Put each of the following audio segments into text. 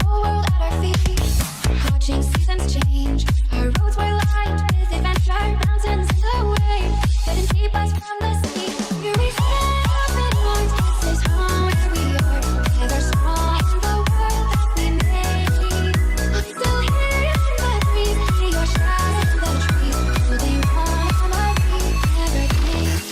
whole world at our feet. Watching seasons change, our roads were lined with adventure, mountains in the way, couldn't keep us from the sea. Here we stand in arms, this is home where we are. Together small in the world that we made. I'm still here in memories, see your shadow in the trees, holding on memories never fade.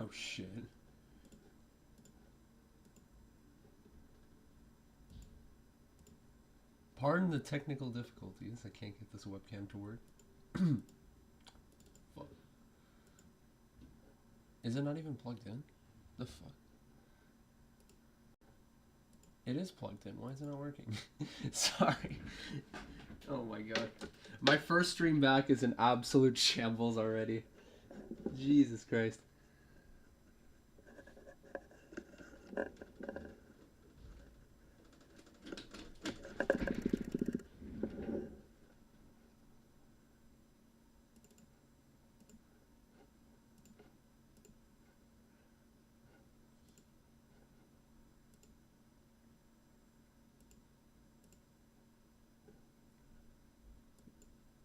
Oh shit. Pardon the technical difficulties. I can't get this webcam to work. Is it not even plugged in? The fuck? It is plugged in. Why is it not working? Sorry. Oh my god. My first stream back is an absolute shambles already. Jesus Christ.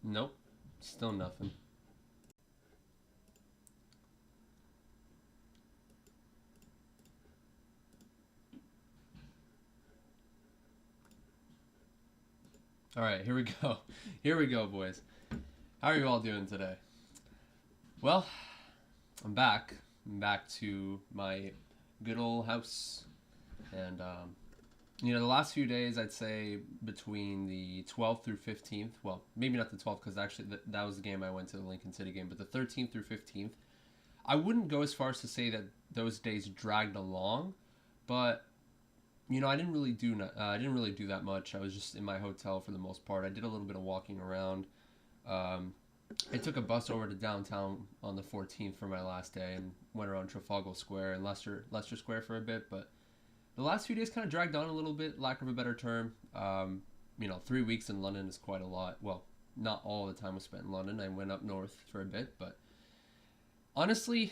Nope. Still nothing. Alright, here we go. Here we go, boys. How are you all doing today? Well, I'm back. I'm back to my good old house. And, you know, the last few days, I'd say between the 12th through 15th, well, maybe not the 12th because actually that was the game I went to, the Lincoln City game, but the 13th through 15th, I wouldn't go as far as to say that those days dragged along, but, you know, I didn't really do that much. I was just in my hotel for the most part. I did a little bit of walking around. I took a bus over to downtown on the 14th for my last day and went around Trafalgar Square and Leicester Square for a bit, but the last few days kind of dragged on a little bit, lack of a better term. You know, 3 weeks in London is quite a lot. Well, not all the time was spent in London. I went up north for a bit, but honestly,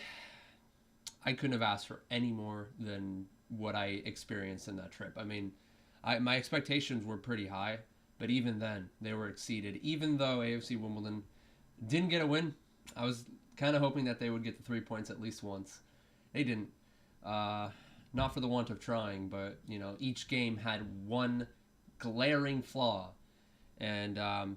I couldn't have asked for any more than what I experienced in that trip. I mean, my expectations were pretty high, but even then, they were exceeded. Even though AFC Wimbledon didn't get a win, I was kind of hoping that they would get the 3 points at least once. They didn't. Not for the want of trying, but, you know, each game had one glaring flaw. And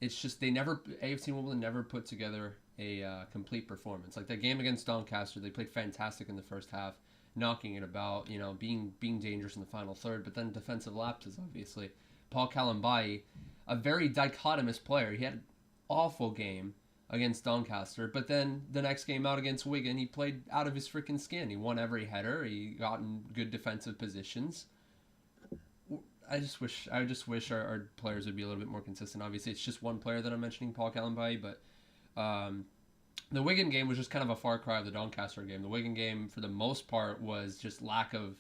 it's just AFC Wimbledon never put together a complete performance. Like that game against Doncaster, they played fantastic in the first half, knocking it about, you know, being dangerous in the final third, but then defensive lapses, obviously. Paul Kalambai, a very dichotomous player. He had an awful game against Doncaster, but then the next game out against Wigan, he played out of his freaking skin. He won every header. He got in good defensive positions. I just wish our players would be a little bit more consistent. Obviously, it's just one player that I'm mentioning, Paul Kalambai, but the Wigan game was just kind of a far cry of the Doncaster game. The Wigan game, for the most part, was just lack of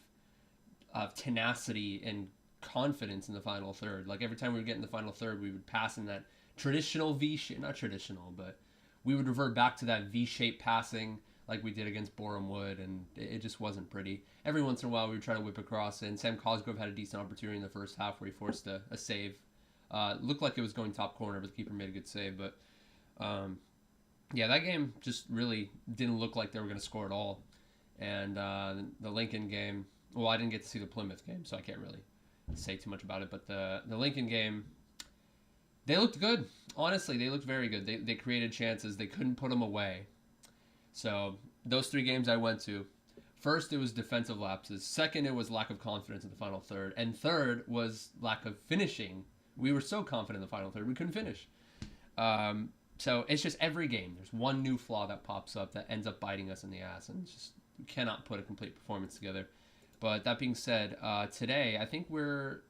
tenacity and confidence in the final third. Like every time we would get in the final third, we would pass in that traditional V-shape, not traditional, but we would revert back to that V-shaped passing like we did against Boreham Wood, and it just wasn't pretty. Every once in a while, we would try to whip across, and Sam Cosgrove had a decent opportunity in the first half where he forced a save. Looked like it was going top corner, but the keeper made a good save. But, yeah, that game just really didn't look like they were going to score at all. And the Lincoln game, well, I didn't get to see the Plymouth game, so I can't really say too much about it. But the Lincoln game, they looked good. Honestly, they looked very good. They created chances. They couldn't put them away. So those 3 games I went to, first it was defensive lapses. Second, it was lack of confidence in the final third. And third was lack of finishing. We were so confident in the final third, we couldn't finish. So it's just every game, there's one new flaw that pops up that ends up biting us in the ass. And it's just, we cannot put a complete performance together. But that being said, today, I think our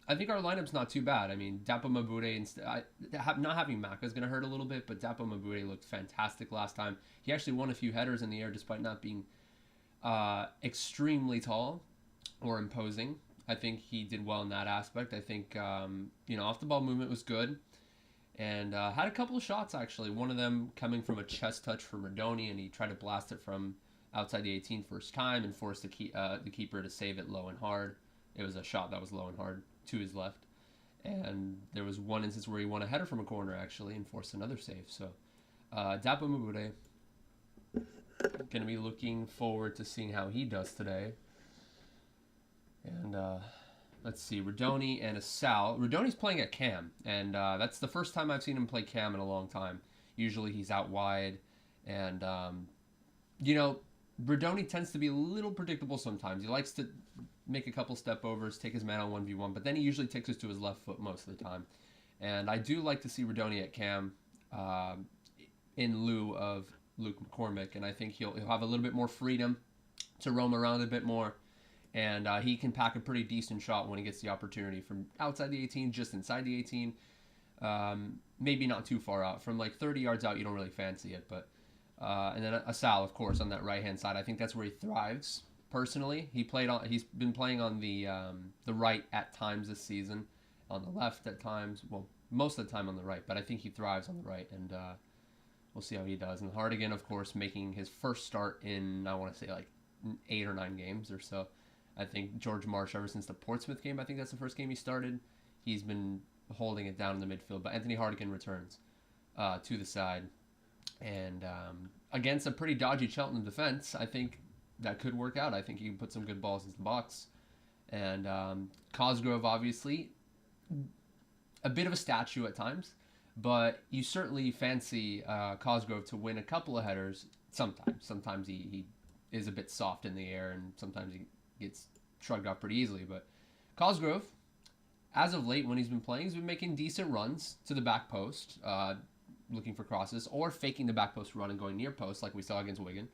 lineup's not too bad. I mean, Dapo Mabure, not having Maka is going to hurt a little bit, but Dapo Mabure looked fantastic last time. He actually won a few headers in the air despite not being extremely tall or imposing. I think he did well in that aspect. I think, off the ball movement was good. And had a couple of shots, actually. One of them coming from a chest touch from Rodoni, and he tried to blast it from outside the 18 first time and forced the keeper to save it low and hard. It was a shot that was low and hard to his left. And there was one instance where he won a header from a corner, actually, and forced another save. So, Dapo Mabure, going to be looking forward to seeing how he does today. And let's see, Rodoni and Asal. Rodoni's playing at cam, and that's the first time I've seen him play cam in a long time. Usually he's out wide, and, Rodoni tends to be a little predictable sometimes. He likes to make a couple step overs, take his man on 1v1, but then he usually takes us to his left foot most of the time. And I do like to see Rodoni at cam in lieu of Luke McCormick, and I think he'll have a little bit more freedom to roam around a bit more, and he can pack a pretty decent shot when he gets the opportunity from outside the 18, just inside the 18. Maybe not too far out. From like 30 yards out, you don't really fancy it, but and then Asal, of course, on that right-hand side. I think that's where he thrives. Personally, he's been playing on the right at times this season, on the left at times. Well, most of the time on the right, but I think he thrives on the right, and we'll see how he does. And Hardigan, of course, making his first start in, I want to say, like 8 or 9 games or so. I think George Marsh, ever since the Portsmouth game, I think that's the first game he started, he's been holding it down in the midfield. But Anthony Hardigan returns to the side, and against a pretty dodgy Cheltenham defense, I think that could work out. I think he can put some good balls into the box. And Cosgrove, obviously, a bit of a statue at times, but you certainly fancy Cosgrove to win a couple of headers sometimes. Sometimes he is a bit soft in the air, and sometimes he gets shrugged off pretty easily. But Cosgrove, as of late when he's been playing, he's been making decent runs to the back post, looking for crosses, or faking the back post run and going near post like we saw against Wigan.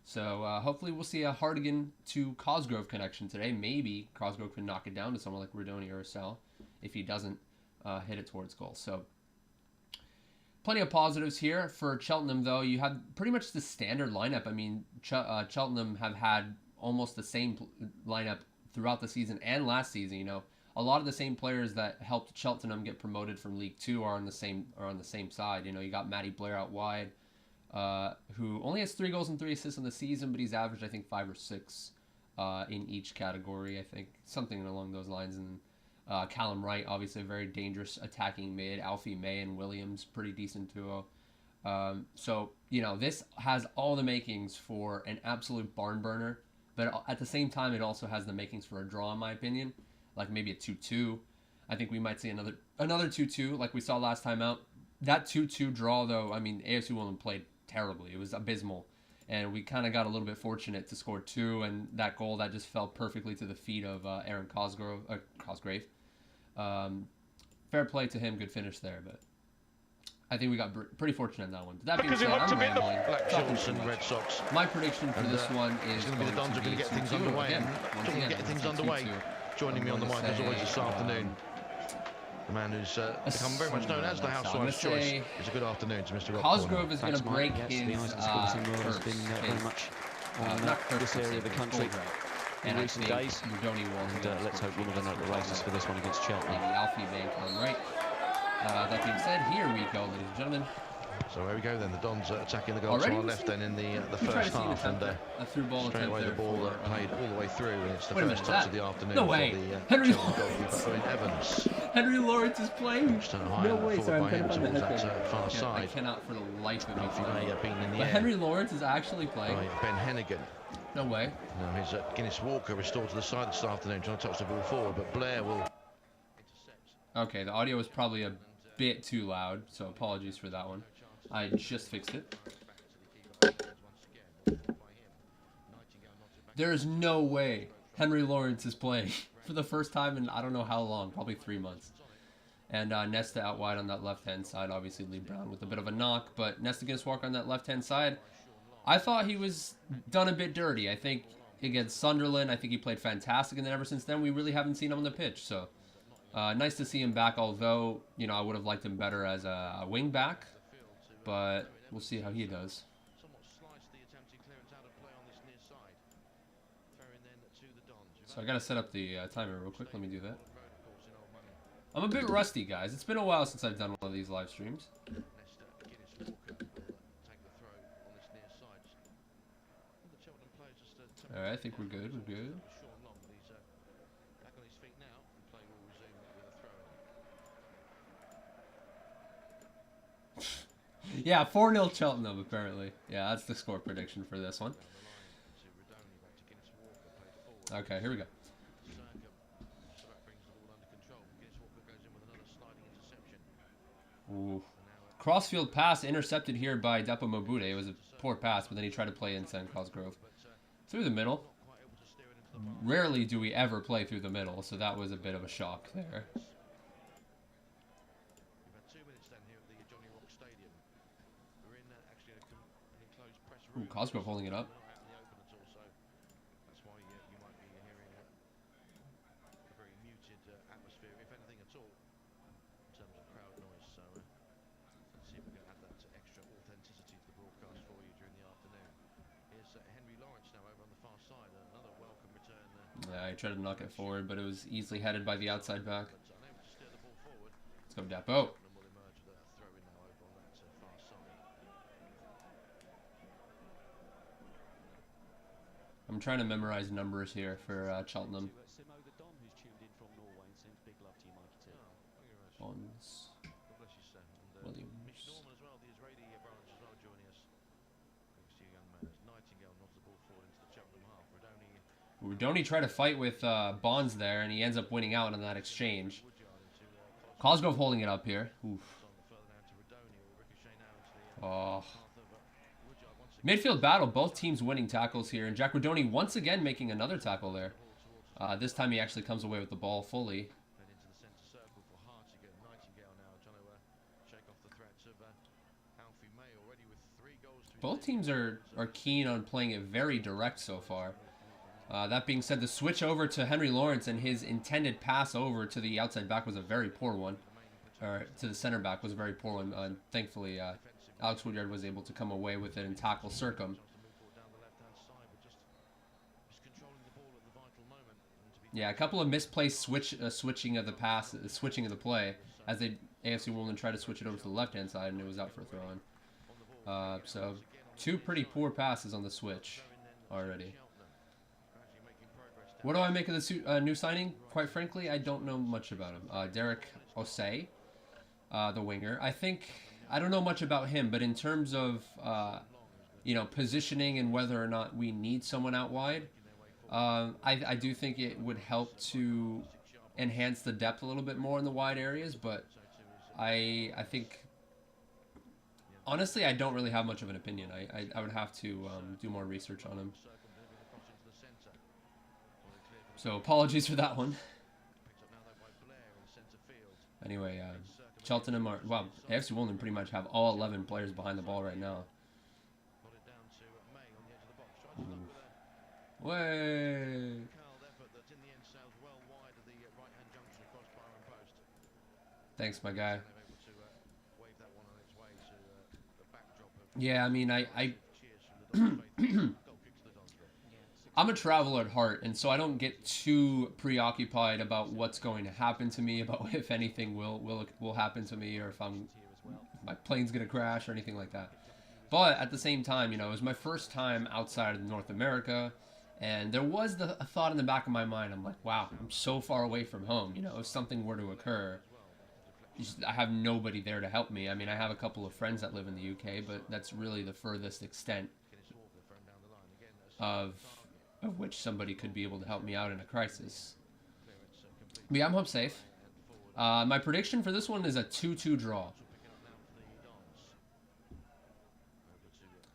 So hopefully we'll see a Hardigan to Cosgrove connection today. Maybe Cosgrove can knock it down to someone like Radoni or Asal if he doesn't hit it towards goal. So plenty of positives here. For Cheltenham, though, you had pretty much the standard lineup. I mean, Cheltenham have had almost the same lineup throughout the season and last season. You know, a lot of the same players that helped Cheltenham get promoted from League Two are on the same side. You know, you got Matty Blair out wide, who only has 3 goals and 3 assists in the season, but he's averaged, I think, 5 or 6 in each category. I think something along those lines. And Callum Wright, obviously a very dangerous attacking mid. Alfie May and Williams, pretty decent duo. So, you know, this has all the makings for an absolute barn burner, but at the same time, it also has the makings for a draw, in my opinion, like maybe a 2-2. I think we might see another 2-2 like we saw last time out. That 2-2 draw, though, I mean, AFC Wimbledon played terribly. It was abysmal, and we kind of got a little bit fortunate to score 2, and that goal that just fell perfectly to the feet of Aaron Cosgrove. Fair play to him, good finish there, but I think we got pretty fortunate in that one. That being said, I'm rambling. Red Sox. My prediction for this one is going to be the Dons are going to get things underway. Joining me on the mic as always this afternoon, the man who's become very much known as the Housewife's Choice. It's a good afternoon to Mr. Cosgrove is going to break his has been very much on this area of the country in recent days. And let's hope Wimbledon are at the races for this one against Cheltenham. Alfie May and Callum Wright. That being said, here we go, ladies and gentlemen. So here we go then, the Dons attacking the goal to our left then in the first half, and straight away the ball played all the way through, and it's the first touch of the afternoon no way. for the goalkeeper Owen Evans. Henry Lawrence is playing. No way, sorry, I'm going to find that far side. I cannot for the life of me. But Henry Lawrence is actually playing. Ben Hennigan. No way. Now here's Guinness Walker restored to the side this afternoon, trying to touch the ball forward, but Blair will intercept. Okay, the audio was probably a bit too loud, so apologies for that one. I just fixed it. There's no way Henry Lawrence is playing for the first time in I don't know how long, probably 3 months. And Nesta out wide on that left-hand side, obviously Lee Brown with a bit of a knock, but Nesta against Walker on that left-hand side. I thought he was done a bit dirty. I think against Sunderland, I think he played fantastic, and then ever since then, we really haven't seen him on the pitch. So nice to see him back, although, you know, I would have liked him better as a wing back, but we'll see how he does. So I got to set up the timer real quick. Let me do that. I'm a bit rusty, guys. It's been a while since I've done one of these live streams. All right, I think we're good. We're good. Yeah, 4-0 Cheltenham, apparently. Yeah, that's the score prediction for this one. Okay, here we go. Ooh. Crossfield pass intercepted here by Depo Mabude. It was a poor pass, but then he tried to play inside Cosgrove. Through the middle. Rarely do we ever play through the middle, so that was a bit of a shock there. Ooh, Cosgrove holding it up. Yeah, I tried to knock it forward, but it was easily headed by the outside back. Let's go, Dapo. I'm trying to memorize numbers here for Cheltenham. Bonds. Williams. Rudoni tried to fight with Bonds there, and he ends up winning out on that exchange. Cosgrove holding it up here. Oof. Oh. Midfield battle, both teams winning tackles here, and Jack Rudoni once again making another tackle there. This time he actually comes away with the ball fully. Both teams are keen on playing it very direct so far. That being said, the switch over to Henry Lawrence and his intended pass over to the outside back was a very poor one. Or to the center back was a very poor one. Thankfully, Alex Woodyard was able to come away with it and tackle Circum. Yeah, a couple of misplaced switching of the pass, switching of the play, as they AFC Wimbledon tried to switch it over to the left-hand side, and it was out for a throw-in. So, two pretty poor passes on the switch already. What do I make of the new signing? Quite frankly, I don't know much about him. Derek Osei, the winger. I don't know much about him, but in terms of you know, positioning and whether or not we need someone out wide, I do think it would help to enhance the depth a little bit more in the wide areas. But I think honestly, I don't really have much of an opinion. I would have to do more research on him. So apologies for that one. Anyway, Cheltenham are, well, AFC Wimbledon pretty much have all 11 players behind the ball right now. Way. Thanks, my guy. Yeah, I mean, I'm a traveler at heart, and so I don't get too preoccupied about what's going to happen to me, about if anything will happen to me, or if my plane's gonna crash or anything like that. But at the same time, you know, it was my first time outside of North America, and there was a thought in the back of my mind. I'm like, wow, I'm so far away from home. You know, if something were to occur, I have nobody there to help me. I mean, I have a couple of friends that live in the UK, but that's really the furthest extent of which somebody could be able to help me out in a crisis. But yeah, I'm home safe. My prediction for this one is a 2-2 draw.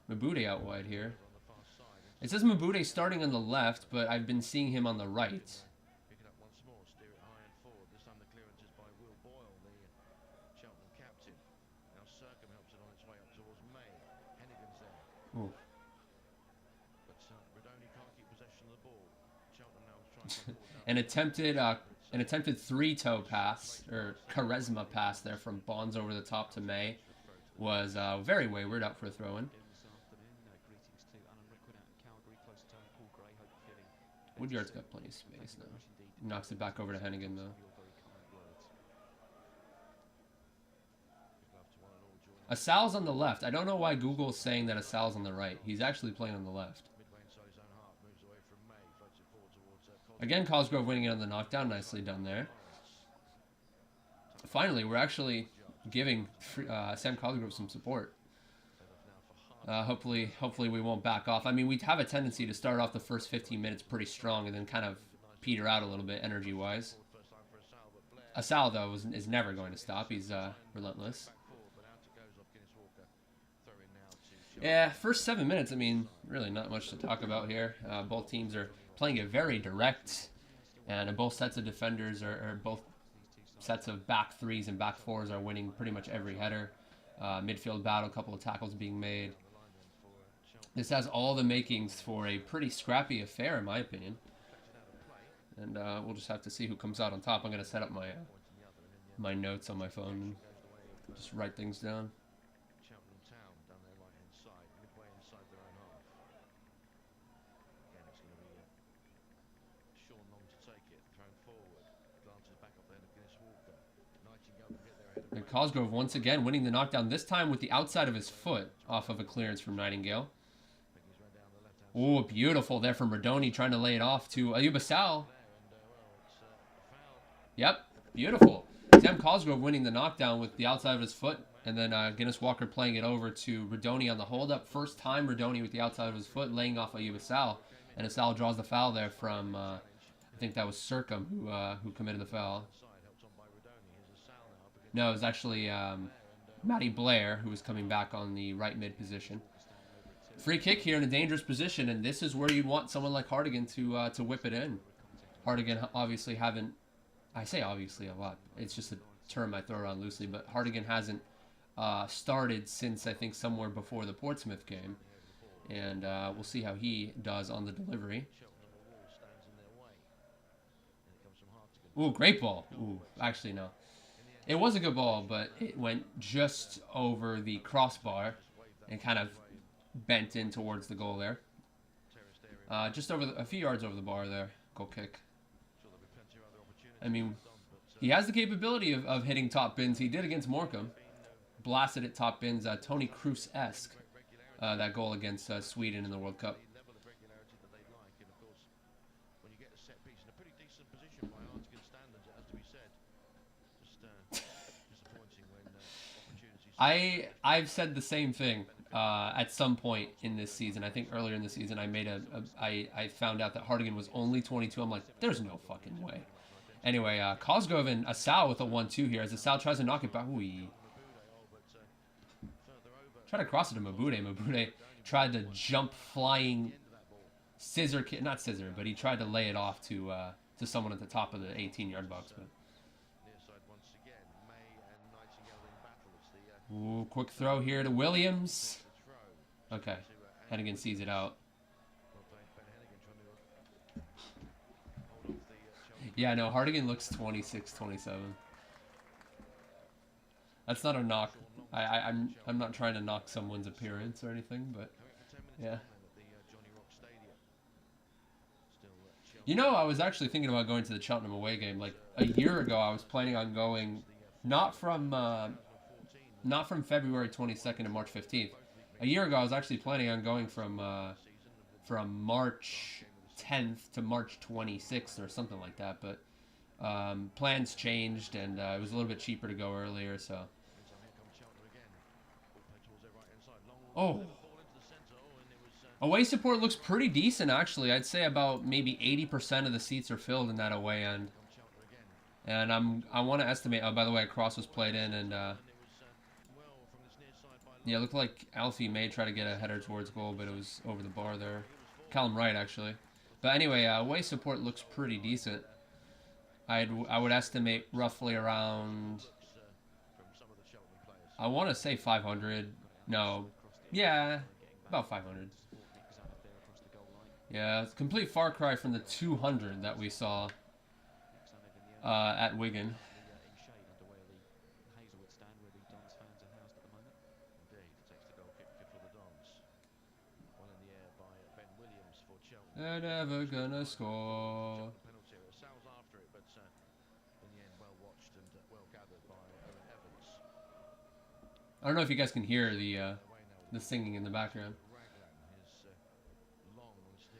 Mabude out wide here. It says Mabude starting on the left, but I've been seeing him on the right. Ooh. An attempted three-toe pass, or charisma pass there from Bonds over the top to May was very wayward, out for a throw-in. Woodyard's got plenty of space now. Knocks it back over to Hennigan, though. Asal's on the left. I don't know why Google's saying that Asal's on the right. He's actually playing on the left. Again, Cosgrove winning it on the knockdown. Nicely done there. Finally, we're actually giving Sam Cosgrove some support. Hopefully we won't back off. I mean, we have a tendency to start off the first 15 minutes pretty strong and then kind of peter out a little bit energy-wise. Asal, though, is never going to stop. He's relentless. Yeah, first 7 minutes, I mean, really not much to talk about here. Both teams are playing it very direct, and both sets of defenders or both sets of back threes and back fours are winning pretty much every header. Midfield battle, a couple of tackles being made. This has all the makings for a pretty scrappy affair, in my opinion. And we'll just have to see who comes out on top. I'm going to set up my my notes on my phone and just write things down. Cheltenham Town down their right-hand side, midway inside their own half. Again, it's going to be Sean Long to take it, thrown forward. Glances back up there to Guinness Walker. Nightingale can get there ahead of And Cosgrove once again winning the knockdown, this time with the outside of his foot off of a clearance from Nightingale. Oh, beautiful there from Rodoni trying to lay it off to Ayubasal. Yep, beautiful. Sam Cosgrove winning the knockdown with the outside of his foot, and then Guinness Walker playing it over to Rodoni on the hold-up. First time Rodoni with the outside of his foot laying off Ayubasal, and Asal draws the foul there from, I think that was Circum who committed the foul. No, it was actually Matty Blair who was coming back on the right mid position. Free kick here in a dangerous position, and this is where you'd want someone like Hartigan to whip it in. Hartigan obviously haven't, I say obviously a lot, it's just a term I throw around loosely, but Hartigan hasn't started since I think somewhere before the Portsmouth game, and we'll see how he does on the delivery. Ooh, great ball. Ooh, actually no. It was a good ball, but it went just over the crossbar and kind of bent in towards the goal there. Just over a few yards over the bar there. Goal kick. I mean, he has the capability of hitting top bins. He did against Morecambe. Blasted at top bins. Tony Kroos-esque. That goal against Sweden in the World Cup. I've said the same thing at some point in this season. I think earlier in the season I made I found out that Hartigan was only 22. I'm like, there's no fucking way. Anyway, Cosgrove and Asal with a 1-2 here as Asal tries to knock it back. Ooh. Try to cross it to Mabude. Mabude tried to jump flying scissor kick, not scissor, but he tried to lay it off to someone at the top of the 18-yard box. But ooh, quick throw here to Williams. Okay, Hennigan sees it out. Yeah, no, Hartigan looks 26, 27. That's not a knock. I'm not trying to knock someone's appearance or anything, but yeah. You know, I was actually thinking about going to the Cheltenham away game. Like a year ago, I was planning on going, not from February 22nd to March 15th. A year ago, I was actually planning on going from March 10th to March 26th or something like that, but plans changed, and it was a little bit cheaper to go earlier, so. Oh. Away support looks pretty decent, actually. I'd say about maybe 80% of the seats are filled in that away end. And I want to estimate, oh, by the way, a cross was played in, and yeah, it looked like Alfie may try to get a header towards goal, but it was over the bar there. Callum Wright, actually. But anyway, away support looks pretty decent. I would estimate roughly around, I want to say 500. No. Yeah, about 500. Yeah, it's a complete far cry from the 200 that we saw at Wigan. They're never gonna score. I don't know if you guys can hear the singing in the background.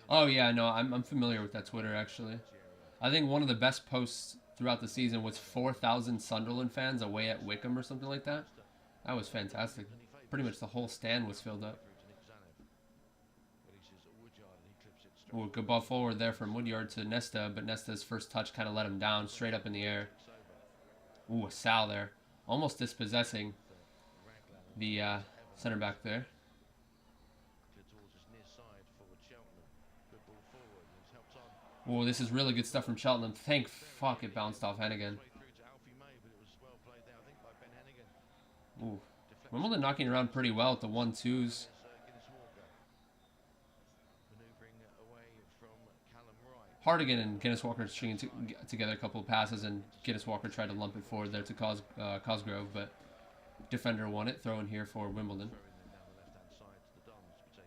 Oh yeah, no, I'm familiar with that Twitter actually. I think one of the best posts throughout the season was 4,000 Sunderland fans away at Wickham or something like that. That was fantastic. Pretty much the whole stand was filled up. Ooh, good ball forward there from Woodyard to Nesta, but Nesta's first touch kind of let him down, straight up in the air. Ooh, a Sal there. Almost dispossessing the center back there. Ooh, this is really good stuff from Cheltenham. Thank fuck it bounced off Hennigan. Ooh. Wimbledon knocking around pretty well at the 1-2s. Hardigan and Guinness Walker stringing together a couple of passes, and Guinness Walker tried to lump it forward there to Cosgrove, but defender won it. Throw in here for Wimbledon.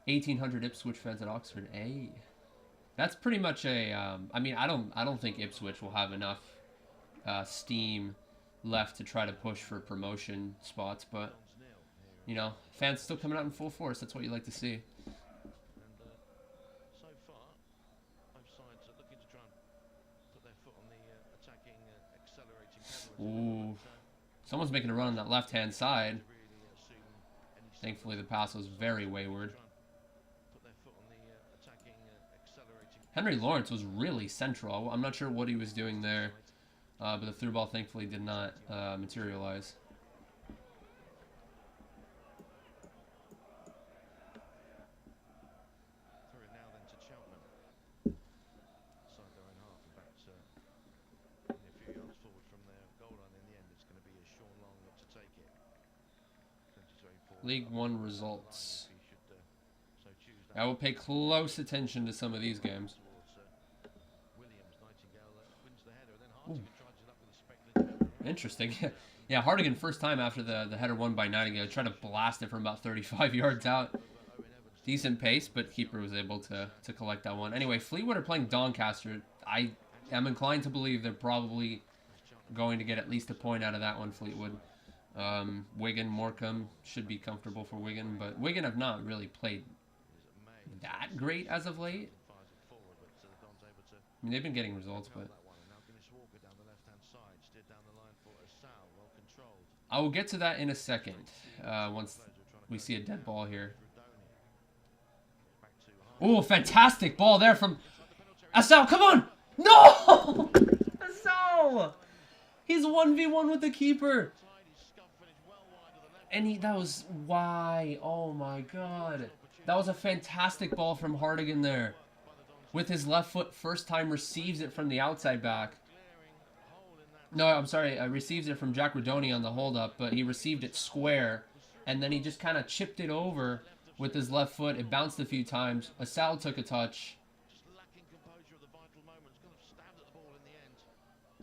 1,800 Ipswich fans at Oxford. Hey, that's pretty much a. I mean, I don't think Ipswich will have enough steam left to try to push for promotion spots, but you know, fans still coming out in full force. That's what you like to see. So far, both sides are looking to try and put their foot on the attacking, accelerating pedal. Ooh, someone's making a run on that left-hand side. Thankfully, the pass was very wayward. Henry Lawrence was really central. I'm not sure what he was doing there, but the through ball thankfully did not materialize. Through it now then to Cheltenham. Side their own half, in fact, only a few yards forward from their goal line. In the end, it's going to be a Sean Long look to take it. League One results. I will pay close attention to some of these games. Ooh. Interesting. Yeah, Hardigan first time after the header won by Nightingale. Tried to blast it from about 35 yards out. Decent pace, but keeper was able to collect that one. Anyway, Fleetwood are playing Doncaster. I am inclined to believe they're probably going to get at least a point out of that one, Fleetwood. Wigan, Morecambe should be comfortable for Wigan, but Wigan have not really played that great as of late. I mean, they've been getting results, but I will get to that in a second, once we see a dead ball here. Oh, fantastic ball there from Asal. Come on! No! Asal! He's 1v1 with the keeper. And that was why. Oh my god. That was a fantastic ball from Hardigan there. With his left foot, first time receives it from the outside back. No, I'm sorry, receives it from JaggyDons on the hold-up, but he received it square, and then he just kind of chipped it over with his left foot. It bounced a few times. Asal took a touch.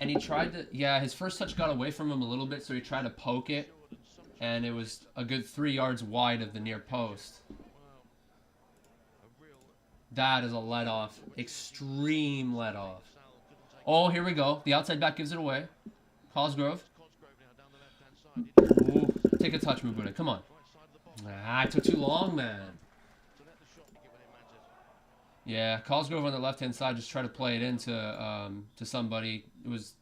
And he tried to, yeah, his first touch got away from him a little bit, so he tried to poke it, and it was a good 3 yards wide of the near post. That is a let-off. Extreme let-off. Oh, here we go. The outside back gives it away. Cosgrove. Ooh, take a touch, Mabuna. Come on. Ah, it took too long, man. Yeah, Cosgrove on the left-hand side just tried to play it into to somebody. It was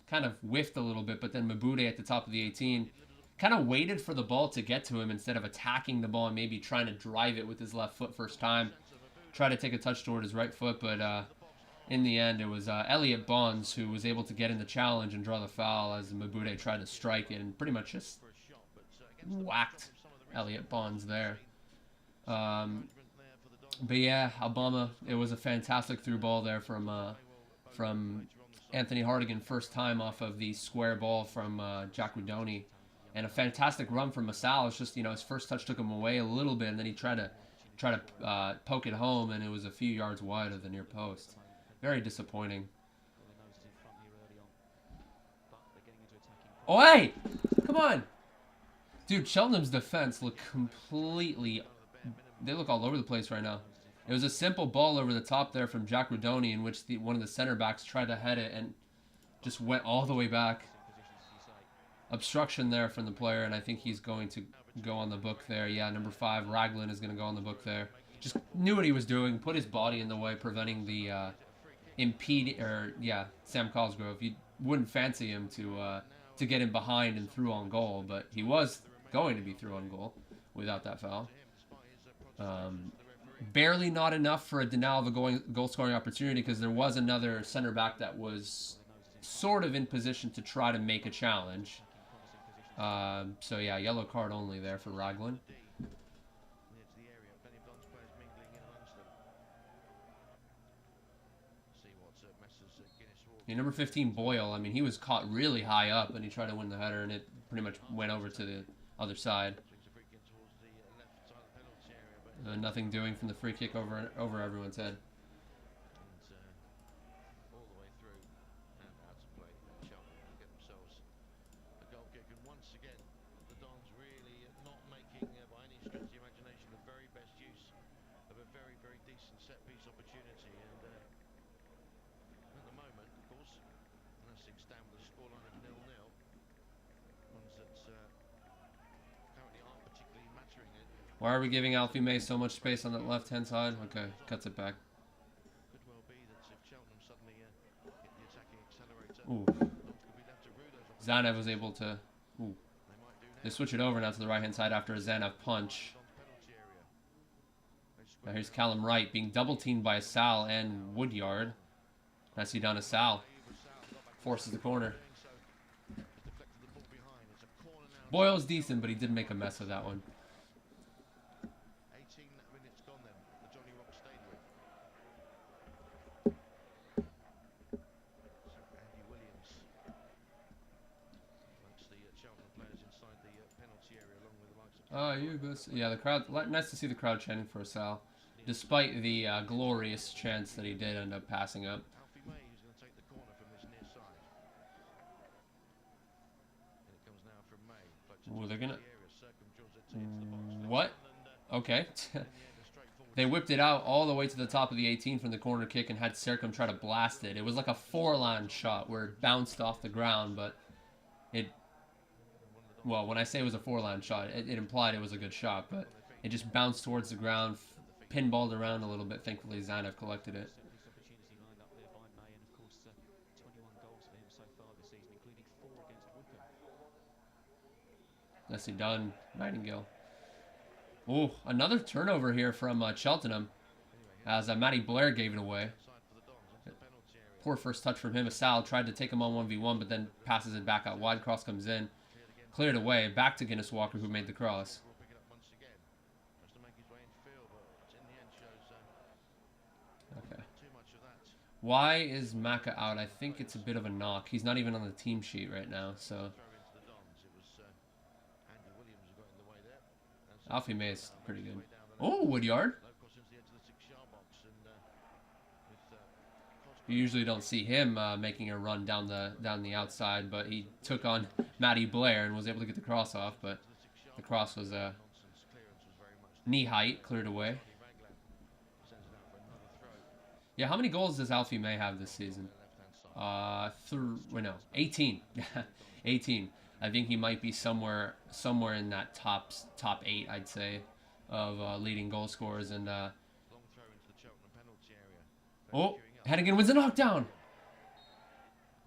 kind of whiffed a little bit, but then Mabude at the top of the 18 kind of waited for the ball to get to him instead of attacking the ball and maybe trying to drive it with his left foot first time. Tried to take a touch toward his right foot, but in the end, it was Elliot Bonds who was able to get in the challenge and draw the foul as Mabude tried to strike it and pretty much just whacked Elliot Bonds there. But yeah, Alabama, it was a fantastic through ball there from Anthony Hardigan, first time off of the square ball from JaggyDons, and a fantastic run from Asal. It's just, you know, his first touch took him away a little bit, and then he tried to poke it home, and it was a few yards wide of the near post. Very disappointing. Oh, hey! Come on! Dude, Cheltenham's defense look completely... They look all over the place right now. It was a simple ball over the top there from JaggyDons in which one of the center backs tried to head it and just went all the way back. Obstruction there from the player, and I think he's going to go on the book there. Yeah, number 5, Raglan, is going to go on the book there. Just knew what he was doing, put his body in the way, preventing the Sam Cosgrove. You wouldn't fancy him to get him behind and through on goal, but he was going to be through on goal without that foul. Barely not enough for a denial of a goal-scoring opportunity because there was another center back that was sort of in position to try to make a challenge. So yeah, yellow card only there for Raglan. Number 15, Boyle, I mean, he was caught really high up and he tried to win the header and it pretty much went over to the other side. Nothing doing from the free kick over everyone's head. Essex down with a scoreline of 0-0. Ones that currently aren't particularly mattering. Why are we giving Alfie May so much space on that left-hand side? Okay, cuts it back. Could well be that if Cheltenham suddenly hit the attacking accelerator, Ooh. Dons could be left to rue those Zanev was able to... Ooh. They might do They switch it over now to the right-hand side after a Zanev punch. Dons penalty area. Now here's Callum Wright being double-teamed by Sal and Woodyard. Nicely done to Sal. Forces the corner. Boyle's decent, but he did make a mess of that one. 18 minutes gone then. The Johnny Rock stayed with. So Andy Williams amongst the Cheltenham players inside the penalty area, along with the likes of. Yeah, the crowd. Nice to see the crowd chanting for Sal, despite the glorious chance that he did end up passing up. Alfie May, who's going to take the corner from this near side. And it comes now from May. Ooh, they're gonna. Into the box. What? Okay. They whipped it out all the way to the top of the 18 from the corner kick and had Sercom try to blast it. It was like a four-line shot where it bounced off the ground, but it... Well, when I say it was a four-line shot, it implied it was a good shot, but it just bounced towards the ground, pinballed around a little bit. Thankfully, Zanev collected it. Nicely done, Nightingale. Ooh, another turnover here from Cheltenham, as Matty Blair gave it away. Poor first touch from him. Sal tried to take him on 1v1, but then passes it back out wide. Cross comes in, cleared away. Back to Guinness Walker, who made the cross. Okay. Why is Maka out? I think it's a bit of a knock. He's not even on the team sheet right now, so... Alfie May is pretty good. Oh, Woodyard. You usually don't see him making a run down the outside, but he took on Matty Blair and was able to get the cross off. But the cross was knee height, cleared away. Yeah, how many goals does Alfie May have this season? 18. 18. I think he might be somewhere in that top 8, I'd say, of leading goal scorers. And oh, Hennigan wins a knockdown,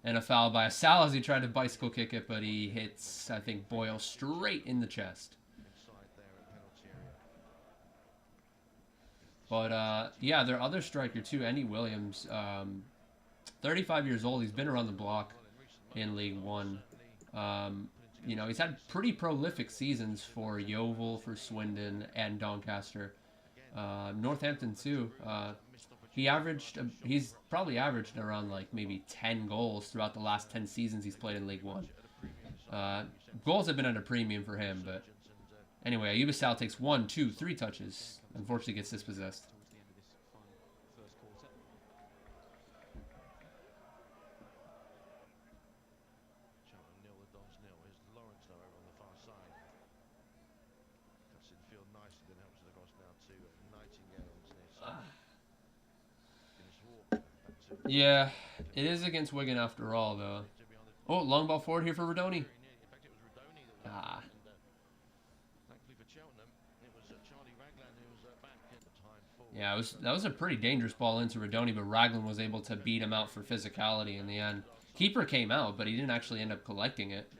and a foul by Sal as he tried to bicycle kick it, but he hits, I think, Boyle straight in the chest. But yeah, their other striker too, Andy Williams, 35 years old. He's been around the block in League One. You know, he's had pretty prolific seasons for Yeovil, for Swindon, and Doncaster. Northampton too. He's probably averaged around like maybe 10 goals throughout the last 10 seasons he's played in League One. Goals have been at a premium for him, but anyway, Ayuba takes 1, 2, 3 touches. Unfortunately, gets dispossessed. Yeah, it is against Wigan after all, though. Oh, long ball forward here for Rodoni. Ah. Yeah, that was a pretty dangerous ball into Rodoni, but Raglan was able to beat him out for physicality in the end. Keeper came out, but he didn't actually end up collecting it.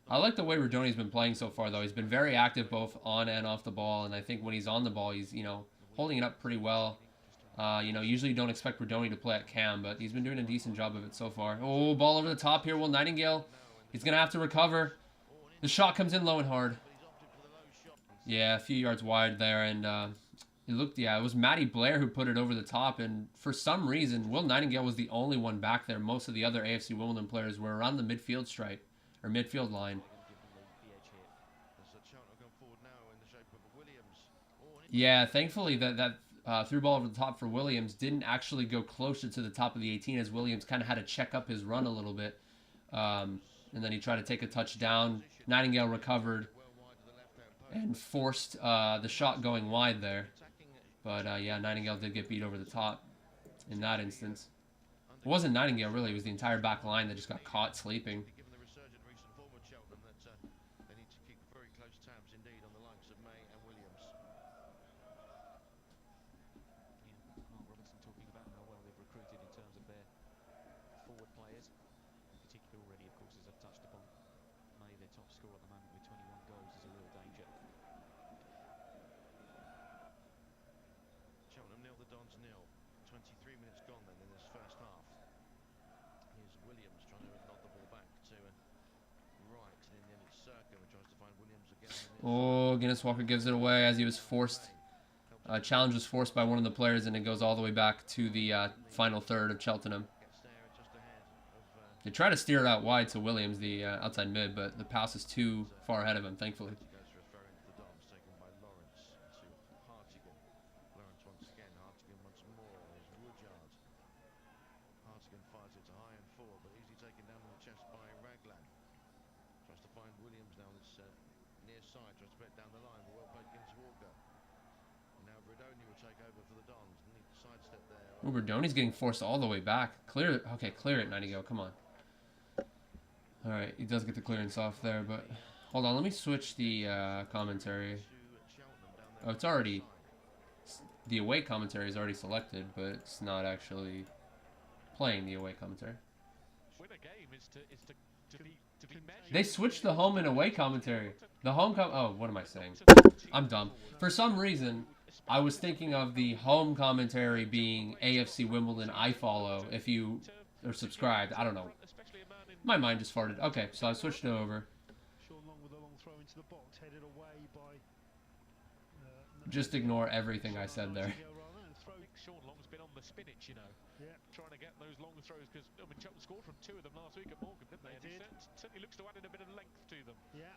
I like the way Rodoni's been playing so far, though. He's been very active both on and off the ball, and I think when he's on the ball, he's, you know, holding it up pretty well. You know, usually you don't expect Rodoni to play at cam, but he's been doing a decent job of it so far. Oh, ball over the top here. Will Nightingale, he's going to have to recover. The shot comes in low and hard. Yeah, a few yards wide there, and it was Matty Blair who put it over the top, and for some reason, Will Nightingale was the only one back there. Most of the other AFC Wimbledon players were around the midfield stripe, or midfield line. Yeah, thankfully that through ball over the top for Williams didn't actually go closer to the top of the 18, as Williams kind of had to check up his run a little bit. And then he tried to take a touchdown. Nightingale recovered. and forced the shot going wide there. But yeah, Nightingale did get beat over the top in that instance. It wasn't Nightingale really, it was the entire back line that just got caught sleeping. Given the resurgent recent form of Cheltenham, that they need to keep very close tabs indeed on the likes of May and Williams. Yeah, Mark Robinson talking about how well they've recruited in terms of their forward players. In particular already, of course, as I've touched upon, May, their top scorer at the moment with 21 goals, is a real danger. Cheltenham nil, the Dons nil. 23 minutes gone then in this first half. Here's Williams trying to nod the ball back to right, and in the end it's Circum who tries to find Williams again. Oh, Guinness Walker gives it away as he was forced. Challenge was forced by one of the players, and it goes all the way back to the final third of Cheltenham. Gets there just ahead of They try to steer it out wide to Williams, the outside mid, but the pass is too far ahead of him, thankfully. goes for a throw into the Dons, taken by Lawrence to Hartigan. Lawrence once again, Hartigan once more. There's Woodyard. Hartigan fires it to high and forward, but easily taken down on the chest by Raglan. Tries to find Williams now on this near side, tries to put it down the line, but well played against Walker. And now Bredoni will take over for the Dons. Neat sidestep there. Ooh, Bredoni's getting forced all the way back. Clear it. Okay, clear it, Nightingale. Come on. All right, he does get the clearance off there, but hold on. Let me switch the commentary. Oh, it's already... The away commentary is already selected, but it's not actually playing the away commentary. They switched the home and away commentary. The home oh, what am I saying? I'm dumb. For some reason, I was thinking of the home commentary being AFC Wimbledon I follow if you are subscribed. I don't know. My mind just farted. Okay, so I switched it over. Just ignore everything I said there. Sean Long's been on the spinach, you know, trying to get those long throws, because I mean, Cheltenham scored from 2 of them last week at Morgan, didn't they? And he certainly looks to add in a bit of length to them. Yeah,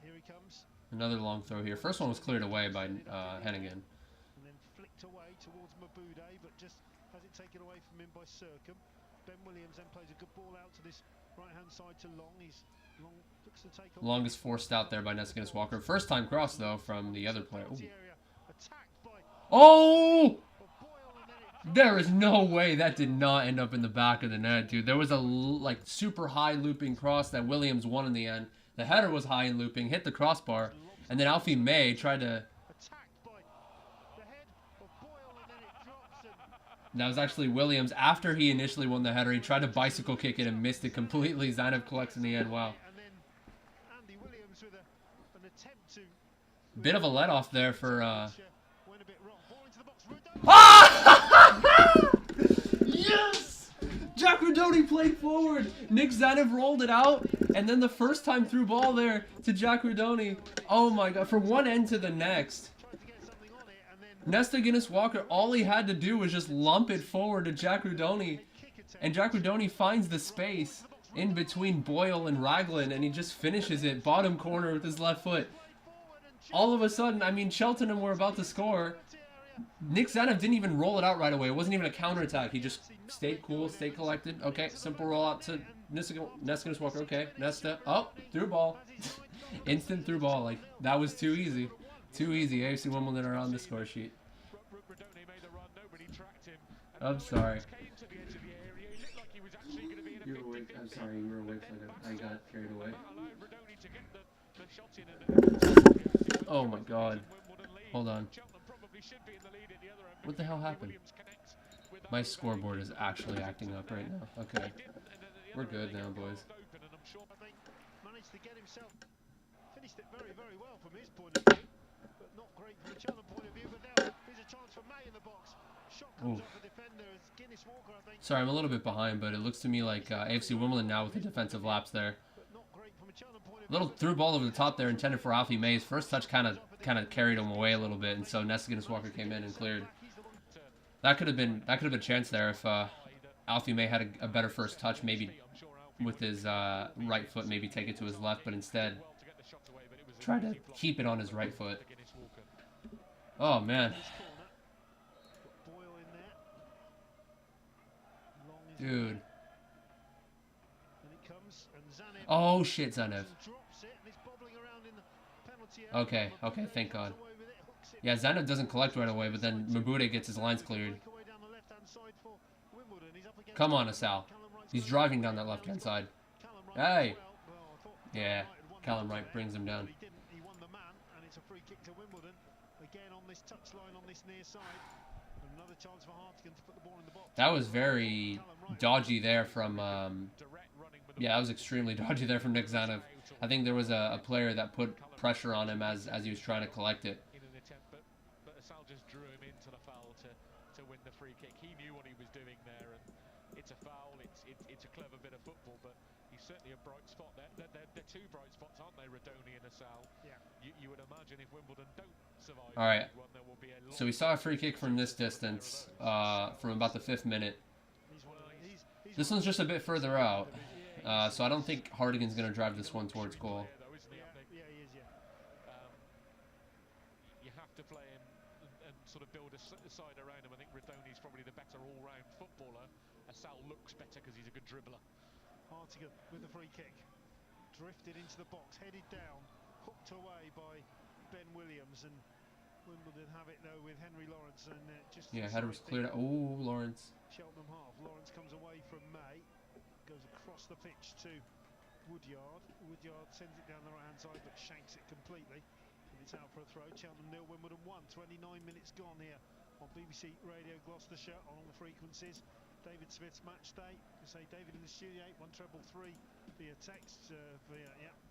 here he comes. Another long throw here. First one was cleared away by Hennigan. And then flicked away towards Mabude, but just has it taken away from him by Circum. Ben Williams then plays a good ball out to this right-hand side to Long. Long looks to take on. Longest forced out there by Guinness Walker. First time cross, though, from the other player. Ooh. Oh! There is no way that did not end up in the back of the net, dude. There was a like super high looping cross that Williams won in the end. The header was high and looping, hit the crossbar, and then Alfie May tried to... That was actually Williams. After he initially won the header, he tried to bicycle kick it and missed it completely. Zainab collects in the end. Wow. Bit of a let-off there for... Yes! JaggyDons played forward. Nick Zanev rolled it out, and then the first time through ball there to JaggyDons. Oh my god, from one end to the next. Nesta Guinness Walker, all he had to do was just lump it forward to JaggyDons, and JaggyDons finds the space in between Boyle and Raglan, and he just finishes it bottom corner with his left foot. All of a sudden, I mean, Cheltenham were about to score. Nick Zanev didn't even roll it out right away. It wasn't even a counterattack. He just stayed cool, stayed collected. Okay, simple roll out to Nesta Guinness Walker. Okay, Nesta. Oh, through ball. Instant through ball. Like, that was too easy. Too easy. AFC Wimbledon are on the score sheet. I'm sorry. You were awake. I'm sorry, you were awake. I got carried away. Oh my god. Hold on. What the hell happened? My scoreboard is actually acting up right now. Okay. We're good now, boys. Managed to get himself, finished it very, very well from his point of view, but not great from the Cheltenham point of view. But now here's a chance for May in the box. Shot comes off the defender as Guinness Walker, I think. Sorry, I'm a little bit behind, but it looks to me like AFC Wimbledon now with the defensive lapse there. Little through ball over the top there intended for Alfie May. His first touch kind of carried him away a little bit, and so Nesta Guinness Walker came in and cleared. That could have been a chance there if Alfie May had a better first touch, maybe with his right foot, maybe take it to his left, but instead try to keep it on his right foot. Oh man, dude. Oh shit, Zanev. Okay, okay, thank God. Yeah, Zanev doesn't collect right away, but then Mabude gets his lines cleared. Come on, Asal. He's driving down that left-hand side. Hey! Yeah, Callum Wright brings him down. He won the man, and it's a free kick to Wimbledon. Again on this touchline on this near side. Another chance for Hartigan to put the ball in the box. That was very dodgy there from... yeah, that was extremely dodgy there from Nick Zanev. I think there was a player that put pressure on him as he was trying to collect it. In an attempt, but Asal just drew him into the foul to win the free kick. He knew what he was doing there, and it's a foul. It's a clever bit of football, but he's certainly a bright spot. They're two bright spots, aren't they, Redoni and Asal? Yeah. You would imagine if Wimbledon don't survive, all right. one, there will be a So we saw a free kick from this distance, from about the 5th minute. This one's just a bit further out, so I don't think Hartigan's going to drive this one towards goal. You have to play him and sort of build a side around him. I think Redoni's probably the better all-round footballer. Asal looks better because he's a good dribbler. Hartigan with the free kick. Drifted into the box, headed down, hooked away by Ben Williams, and Wimbledon have it though with Henry Lawrence, and just yeah, header was cleared. Oh, Lawrence. Cheltenham half. Lawrence comes away from May, goes across the pitch to Woodyard. Woodyard sends it down the right hand side, but shanks it completely, and it's out for a throw. Cheltenham 0, Wimbledon 1. 29 minutes gone here on BBC Radio Gloucestershire on all the frequencies. David Smith's match day. You say David in the studio, 1333 via text,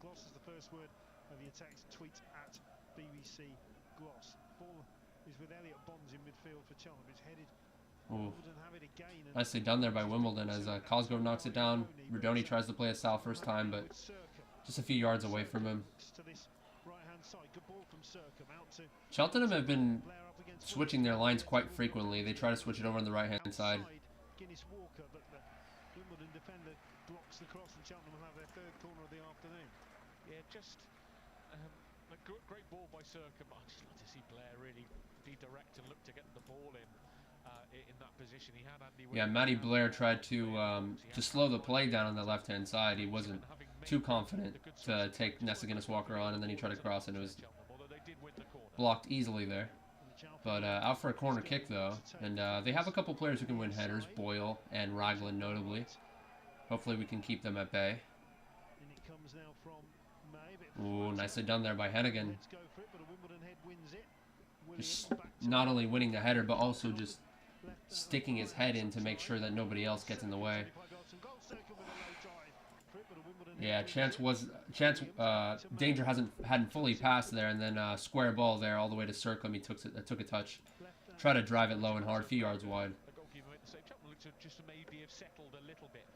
Gloss is the first word via text. Tweet at BBC Gloss. Ball is with Elliot Bonds in midfield for Cheltenham. It's headed. Wimbledon have it again. Nicely done there by Wimbledon as Cosgrove knocks it down. Redoni tries to play Asal first time, but just a few yards away from him. Cheltenham have been switching their lines quite frequently. They try to switch it over on the right-hand side. Guinness Walker, but the Wimbledon defender blocks the cross, and Cheltenham will have their third corner of the afternoon. Yeah, just a great ball by Circum. I just like to see Blair really be direct and look to get the ball in that position. He had Andy. Yeah, Matty Blair tried to slow the play down on the left-hand side. He wasn't too confident to take Nessa Guinness Walker on, and then he tried to cross, and it was blocked easily there. But out for a corner kick, though. And they have a couple players who can win headers, Boyle and Raglan notably. Hopefully we can keep them at bay. Ooh, nicely done there by Hennigan. Just not only winning the header, but also just sticking his head in to make sure that nobody else gets in the way. Yeah, Danger hadn't fully passed there, and then square ball there all the way to Circum. He took a touch, try to drive it low and hard, a few yards wide. The goalkeeper made the save. Cheltenham looked to just maybe have settled a little bit.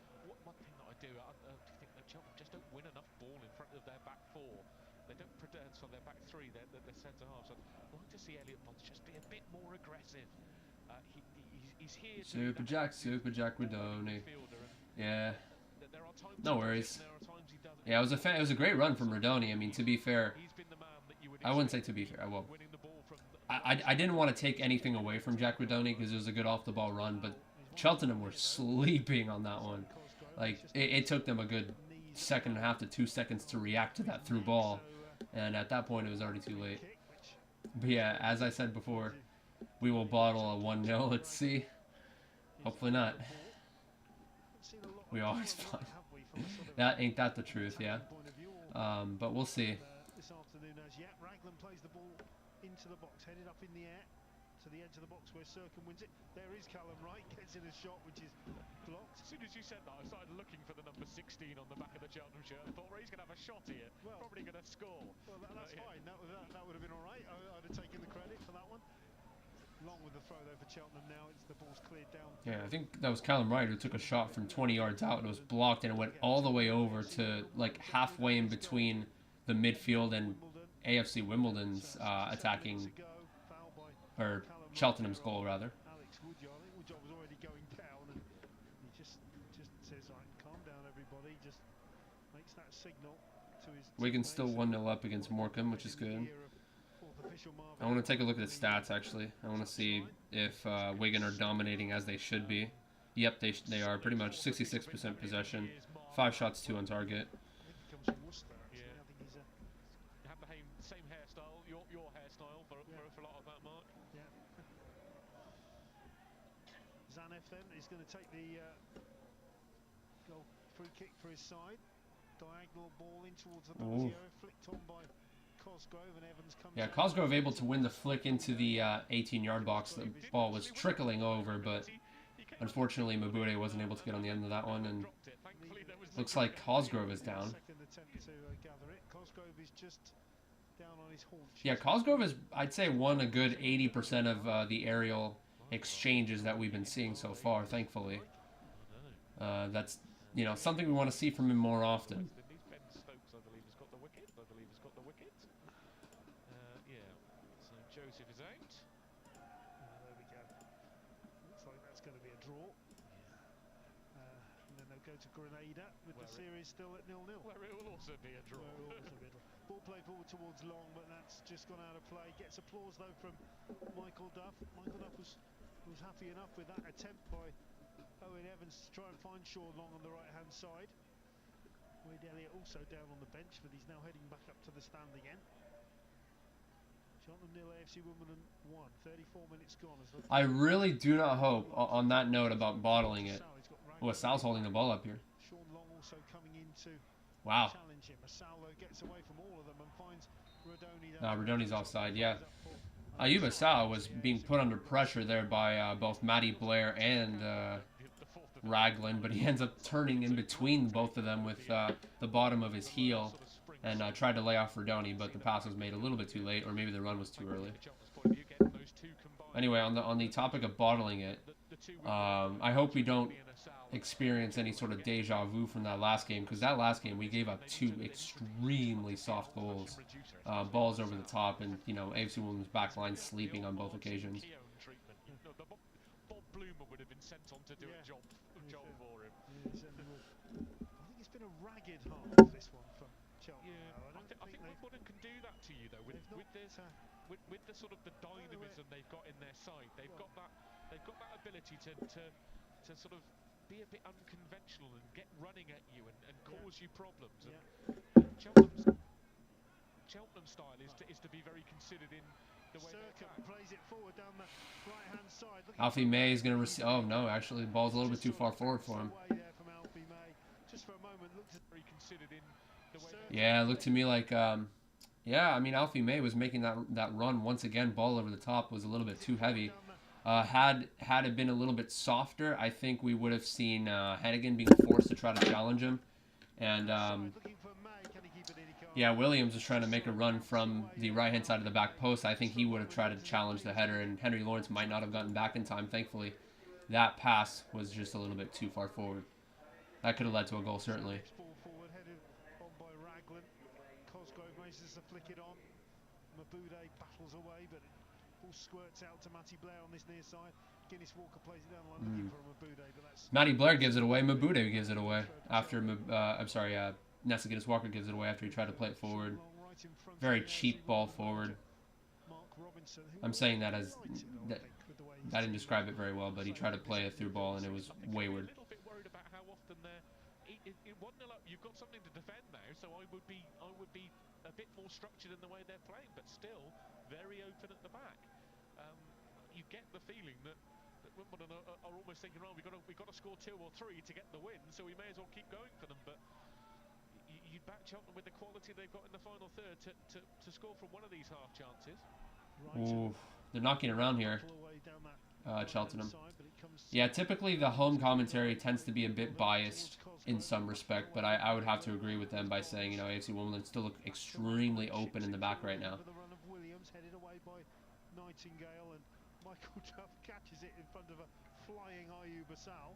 One thing that I do, I think that Cheltenham just don't win enough ball in front of their back four. They don't produce on their back three, their centre half. So I'd like to see Elliot Bonds just be a bit more aggressive. He's here. Super Jack Redoni. Yeah. No worries. Yeah, it was a great run from Redoni. I mean, to be fair, I wouldn't say to be fair. I didn't want to take anything away from Jack Redoni because it was a good off-the-ball run, but Cheltenham were sleeping on that one. Like, it took them a good second and a half to 2 seconds to react to that through ball, and at that point it was already too late. But yeah, as I said before, we will bottle a 1-0. Let's see. Hopefully not. We always find. Ain't that the truth, yeah. But we'll see. This afternoon, as yet, Raglan plays the ball into the box, headed up in the air to the edge of the box where Circum wins it. There is Callum Wright, gets in a shot which is blocked. As soon as you said that, I started looking for the number 16 on the back of the Cheltenham shirt. I thought, well, he's going to have a shot here. Well, probably going to score. Well, that's fine. That would have been all right. I'd have taken the credit for that one. Long with the throw there for Cheltenham now. It's the ball's cleared down. Yeah, I think that was Callum Wright who took a shot from 20 yards out and it was blocked, and it went all the way over to like halfway in between the midfield and AFC Wimbledon's attacking, or Cheltenham's goal rather. Alex Woodyard was already going down, and he just says, "Right, calm down, everybody." Just makes that signal to his. Wigan's still 1-0 up against Morecambe, which is good. I want to take a look at the stats, actually. I want to see if Wigan are dominating as they should be. Yep, they are pretty much 66% possession, 5 shots, 2 on target. Had the same hair F then is going to take the goal free kick for his side. Diagonal ball in towards the penalty area, flicked on by Cosgrove, and Evans comes Yeah, out. Cosgrove able to win the flick into the 18-yard box. The ball was trickling over, but unfortunately Mabude wasn't able to get on the end of that one, and looks like Cosgrove is down. Second attempt to gather it. Cosgrove is just down on his haunches. Yeah, Cosgrove has, I'd say, won a good 80% of the aerial exchanges that we've been seeing so far, thankfully. That's, you know, something we want to see from him more often. Ben Stokes, I believe, has got the wicket. Yeah, so Joseph is out. There we go. Looks like that's going to be a draw. And then they'll go to Grenada with the series still at 0-0. Where it will also be a draw. Ball play forward towards Long, but that's just gone out of play. Gets applause though from Michael Duff. Michael Duff was happy enough with that attempt by Owen Evans to try and find Sean Long on the right-hand side. Wade Elliott also down on the bench, but he's now heading back up to the stand again. Cheltenham 0, AFC Wimbledon 1. 34 minutes gone. I really do not hope, on that note about bottling it. Oh, Sal's holding the ball up here. Sean Long also coming in to Wow. challenge him. Asal gets away from all of them and finds Rodoni. Rodoni's offside, yeah. Ayub Asal was being put under pressure there by both Matty Blair and Raglan, but he ends up turning in between both of them with the bottom of his heel and tried to lay off Rodoni, but the pass was made a little bit too late, or maybe the run was too early. Anyway, on the topic of bottling it, I hope we don't experience any sort of deja vu from that last game, because that last game we gave up 2 extremely soft goals, balls over the top, and you know, AFC Wimbledon's back line sleeping on both occasions. Bob Bloomer would have been sent on to do a job for him. I think it's been a ragged half, this one from Cheltenham. Yeah, I think Wimbledon can do that to you though, with the sort of the dynamism they've got in their side. They've got that ability to sort of be a bit unconventional and get running at you and cause you problems. And Cheltenham's style is to be very considered in the way they attack. Plays it forward down the right-hand side. Alfie May is going to receive. Oh no, actually, the ball's a little bit too far forward for him. Just for a moment, looked Very considered in the way. Yeah, it looked to me like, yeah, I mean, Alfie May was making that run once again. Ball over the top was a little bit too heavy. Had it been a little bit softer, I think we would have seen Hennigan being forced to try to challenge him. And yeah, Williams was trying to make a run from the right-hand side of the back post. I think he would have tried to challenge the header, and Henry Lawrence might not have gotten back in time. Thankfully, that pass was just a little bit too far forward. That could have led to a goal, certainly. ball forward, headed on by Raglan. Cosgrove manages to flick it on. Mabude battles away, but ball squirts out to Matty Blair on this near side. Guinness Walker plays it down the line looking for Mabude, but that's... Matty Blair gives it away. Mabude gives it away after Nessa Guinness Walker gives it away after he tried to play it forward. Very cheap ball forward. I'm saying that as I didn't describe it very well, but he tried to play a through ball and it was wayward. A little bit worried about how often they're 1-0 up. You've got something to defend now, so I would be a bit more structured in the way they're playing, but still very open at the back. You get the feeling that Wimbledon are almost thinking, well, we've got to score 2 or 3 to get the win, so we may as well keep going for them. But you'd back Cheltenham with the quality they've got in the final third to score from one of these half chances. Ooh, they're knocking around here, Cheltenham. Yeah, typically the home commentary tends to be a bit biased in some respect, but I would have to agree with them by saying, you know, AFC Wimbledon still look extremely open in the back right now. Nightingale, and Michael Duff catches it in front of a flying Ayub Asal,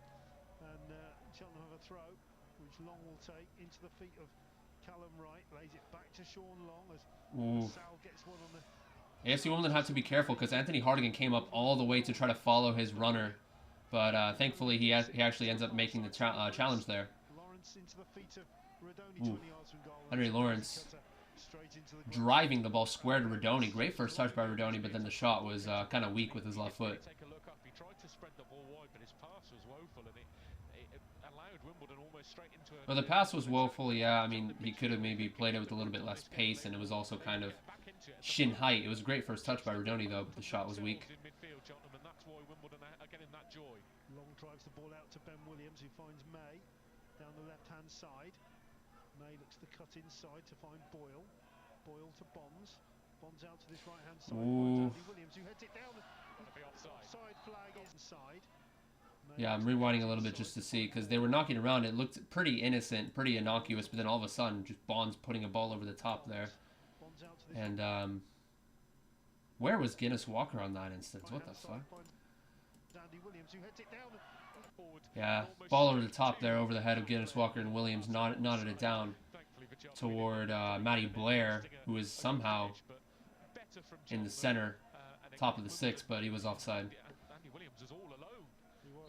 and Cheltenham have a throw which Long will take into the feet of Callum Wright, lays it back to Sean Long as Asal gets one on the... AFC Wimbledon have to be careful because Anthony Hartigan came up all the way to try to follow his runner, but thankfully he actually ends up making the challenge there. Lawrence into the feet of Rodoni, 20 yards from goal. Henry Lawrence driving the ball square to Rodoni. Great first touch by Rodoni, but then the shot was kind of weak with his left foot. Take a look up. He tried to spread the ball wide, but his pass was woeful, and it allowed Wimbledon almost straight into a... Well, the pass was woeful, yeah. I mean, he could have maybe played it with a little bit less pace, and it was also kind of shin height. It was a great first touch by Rodoni, though, but the shot was weak. Long drives the ball out to Ben Williams, who finds May down the left-hand side. May looks to cut inside to find Boyle. Boyle to Bonds. Bonds out to this right-hand side. Ooh. Andy Williams, who heads it down. Offside flag is inside. Yeah, I'm rewinding a little bit just to see, because they were knocking around. It looked pretty innocent, pretty innocuous, but then all of a sudden, just Bonds putting a ball over the top there. And, where was Guinness Walker on that instance? What the fuck? Yeah, ball over the top there, over the head of Guinness Walker, and Williams nodded it down toward Matty Blair, who is somehow in the center, top of the six, but he was offside. Andy Williams was all alone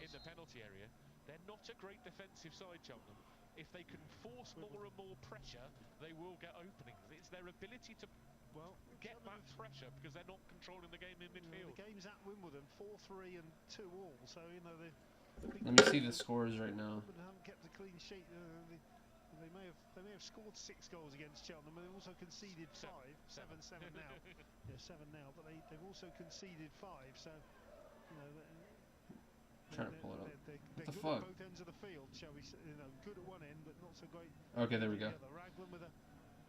in the penalty area. They're not a great defensive side, Cheltenham. If they can force more and more pressure, they will get openings. It's their ability to get that pressure because they're not controlling the game in midfield. The game's at Wimbledon, 4-3 and 2 all. So you know Let me see the scores right now. They haven't kept a clean sheet. They may have scored 6 goals against Cheltenham, but they've also conceded 5, 7 now. Yeah, 7 now, but they've also conceded 5. So you know. Trying to pull it up. They're What the good fuck? at both ends of the field, shall we say? You know, good at one end, but not so great. Okay, there we go. Raglan with a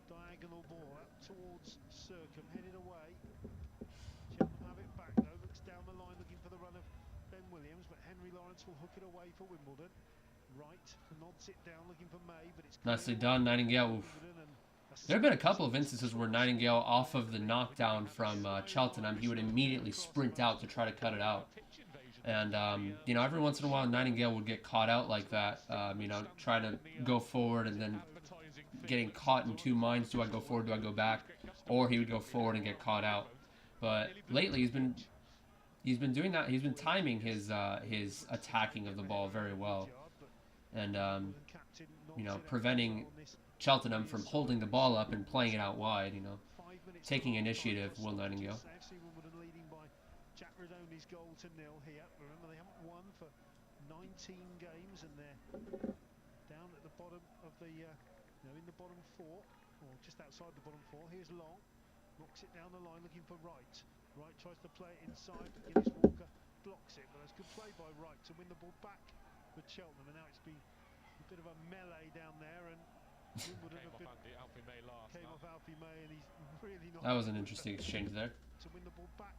diagonal ball out towards Circum, headed away. Cheltenham have it back though. Looks down the line, looking for the run of Ben Williams, but Henry Lawrence will hook it away for Wimbledon. Right, nods it down, looking for May, but it's Nicely done, Nightingale. Oof. There have been a couple of instances where Nightingale, off of the knockdown from Cheltenham, he would immediately sprint out to try to cut it out. And, you know, every once in a while, Nightingale would get caught out like that, you know, trying to go forward and then getting caught in two minds. Do I go forward? Do I go back? Or he would go forward and get caught out. But lately, he's been doing that. He's been timing his attacking of the ball very well. And, you know, preventing Cheltenham from holding the ball up and playing it out wide, you know. Taking initiative, Will Nightingale. Jack Redoney's goal to 0 here. Remember, they haven't won for 19 games, and they're down at the bottom of the, in the bottom 4, or just outside the bottom 4. Here's Long, knocks it down the line, looking for Wright. Wright tries to play it inside, but Guinness Walker blocks it. But it's good play by Wright to win the ball back with Cheltenham, and now it's been a bit of a melee down there, and Wimbledon have been came off Alfie May, and he's really not. That was an interesting exchange there. To win the ball back.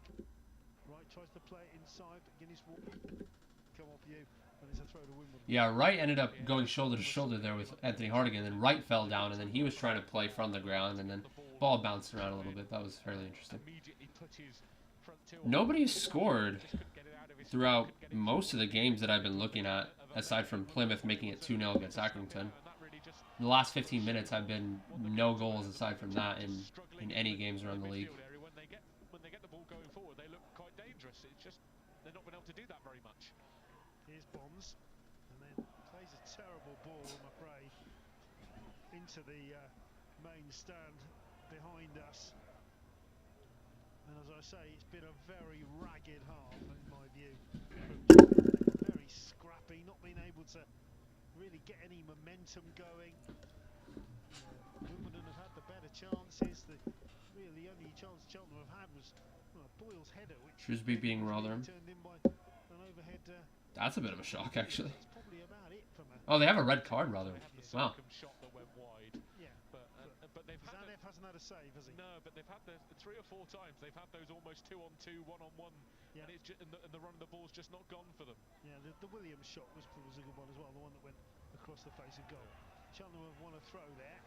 Wright tries to play it inside, but Guinness Walker come off you, and it's a throw to Wimbledon. Yeah, Wright ended up going shoulder to shoulder there with Anthony Hartigan, and then Wright fell down, and then he was trying to play from the ground, and then ball bounced around a little bit. That was fairly interesting. Nobody scored throughout most of the games that I've been looking at, aside from Plymouth making it 2-0 against Accrington. The last 15 minutes have been no goals aside from that in any games around the league. When they get the ball going forward, they look quite dangerous. It's just they're not been able to do that very much. Here's Bonds, and then plays a terrible ball, I'm afraid, into the main stand behind us. And as I say, it's been a very ragged half, in my view. Very scrappy, not being able to really get any momentum going. Wimbledon have had the better chances. The only chance Cheltenham have had was Boyle's header, which Shrewsbury beating Rotherham. turned in by an overhead. That's a bit of a shock, actually. That's probably about it from a. Oh, they have a red card, Rotherham. Wow. Shot that went wide. Yeah, But they've had Zanev hasn't had a save, has he? no, but they've had the 3 or 4 times they've had those almost 2-on-2, 1-on-1, Yeah. and it's and the run of the ball's just not gone for them. Yeah, the Williams shot was a good one as well, the one that went across the face of goal. Cheltenham have won a throw there.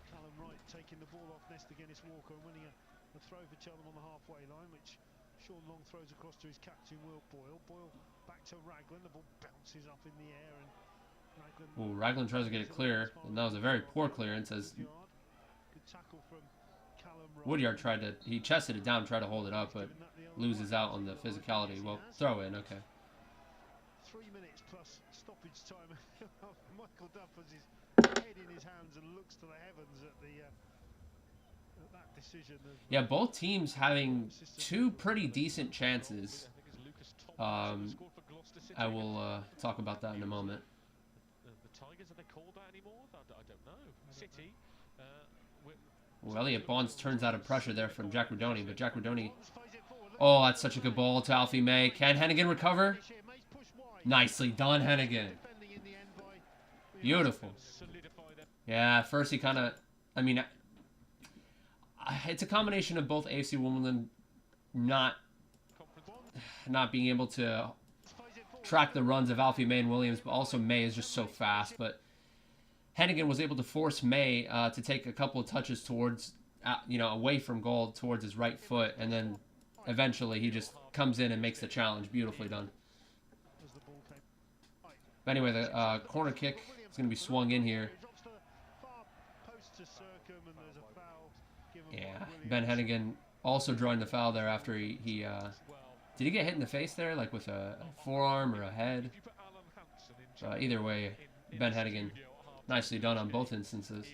Callum Wright taking the ball off Nesta Guinness Walker and winning a throw for Cheltenham on the halfway line, which Sean Long throws across to his captain Will Boyle. Boyle back to Raglan, the ball bounces up in the air, and Raglan. Ooh, Raglan tries to get it clear, and that was a very poor clearance as Good tackle from Callum Wright. Woodyard he chested it down, tried to hold it up, but loses out on the physicality. Well, throw in, okay. 3 minutes plus stoppage time. Michael Duff has his head in his hands and looks to the heavens at that decision. Yeah, both teams having 2 pretty decent chances. I will talk about that in a moment. The Tigers, are they called that anymore? I don't know. City. Well, Elliot Bonds turns out of pressure there from Jack Redoney, but Jack Redoney... Oh, that's such a good ball to Alfie May. Can Hennigan recover? Nicely done, Hennigan. Defending in the end by Beautiful. Solidify them. Yeah, first he kind of... I mean, it's a combination of both AFC Wimbledon not being able to track the runs of Alfie May and Williams, but also May is just so fast. But Hennigan was able to force May to take a couple of touches towards, away from goal towards his right foot, and then eventually he just comes in and makes the challenge. Beautifully done. But anyway, the corner kick is going to be swung in here. Yeah, Ben Hennigan also drawing the foul there after he did he get hit in the face there, like with a forearm or a head? Either way, Ben Hennigan, nicely done on both instances.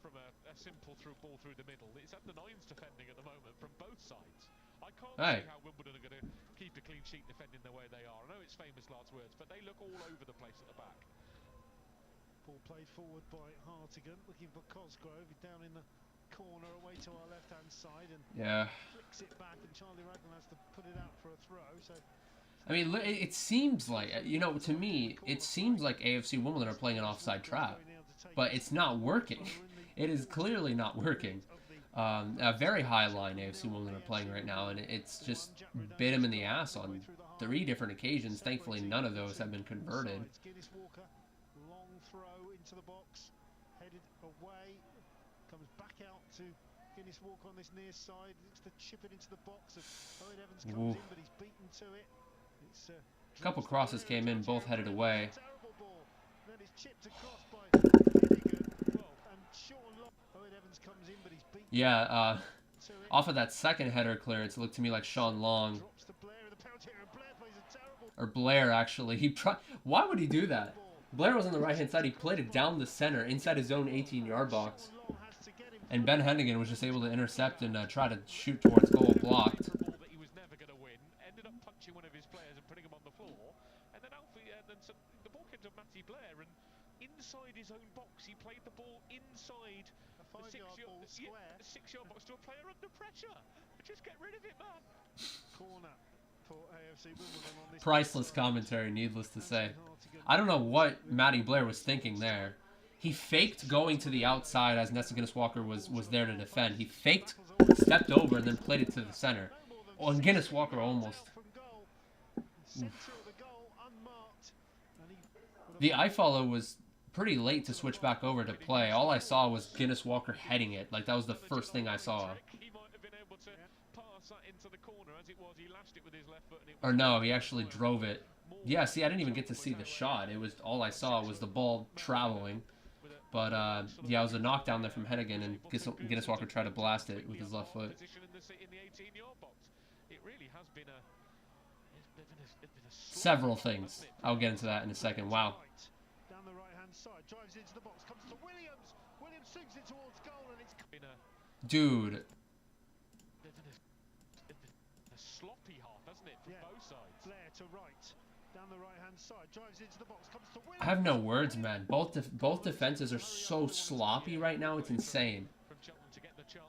From a simple through ball through the middle. It's at the nines defending at the moment from both sides. I can't see how Wimbledon are going to keep a clean sheet defending the way they are. I know it's famous last words, but they look all over the place at the back. Ball played forward by Hartigan, looking for Cosgrove down in the corner away to our left-hand side, and flicks it back, and Charlie Raglan has to put it out for a throw. So I mean, it seems like, to me, it seems like AFC Wimbledon are playing an offside trap, but it's not working. It is clearly not working. A very high line AFC Wimbledon are playing right now, and it's just bit him in the ass on 3 different occasions. Thankfully, none of those have been converted. long throw into the box, headed away, comes back out to Guinness Walker on this near side, looks to chip it into the box, and Owen Evans comes in, but he's beaten to it. It's a couple crosses came in, both headed away. Terrible ball. Then it's chipped across by Hennigan, and Sean Locke. Owen Evans comes in, but he's beaten. Yeah, off of that second header clearance, it looked to me like Sean Long, Drops to Blair in the penalty area, and Blair plays a terrible or Blair actually. Why would he do that? Blair was on the right hand side. He played it down the center inside his own 18-yard box, and Ben Hennigan was just able to intercept and try to shoot towards goal, blocked. Ball that he was never going to win. Ended up punching one of his players and putting him on the floor. And then the ball came to Matty Blair, and inside his own box, he played the ball inside a 5-yard ball square. 6-yard box to a player under pressure. Just get rid of it, man. Corner for AFC Wimbledon on this Priceless commentary, needless to say. I don't know what Matty Blair was thinking there. He faked going to the outside as Nessa Guinness Walker was there to defend. He faked, stepped over, and then played it to the center. Oh, and Guinness Walker almost. The iFollow was pretty late to switch back over to play. All I saw was Guinness Walker heading it. Like, that was the first thing I saw. He might have been able to pass that into the corner as it was. He lashed it with his left foot, and it Or no, he actually drove it. Yeah, see, I didn't even get to see the shot. It was all I saw was the ball traveling. But, yeah, it was a knockdown there from Hennigan, and Guinness Walker tried to blast it with his left foot. in the 18-yard box. It really has been a Several things. I'll get into that in a second. Wow. Down the right-hand side, drives into the box, comes to Williams. Williams swings it towards goal, and it's been Dude. a sloppy half, hasn't it, from both sides? Blair to right, down the right-hand side, drives into the box, comes to Williams. I have no words, man. Both defenses are so sloppy right now. It's insane.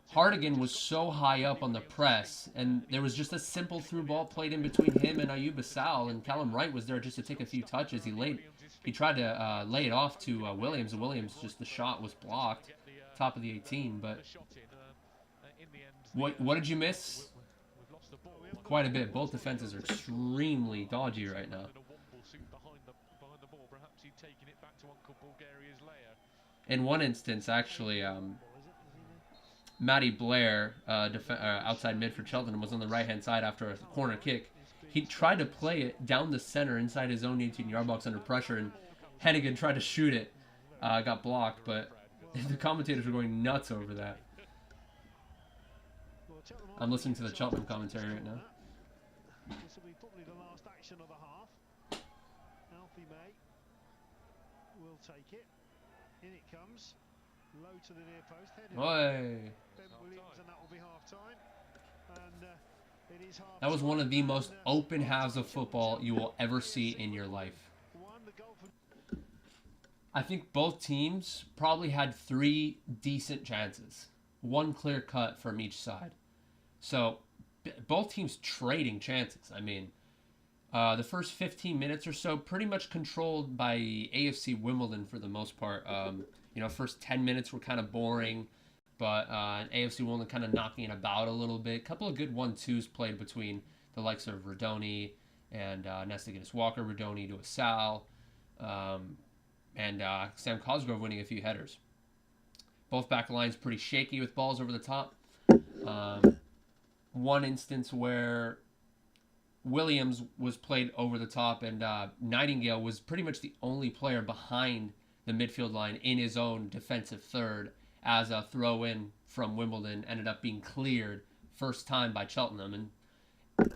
Hartigan was so high up on the press, and there was just a simple through ball played in between him and Ayub Assal, and Callum Wright was there just to take a few touches. He tried to lay it off to Williams, and Williams, just the shot was blocked, top of the 18. But what did you miss? Quite a bit. Both defenses are extremely dodgy right now. In one instance, actually, Matty Blair, outside mid for Cheltenham, was on the right-hand side after a corner kick. He tried to play it down the center inside his own 18-yard box under pressure, and Hennigan tried to shoot it. Got blocked, but the commentators were going nuts over that. I'm listening to the Cheltenham commentary right now. This will be probably the last action of the half. Alfie May will take it. In it comes. Low to the near post. Headed Oi. Ben Williams, and that will be half time. And it is half. That was one of the most open halves of football you will ever see in your life. I think both teams probably had 3 decent chances. One clear cut from each side. So both teams trading chances. I mean, The first 15 minutes or so, pretty much controlled by AFC Wimbledon for the most part. First 10 minutes were kind of boring, but AFC Wimbledon kind of knocking it about a little bit. A couple of good 1-2s played between the likes of Rodoni and Nesta Guinness-Walker, Rodoni to a Sal, and Sam Cosgrove winning a few headers. Both back lines pretty shaky with balls over the top. One instance where Williams was played over the top, and Nightingale was pretty much the only player behind the midfield line in his own defensive third, as a throw-in from Wimbledon ended up being cleared first time by Cheltenham, and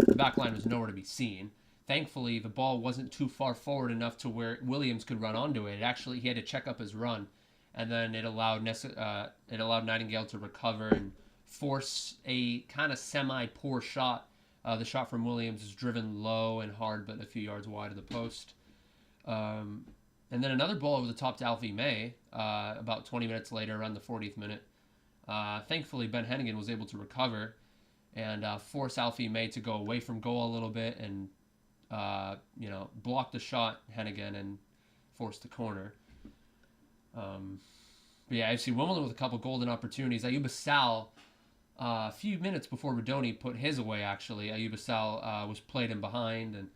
the back line was nowhere to be seen. Thankfully, the ball wasn't too far forward enough to where Williams could run onto it. He had to check up his run, and then it allowed Nightingale to recover and force a kind of semi-poor shot. The shot from Williams is driven low and hard, but a few yards wide of the post. And then another ball over the top to Alfie May about 20 minutes later, around the 40th minute. Thankfully, Ben Hennigan was able to recover and force Alfie May to go away from goal a little bit and block the shot, Hennigan, and force the corner. But yeah, AFC Wimbledon with a couple golden opportunities. Ayuba Sal, a few minutes before Rodoni put his away, actually, Ayuba Sal was played in behind, and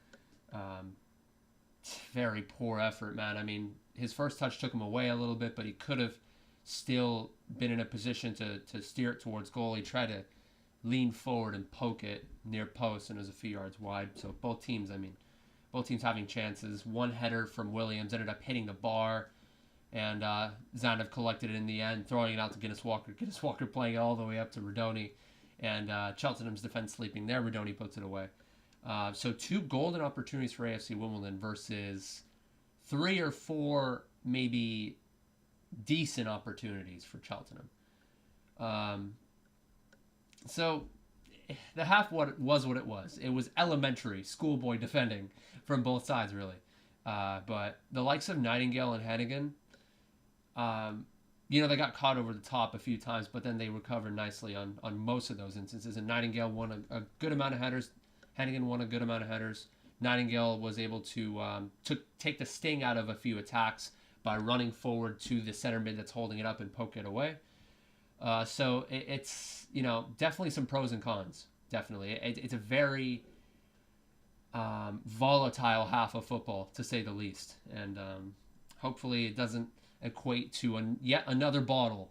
very poor effort, man. I mean, his first touch took him away a little bit, but he could have still been in a position to steer it towards goal. He tried to lean forward and poke it near post, and it was a few yards wide. So both teams having chances. One header from Williams ended up hitting the bar, and Zanev collected it in the end, throwing it out to Guinness-Walker. Guinness-Walker playing it all the way up to Rodoni, and Cheltenham's defense sleeping there. Rodoni puts it away. So 2 golden opportunities for AFC Wimbledon versus 3 or 4 maybe decent opportunities for Cheltenham. So the half was what it was. It was elementary schoolboy defending from both sides, really. But the likes of Nightingale and Hennigan, they got caught over the top a few times, but then they recovered nicely on most of those instances. And Nightingale won a good amount of headers. Hennigan won a good amount of headers. Nightingale was able to take the sting out of a few attacks by running forward to the center mid that's holding it up and poke it away. So it's definitely some pros and cons. Definitely, it's a very volatile half of football, to say the least, and hopefully it doesn't equate to yet another bottle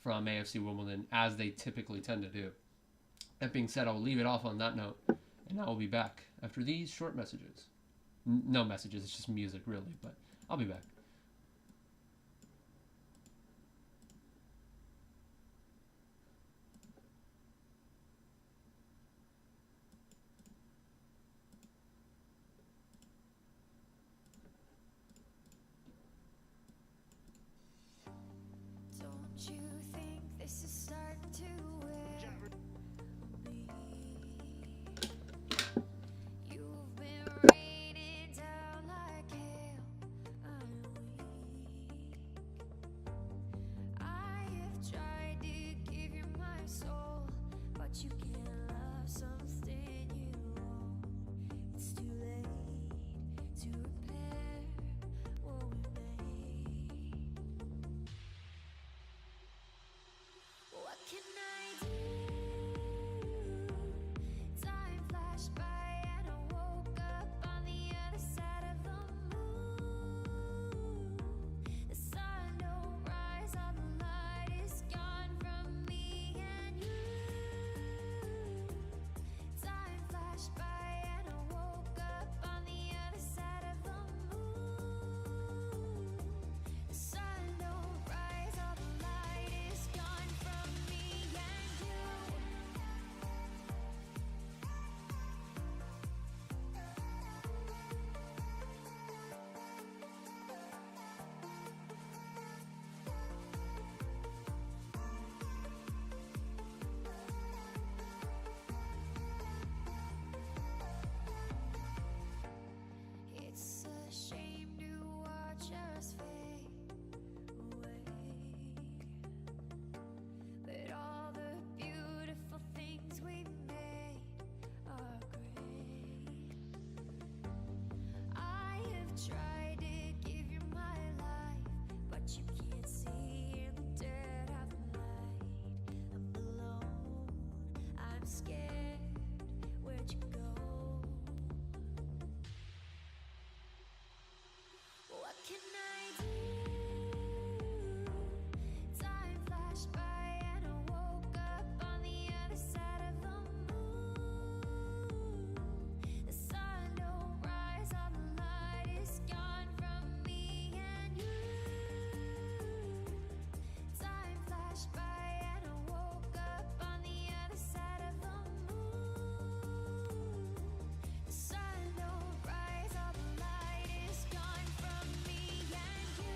from AFC Wimbledon, as they typically tend to do. That being said, I'll leave it off on that note, and I will be back after these short messages. No messages, it's just music, really, but I'll be back. Don't you think this is starting to wear me? You've been raining down like hail. I'm weak. I have tried to give you my soul, but you can't love something you own. It's too late to repair what we made. What can I do? Time flashed by and I woke up on the other side of the moon. The sun don't rise, all the light is gone from me and you. can I do? Time flashed by and I woke up on the other side of the moon. The sun don't rise, all the light is gone from me and you. Time flashed by and I woke up on the other side of the moon. The sun don't rise, all the light is gone from me and you.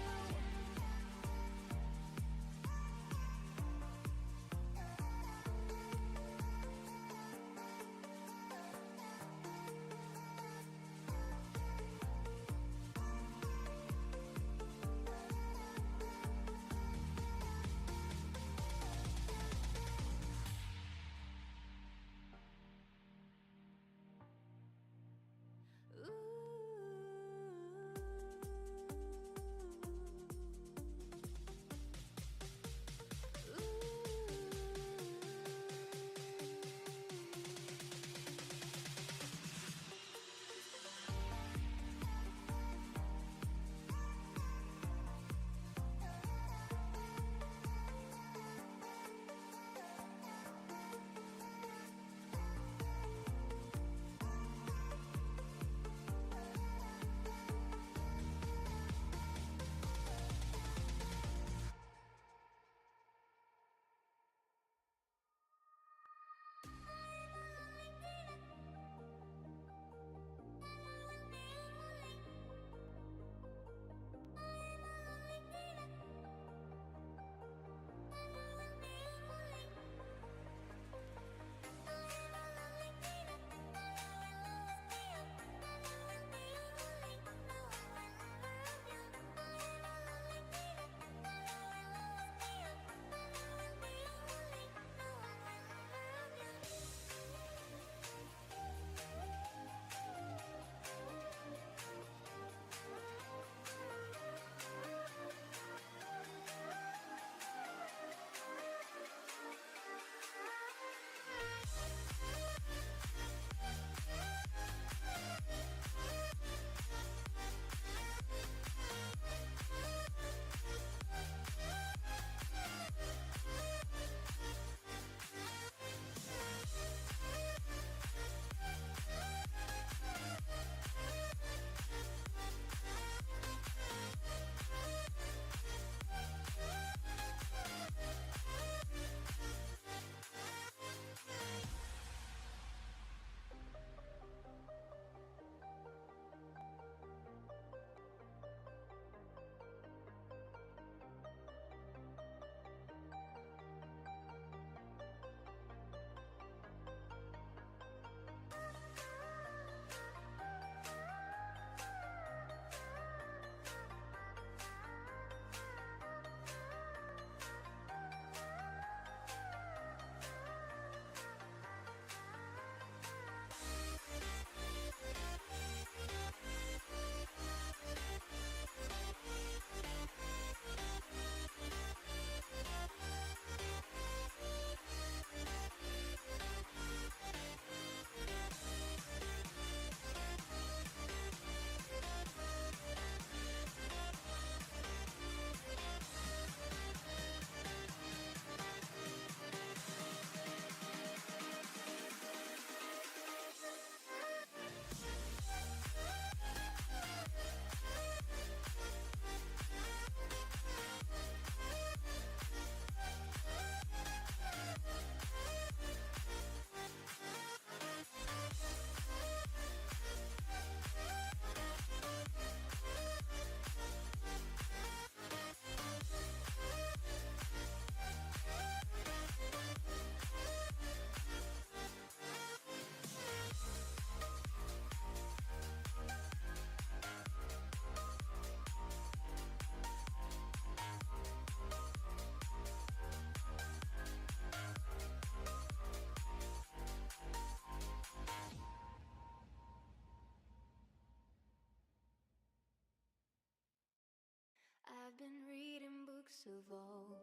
I've been reading books of old,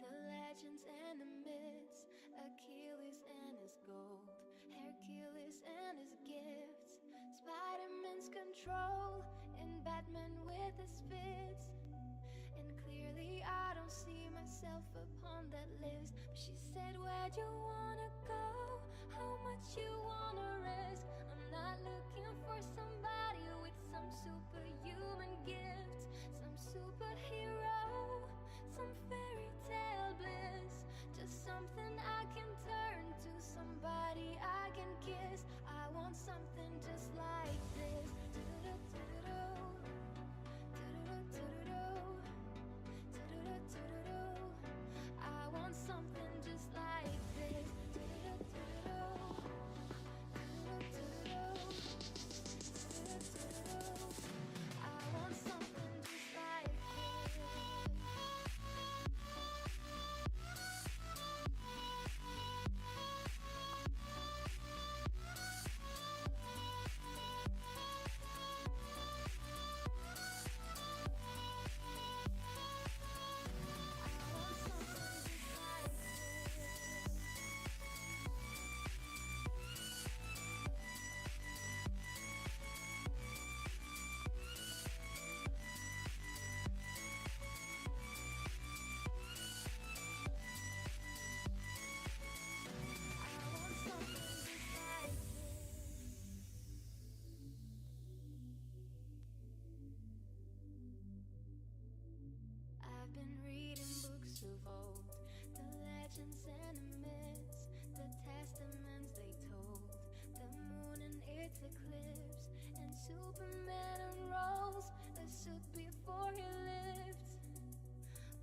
the legends and the myths, Achilles and his gold, Hercules and his gifts, Spider-Man's control, and Batman with his fist. myself upon that list. But she said, where'd you wanna go? How much you wanna risk? I'm not looking for somebody with some superhuman gift, some superhero, some fairy tale bliss. Just something I can turn to, somebody I can kiss. I want something just like this. I want something just like this. I want something just like I've been reading books of old, the legends and the myths, the testaments they told, the moon and its eclipse, and Superman unrolls a suit before he lived.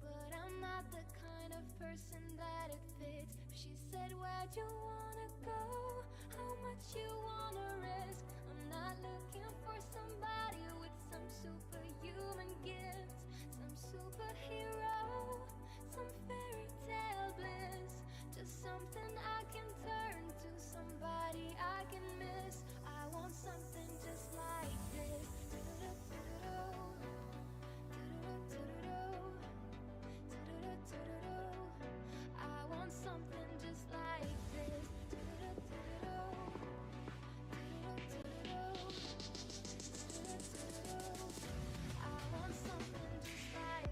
But I'm not the kind of person that it fits. She said, where'd you wanna go? How much you wanna risk? I'm not looking for somebody with some superhuman gifts, some superhero, some fairy tale bliss. Just something I can turn to, somebody I can miss. I want something just like this. I want something just like this. I want something just like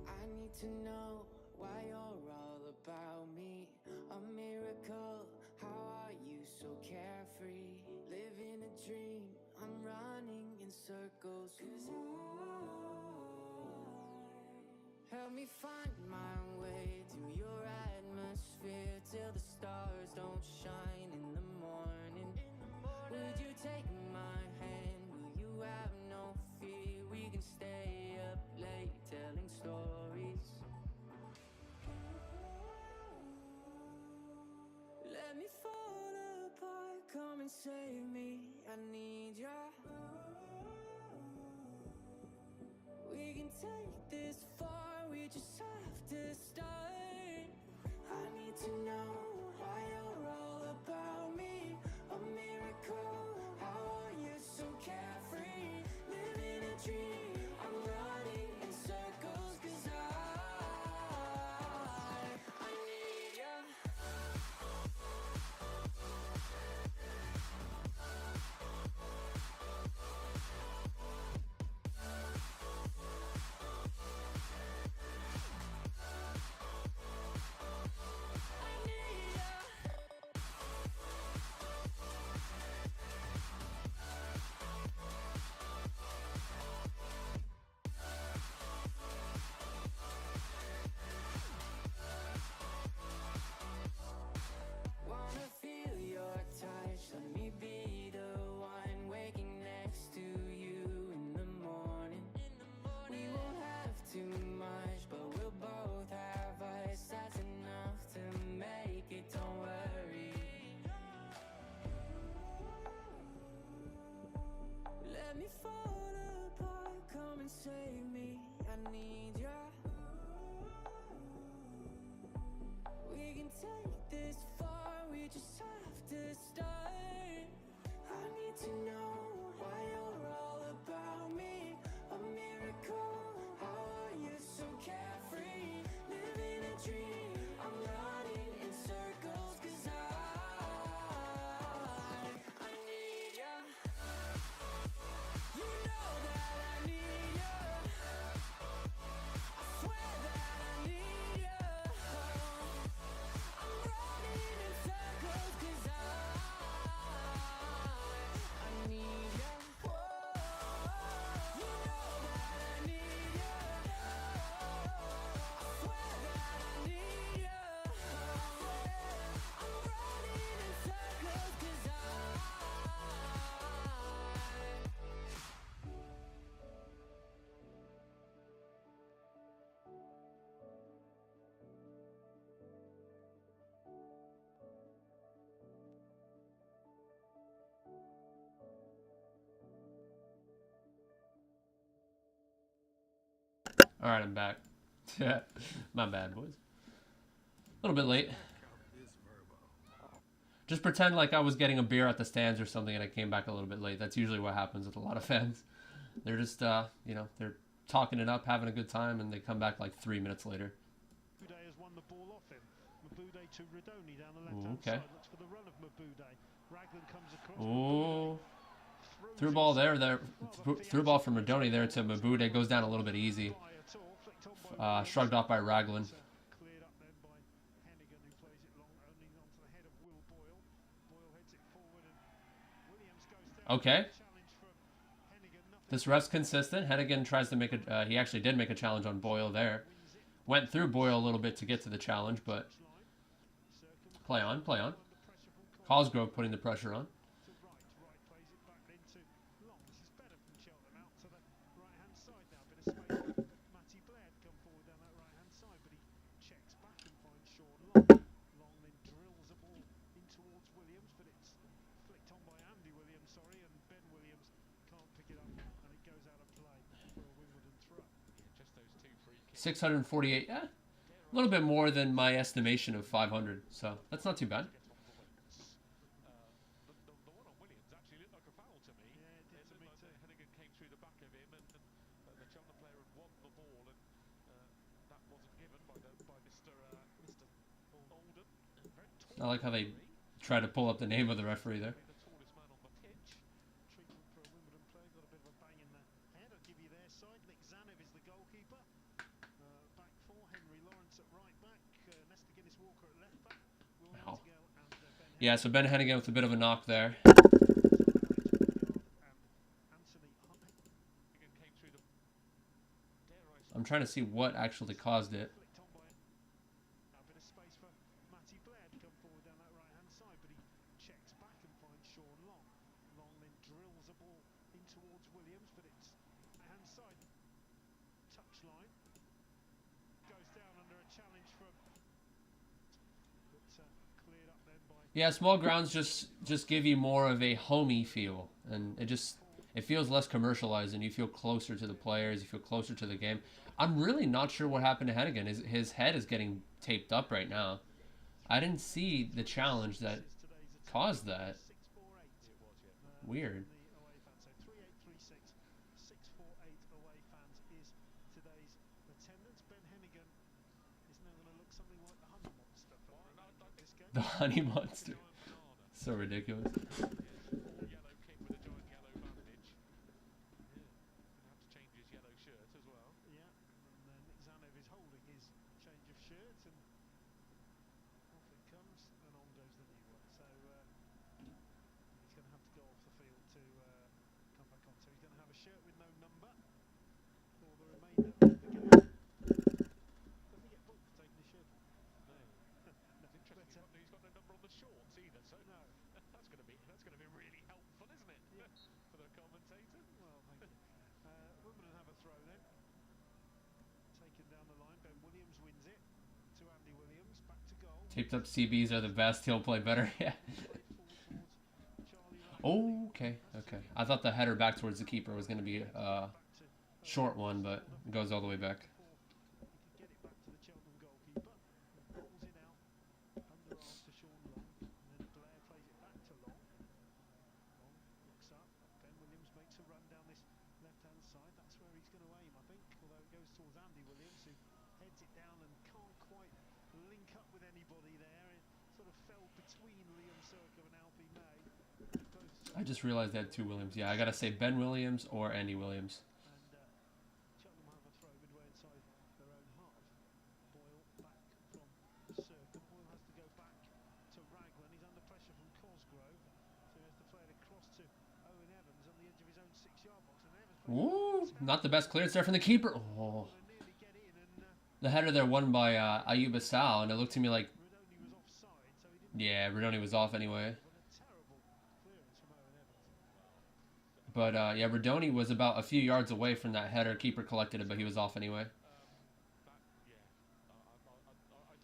I need to know why you're all about me. A miracle, how are you so carefree? Living a dream, I'm running in circles. 'Cause help me find my way through your atmosphere till the stars don't shine in the morning. Would you take my hand? Will you have no fear? We can stay up late telling stories. Let me fall apart, come and save me. I need ya. We can take this far, we just have to start. I need to know why you're all about me. A miracle, how are you so carefree? Living a dream, I'm running in circles. 'Cause I need ya. I need ya. We can take this far, we just have to start. I need to know why you're all about me. A miracle, how are you so carefree? Living a dream, I'm running in circles 'cause I need ya. You know that I need ya. I swear that I need ya. I'm running in circles 'cause I need ya. You know that I need ya. I swear that I need ya. I'm running in circles 'cause All right, I'm back. My bad, boys. A little bit late. Just pretend like I was getting a beer at the stands or something and I came back a little bit late. That's usually what happens with a lot of fans. They're just, you know, they're talking it up, having a good time, and they come back like 3 minutes later. Mabude has won the ball off him. Mabude to Redoni down the left-hand Okay. side. Looks for the run of Mabude. Raglan comes across. Ooh. Through ball there. Through ball from Redoni there to Mabude. Goes down a little bit easy. Shrugged off by Raglan. Cleared up then by Hennigan, who plays it long, only onto the head of Will Boyle. Boyle heads it forward and Williams goes down. Okay. Challenge from Hennigan. Nothing. This ref's consistent. Hennigan tries to make a... he actually did make a challenge on Boyle there. Went through Boyle a little bit to get to the challenge, but... Play on, play on. Cosgrove putting the pressure on. To right plays it back into long. This is better from Cheltenham out to the right-hand side now. Bit of space for Matty Blair to come forward down that right-hand side, but he checks back and finds Sean Long. Long then drills the ball in towards Williams, but it's flicked on by Andy Williams, and Ben Williams can't pick it up, and it goes out of play for a Wimbledon throw. Yeah, just those two free kicks. 648. Yeah. A little bit more than my estimation of 500. So that's not too bad. The one on Williams actually looked like a foul to me. Yeah, it did to me too. Hennigan came through the back of him, and the Cheltenham player had won the ball, and that wasn't given by Mr. Oldham. Very I like how they try to pull up the name of the referee there. the tallest man on the pitch. Treatment for a Wimbledon player, got a bit of a bang in the head. I'll give you their side. Nick Zanev is the goalkeeper. Back four, Henry Lawrence at right back, Nesta Guinness-Walker at left back, Will Wow. Nightingale and Ben Yeah, so Ben Hennigan with a bit of a knock there. and Anthony Hennigan came through the. Dare I say, I'm trying to see what actually caused it. flicked on by now a bit of space for Matty Blair to come forward down that right-hand side, but he checks back and finds Sean Long. Long then drills the ball in towards Williams, but it's right-hand side touchline. Goes down under a challenge from, but cleared up then by Yeah, small grounds just give you more of a homey feel, and it feels less commercialized, and you feel closer to the players, you feel closer to the game. I'm really not sure what happened to Hennigan. His head is getting taped up right now. I didn't see the challenge that caused that. 648. Weird. The away fans, so 3836 648 away fans is today's attendance. Ben Hennigan is now going to look something like the Honey Monster for this game. The Honey Monster. So ridiculous. yellow kit with a giant yellow bandage. Yeah, gonna have to change his yellow shirt as well. Yeah, and Nick Zanev is holding his change of shirt, and off it comes, and on goes the new one. So he's going to have to go off the field to come back on. So he's going to have a shirt with no number for the remainder of the game. Doesn't he get booked for taking his shirt off? No. It's interesting. He's got no number on the shorts either. So No. that's going to be really helpful, isn't it? Yeah. For the commentator. Well, thank you. Wimbledon have a throw then. Taken down the line. Ben Williams wins it to Andy Williams. Back to goal. Taped up CBs are the best. He'll play better. Yeah. Forward towards Charlie Ryan. Oh, okay. I thought the header back towards the keeper was going to be Back to Short one, but it goes all the way back. He could get it back to the Cheltenham goalkeeper. Balls it out. Underarm to Sean Long. And then Blair plays it back to Long. Long looks up. Ben Williams makes a run down this left-hand side. That's where he's going to aim, I think. Although it goes towards Andy Williams, who heads it down and can't quite link up with anybody there. It sort of fell between Liam Circa and Alfie May. I just realized they had two Williams. Yeah, I gotta say Ben Williams or Andy Williams. And Cheltenham have a throw midway inside their own half. Boyle back from Circa. Boyle has to go back to Raglan. He's under pressure from Cosgrove. So he has to play it across to Owen Evans on the edge of his own 6-yard box. And Evans Ooh, not the best clearance there from the keeper. Oh. nearly get in, and The header there won by Ayuba Sal, and it looked to me like, Redoni was offside, so he didn't yeah, Redoni was off anyway. have a terrible clearance from Owen Evans. But yeah, Redoni was about a few yards away from that header. Keeper collected it, but he was off anyway.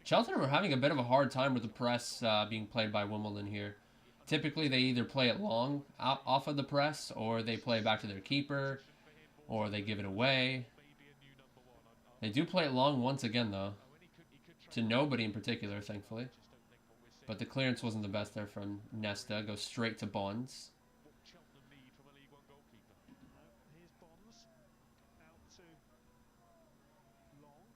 Cheltenham are having a bit of a hard time with the press being played by Wimbledon here. Typically, they either play it long off of the press, or they play back to their keeper, or they give it away. They do play it long once again, though. To nobody in particular, thankfully. But the clearance wasn't the best there from Nesta. Goes straight to Bonds. Here's Bonds out to Long.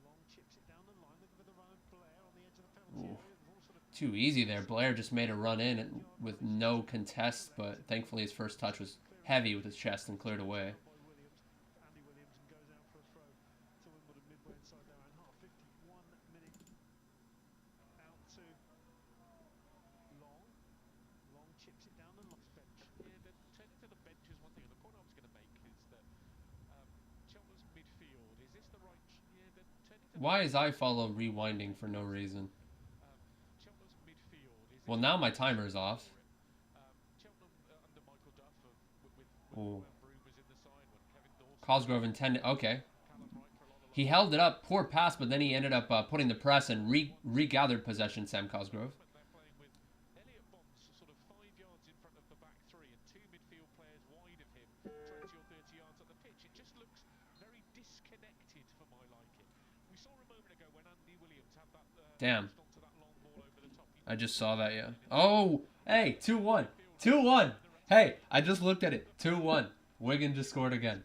Long chips it down the line, looking for the run of Blair on the edge of the penalty area. The ball sort of Too easy there. Blair just made a run in and with no contest, but thankfully his first touch was heavy with his chest and cleared away. by Williams. Andy Williams and goes out for a throw to Wimbledon midway inside their own half. 51 minutes out to Long. Long chips it down the left bench. Yeah, the turning to the bench is one thing. And the point I was going to make is that Cheltenham's midfield, is this the right... Yeah, the turning to Why is iFollow rewinding for no reason? Cheltenham's midfield, is Well, now my timer is off. Cheltenham under Michael Duff with Ooh. Broom was in the side when Kevin Dawson... Cosgrove intended... Okay. Callum Wright for a lot of He held it up. Poor pass, but then he ended up putting the press and regathered possession, Sam Cosgrove. They're playing with Elliot Bonds sort of 5 yards in front of the back three and two midfield players wide of him, 20 or 30 yards up the pitch. It just looks very disconnected for my liking. We saw a moment ago when Andy Williams had that Damn. onto that long ball over the top. I just saw that, yeah. Oh, hey, 2-1. 2-1. Hey, I just looked at it. 2-1. Wigan just scored again.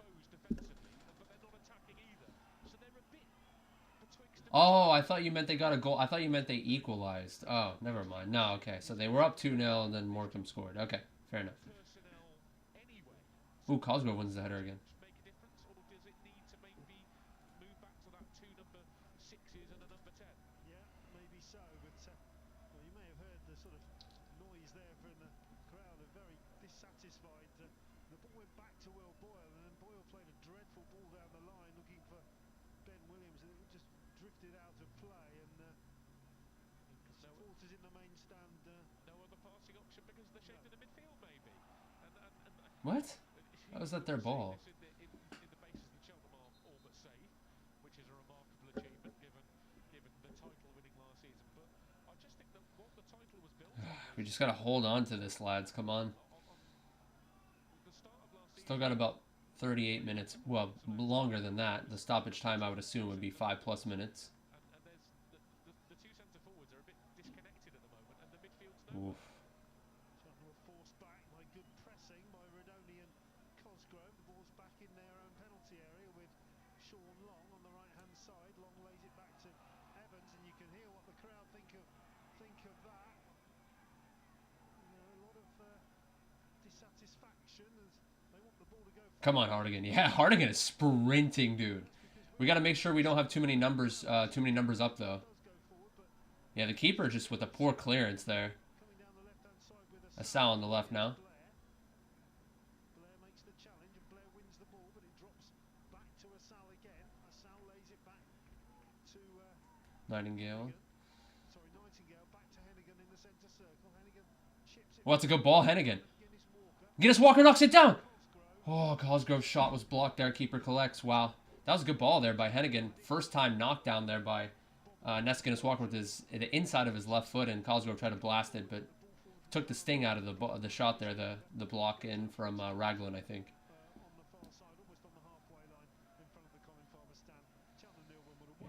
Oh, I thought you meant they got a goal. I thought you meant they equalized. Oh, never mind. No, okay. So they were up 2-0 and then Morecambe scored. Okay, fair enough. Ooh, Cosgrove wins the header again. Make a difference, or does it need to maybe move back to that two number 6s and a number 10? Yeah, maybe so, but well, you may have heard the sort of noise there from the crowd. Are very dissatisfied. The ball went back to Will Boyle, and then Boyle played a dreadful ball down the line, looking for Ben Williams, and it just drifted out of play. And supporters in the main stand. No other passing option because of the shape of the midfield, maybe. What? How was that their ball? In the bases that Cheltenham are all but safe, which is a remarkable achievement given the title winning last season. But I just think that what the title was built on We just gotta hold on to this, lads. Come on. the start of last season. Still got about 38 minutes. Well, longer than that. The stoppage time, I would assume, would be 5+ minutes. And there's the two centre forwards are a bit disconnected at the moment, and the midfield's no. Oof. Cheltenham were forced back by good pressing by Redoni and Cosgrove. The ball's back in their own penalty area with Sean Long on the right-hand side. Long lays it back to Evans, and you can hear what the crowd think of that. You know, a lot of dissatisfaction as they want the ball to go. Come on, Hardigan. Yeah, Hardigan is sprinting, dude. We got to make sure we don't have too many numbers up, though. Yeah, the keeper just with a poor clearance there. Coming down the left-hand side with Asal on the left now. Blair makes the challenge, and Blair wins the ball, but it drops back to Asal again. Asal lays it back to Nightingale. Sorry, Nightingale back to Hennigan in the centre circle. Hennigan chips it. Well, that's a good ball, Hennigan. Guinness Walker. Guinness Walker knocks it down. Oh, Cosgrove's shot was blocked there. Keeper collects. Wow. That was a good ball there by Hennigan. First time knockdown there by Ness Guinness Walker with the inside of his left foot, and Cosgrove tried to blast it, but took the sting out of the shot there, the block in from Raglan, I think. On the far side, almost on the halfway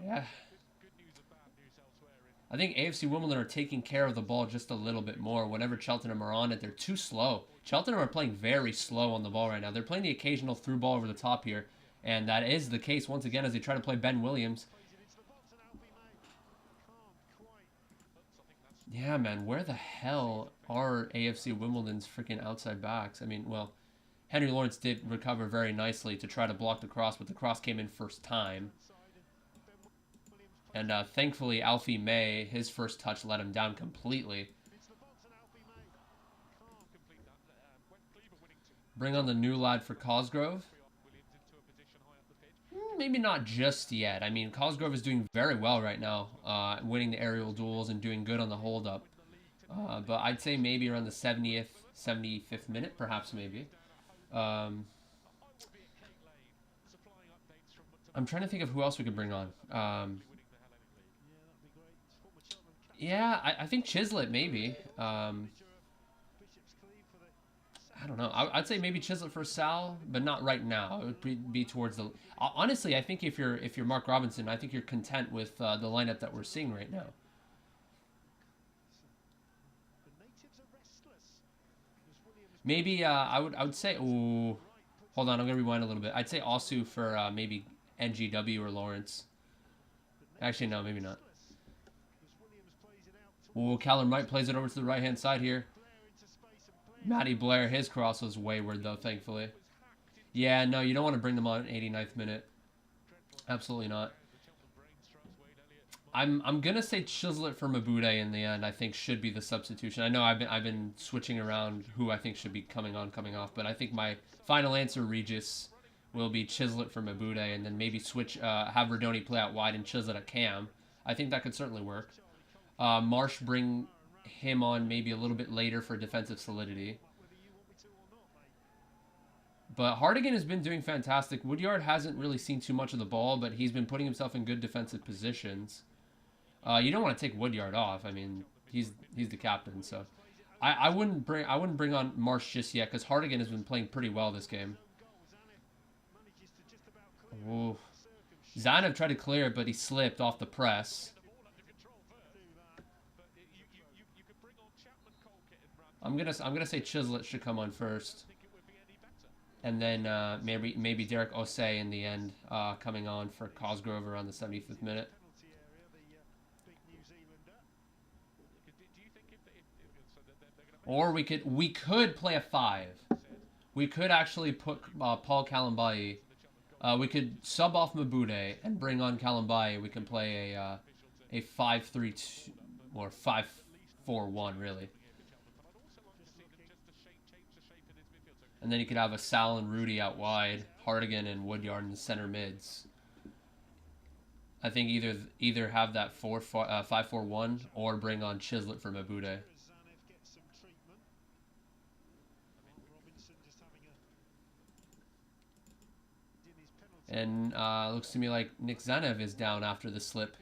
Yeah. I think AFC Wimbledon are taking care of the ball just a little bit more. Whenever Cheltenham are on it, they're too slow. Cheltenham are playing very slow on the ball right now. They're playing the occasional through ball over the top here. And that is the case once again as they try to play Ben Williams. Yeah, man, where the hell are AFC Wimbledon's freaking outside backs? I mean, well, Henry Lawrence did recover very nicely to try to block the cross, but the cross came in first time. And thankfully, Alfie May, his first touch let him down completely. Bring on the new lad for Cosgrove. Maybe not just yet. I mean, Cosgrove is doing very well right now, winning the aerial duels and doing good on the hold-up. But I'd say maybe around the 70th, 75th minute, perhaps maybe. I'm trying to think of who else we could bring on. Yeah, I think Chislett maybe. I don't know. I'd say maybe Chislett for Sal, but not right now. It would be towards the. Honestly, I think if you're Mark Robinson, I think you're content with the lineup that we're seeing right now. Maybe I would say. Ooh, hold on. I'm gonna rewind a little bit. I'd say Osu for maybe NGW or Lawrence. Actually, no, maybe not. Ooh, Callum Wright plays it over to the right hand side here. Matty Blair, his cross was wayward though, thankfully. Yeah, no, you don't want to bring them on 89th minute. Absolutely not. I'm gonna say Chislett for Mabude in the end. I think should be the substitution. I know I've been switching around who I think should be coming on, coming off, but I think my final answer, Regis, will be Chislett for Mabude, and then maybe switch, have Rodoni play out wide and Chislett at cam. I think that could certainly work. Marsh bring him on maybe a little bit later for defensive solidity. But Hardigan has been doing fantastic. Woodyard hasn't really seen too much of the ball, but he's been putting himself in good defensive positions. You don't want to take Woodyard off. I mean, he's the captain, so I wouldn't bring on Marsh just yet because Hardigan has been playing pretty well this game. Ooh. Zanev tried to clear it, but he slipped off the press. I'm gonna say Chislett should come on first, and then maybe Derek Osei in the end coming on for Cosgrove around the 75th minute. Or we could play a 5. We could actually put Paul Kalambayi. We could sub off Mabude and bring on Kalambayi. We can play a 5-3-2 or 5-4-1 really. And then you could have a Sal and Rudy out wide, Hardigan and Woodyard in the center mids. I think either have that 5-4-1 or bring on Chislett for Mabude. And looks to me like Nick Zanev is down after the slip.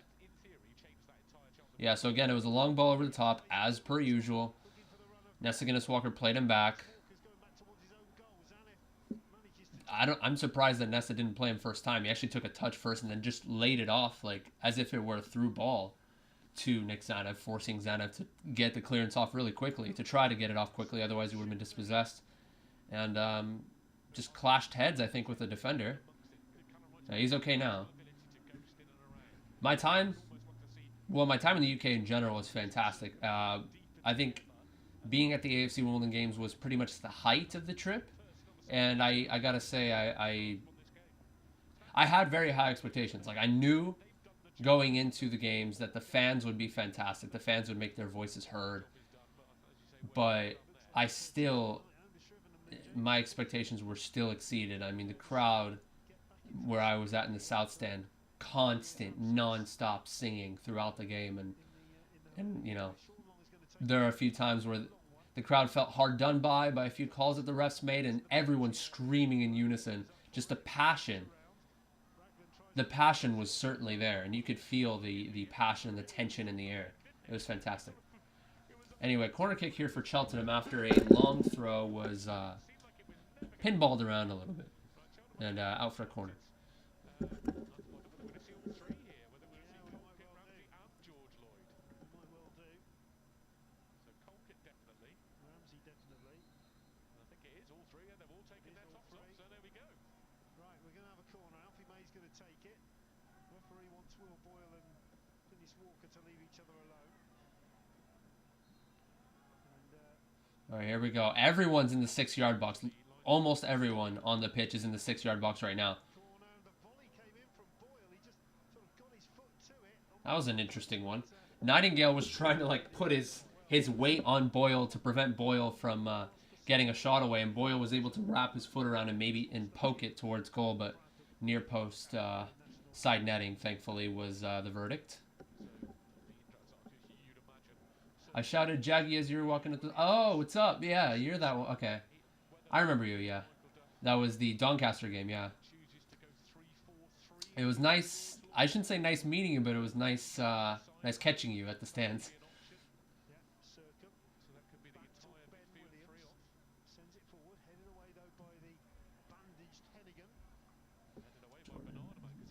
Yeah, so again, it was a long ball over the top, as per usual. Nessa Guinness-Walker played him back. I'm surprised that Nessa didn't play him first time. He actually took a touch first and then just laid it off like as if it were a through ball to Nick Zanev, forcing Zanev to get the clearance off really quickly, to try to get it off quickly, otherwise he would have been dispossessed. And just clashed heads, I think, with the defender. He's okay now. My time in the UK in general was fantastic. I think being at the AFC Wimbledon games was pretty much the height of the trip. And I gotta say, I had very high expectations. Like, I knew going into the games that the fans would be fantastic. The fans would make their voices heard. But my expectations were still exceeded. I mean, the crowd where I was at in the South Stand, constant, non-stop singing throughout the game. And you know, there are a few times where the crowd felt hard done by a few calls that the refs made, and everyone screaming in unison. Just the passion. The passion was certainly there, and you could feel the passion and the tension in the air. It was fantastic. Anyway, corner kick here for Cheltenham after a long throw was pinballed around a little bit and out for a corner. taking their tops off, so there we go. Right, we're going to have a corner. Alfie May's going to take it. Referee wants Will Boyle and Dennis Walker to leave each other alone. And All right, here we go. Everyone's in the 6-yard box. Almost everyone on the pitch is in the 6-yard box right now. corner, and the volley came in from Boyle. He just sort of got his foot to it. That was an interesting one. Nightingale was trying to like put his weight on Boyle to prevent Boyle from getting a shot away, and Boyle was able to wrap his foot around and poke it towards goal, but near post side netting, thankfully, was the verdict. I shouted Jaggy as you were walking up the... Oh, what's up? Yeah, you're that one. Okay. I remember you, yeah. That was the Doncaster game, yeah. It was nice. I shouldn't say nice meeting you, but it was nice nice catching you at the stands. Yeah, Circum. So that could be the entire Ben Williams. Sends it forward, headed away though by the bandaged Hennigan. Headed away by Bernardo, because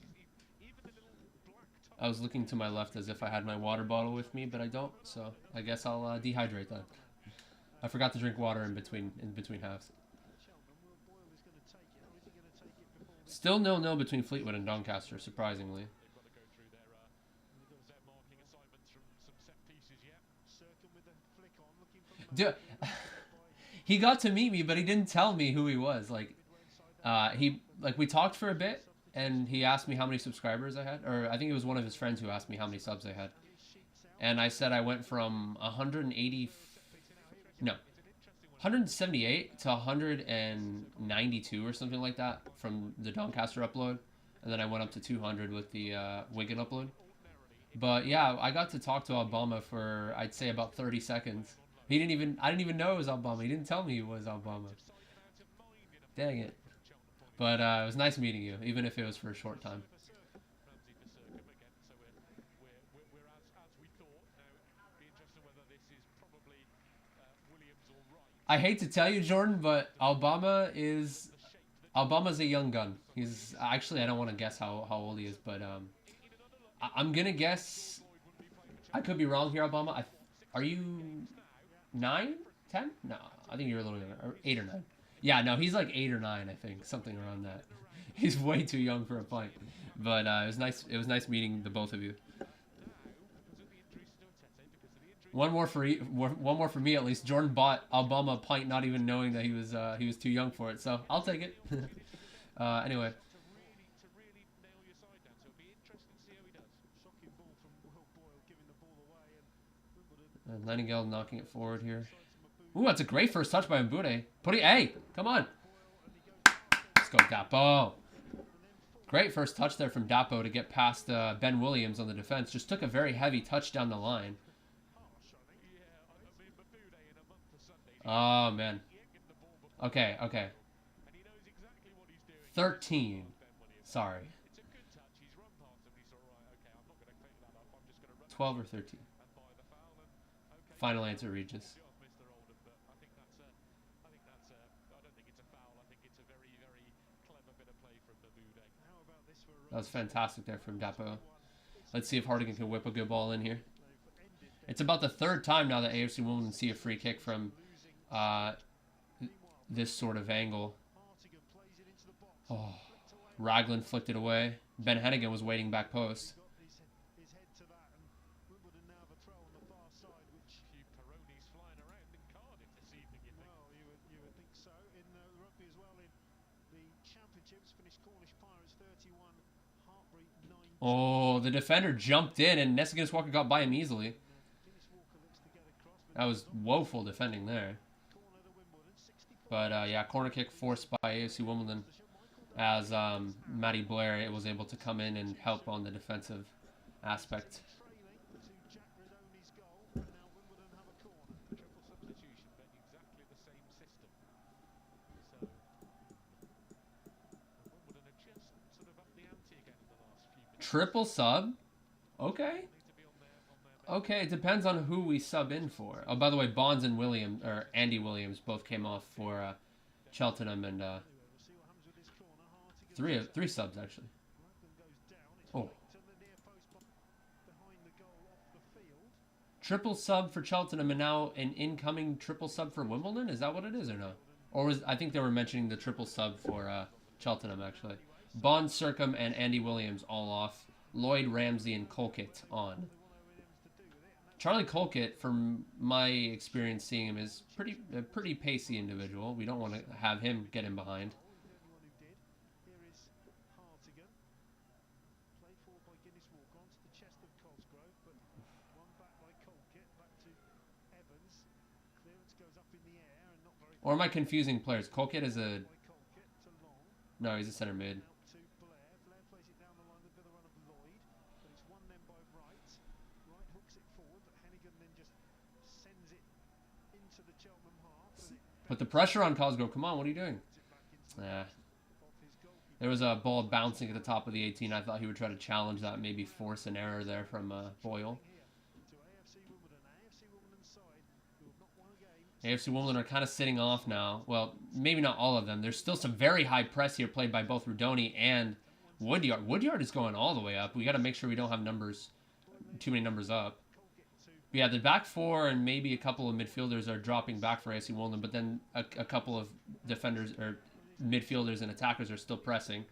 even the little black top. I was looking to my left as if I had my water bottle with me, but I don't, so I guess I'll dehydrate then. I forgot to drink water in between halves. Cheltenham, Will Boyle is going to take it, or is he going to take it before the Still 0-0 between Fleetwood and Doncaster, surprisingly. They've got to go through their marking assignments from some set pieces yet. Circum with the flick on, looking for He got to meet me, but he didn't tell me who he was. Like, we talked for a bit, and he asked me how many subscribers I had, or I think it was one of his friends who asked me how many subs I had, and I said I went from 178 to 192 or something like that from the Doncaster upload, and then I went up to 200 with the Wigan upload. But yeah, I got to talk to Obama for I'd say about 30 seconds. I didn't even know it was Obama. He didn't tell me it was Obama. Dang it. But it was nice meeting you, even if it was for a short time. Ramsey for Circum again, so we're as we thought. Now, be interesting whether this is probably Williams or Wright. I hate to tell you, Jordan, but Obama's a young gun. He's actually, I don't want to guess how old he is, but I'm gonna guess. I could be wrong here, Obama. Are you 9, 10? No, I think you're a little younger, or 8 or 9. Yeah, no, he's like 8 or 9, I think, something around that. He's way too young for a pint. But it was nice. It was nice meeting the both of you. One more for me at least. Jordan bought Obama a pint, not even knowing that he was too young for it. So I'll take it. Anyway. To really nail your side down, so it'll be interesting to see how he does. shocking ball from Will Boyle, giving the ball away, and Wimbledon Nightingale knocking it forward here. Ooh, that's a great first touch by Mbude. Hey, come on. Let's go, Dapo. Great first touch there from Dapo to get past Ben Williams on the defense. Just took a very heavy touch down the line. Oh, man. Okay. 13. Sorry. 12 or 13. Final answer, Regis. That was fantastic there from Dapo. Let's see if Hardigan can whip a good ball in here. It's about the third time now that AFC Wimbledon see a free kick from this sort of angle. Oh, Raglan flicked it away. Ben Hennigan was waiting back post. his head to that, and Wimbledon now have a throw on the far side, which Peronis flying around in Cardiff this evening, you think? well, you would think so. In the rugby as well, in the championships, finished Cornish Pirates 31, Hartbury 9. Oh, the defender jumped in, and Nessigus Walker got by him easily. Dennis Walker looks to get across, but That was woeful defending there. corner to Wimbledon, 60 But yeah, corner kick forced by AFC Wimbledon as Matty Blair was able to come in and help on the defensive aspect. trailing to JaggyDons' goal, and now Wimbledon have a corner. Triple substitution, but exactly the same system. So, Wimbledon have just sort of upped the ante again in the last few minutes. Triple sub? Okay. Need to be on their Okay, it depends on who we sub in for. Oh, by the way, Bonds and Andy Williams both came off for Cheltenham, and We'll see what happens with this corner. Hartigan three subs actually. Raglan goes down. It's Oh. flicked to the near post behind the goal off the field. Triple sub for Cheltenham, and now an incoming triple sub for Wimbledon. Is that what it is or no? Or was I think they were mentioning the triple sub for Cheltenham, actually. Bond, Circum, and Andy Williams all off. Lloyd, Ramsey, and Colquitt on. Charlie Colquitt, from my experience seeing him, is a pretty pacey individual. We don't want to have him get in behind. Or am I confusing players? Colquitt is a... No, he's a center mid. Put the pressure on Cosgrove. Come on, what are you doing? There was a ball bouncing at the top of the 18. I thought he would try to challenge that, maybe force an error there from Boyle. AFC Wimbledon are kind of sitting off now. Well, maybe not all of them. There's still some very high press here played by both Rudoni and Woodyard. Woodyard is going all the way up. We got to make sure we don't have too many numbers up. But yeah, the back four and maybe a couple of midfielders are dropping back for AFC Wimbledon, but then a couple of defenders or midfielders and attackers are still pressing.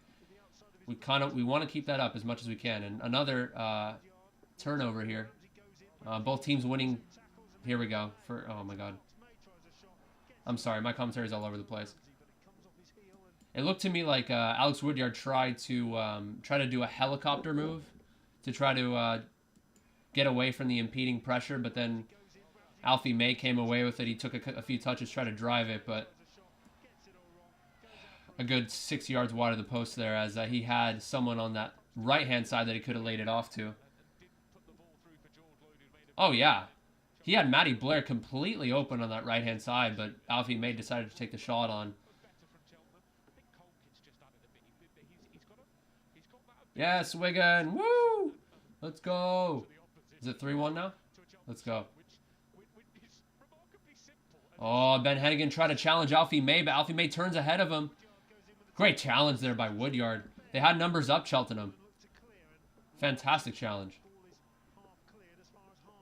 We want to keep that up as much as we can. And another turnover here. Both teams winning. Here we go. Oh my God. I'm sorry, my commentary is all over the place. It looked to me like Alex Woodyard tried to do a helicopter move to try to get away from the impeding pressure, but then Alfie May came away with it. He took a few touches, tried to drive it, but a good 6 yards wide of the post there, as he had someone on that right-hand side that he could have laid it off to. Oh, yeah. He had Matty Blair completely open on that right-hand side, but Alfie May decided to take the shot on. Yes, Wigan! Woo! Let's go! Is it 3-1 now? Let's go. Oh, Ben Hennigan tried to challenge Alfie May, but Alfie May turns ahead of him. Great challenge there by Woodyard. They had numbers up, Cheltenham. Fantastic challenge.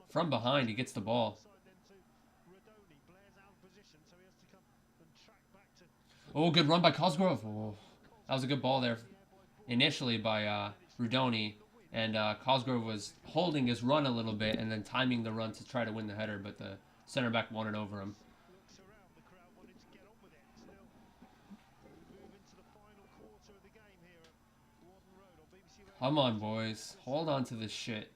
From behind, he gets the ball. Oh, good run by Cosgrove. Oh, that was a good ball there. Initially by Rudoni. And Cosgrove was holding his run a little bit and then timing the run to try to win the header, but the center back won it over him. Come on, boys. Hold on to this shit.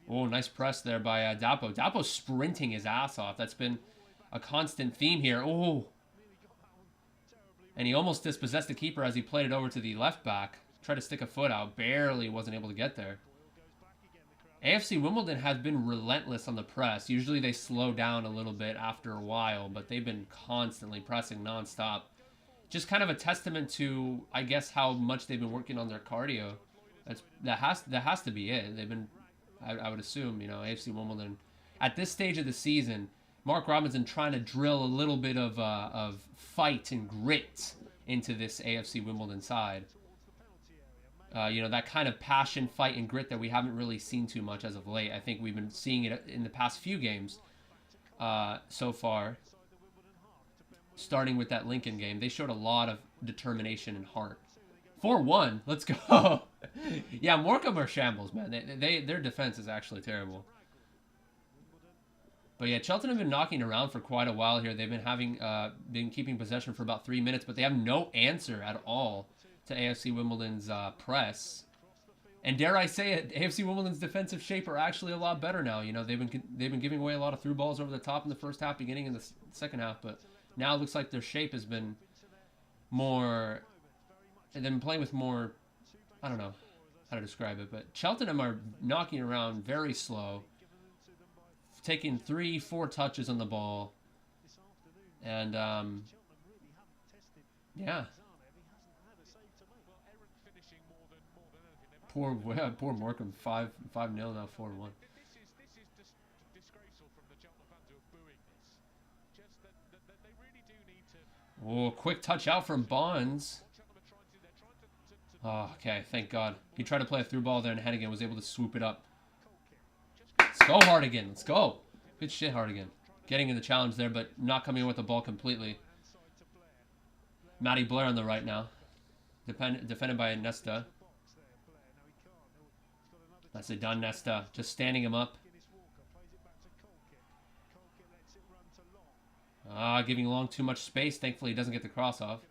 Oh, nice press there by Dapo. Dapo's sprinting his ass off. That's been a constant theme here. Oh. And he almost dispossessed the keeper as he played it over to the left back. Tried to stick a foot out. Barely wasn't able to get there. AFC Wimbledon has been relentless on the press. Usually they slow down a little bit after a while, but they've been constantly pressing nonstop. Just kind of a testament to, I guess, how much they've been working on their cardio. That has to be it. They've been... I would assume, you know, AFC Wimbledon. At this stage of the season, Mark Robinson trying to drill a little bit of fight and grit into this AFC Wimbledon side. You know, that kind of passion, fight, and grit that we haven't really seen too much as of late. I think we've been seeing it in the past few games so far. Starting with that Lincoln game, they showed a lot of determination and heart. 4-1. Let's go. Yeah, Morecambe are shambles, man. Their defense is actually terrible. But yeah, Cheltenham have been knocking around for quite a while here. They've been keeping possession for about 3 minutes, but they have no answer at all to AFC Wimbledon's press. And dare I say it, AFC Wimbledon's defensive shape are actually a lot better now. You know, they've been giving away a lot of through balls over the top in the first half, beginning in the second half, but now it looks like their shape has been more... They've been playing with more, I don't know how to describe it, but Cheltenham are knocking around very slow, taking 3-4 touches on the ball, and yeah. Poor Morecambe, 5-0 now, 4-1. Oh, quick touch out from Bonds. Oh, okay, thank God. He tried to play a through ball there, and Hennigan was able to swoop it up. Let's go, Hartigan. Let's go. Good shit, Hardigan. Getting in the challenge there, but not coming in with the ball completely. Matty Blair on the right now. Defended by Nesta. Nicely done, Nesta. Just standing him up. Giving Long too much space. Thankfully, he doesn't get the cross off.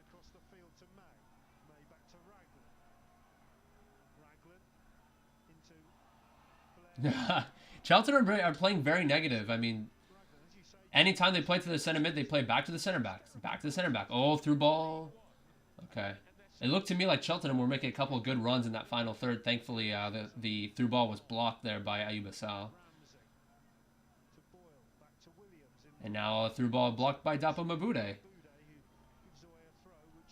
Cheltenham are playing very negative. I mean, anytime they play to the center mid, they play back to the center back. Back to the center back. Oh, through ball. Okay. It looked to me like Cheltenham were making a couple of good runs in that final third. Thankfully, the through ball was blocked there by Ayoub Assal. And now a through ball blocked by Dapo Mabude.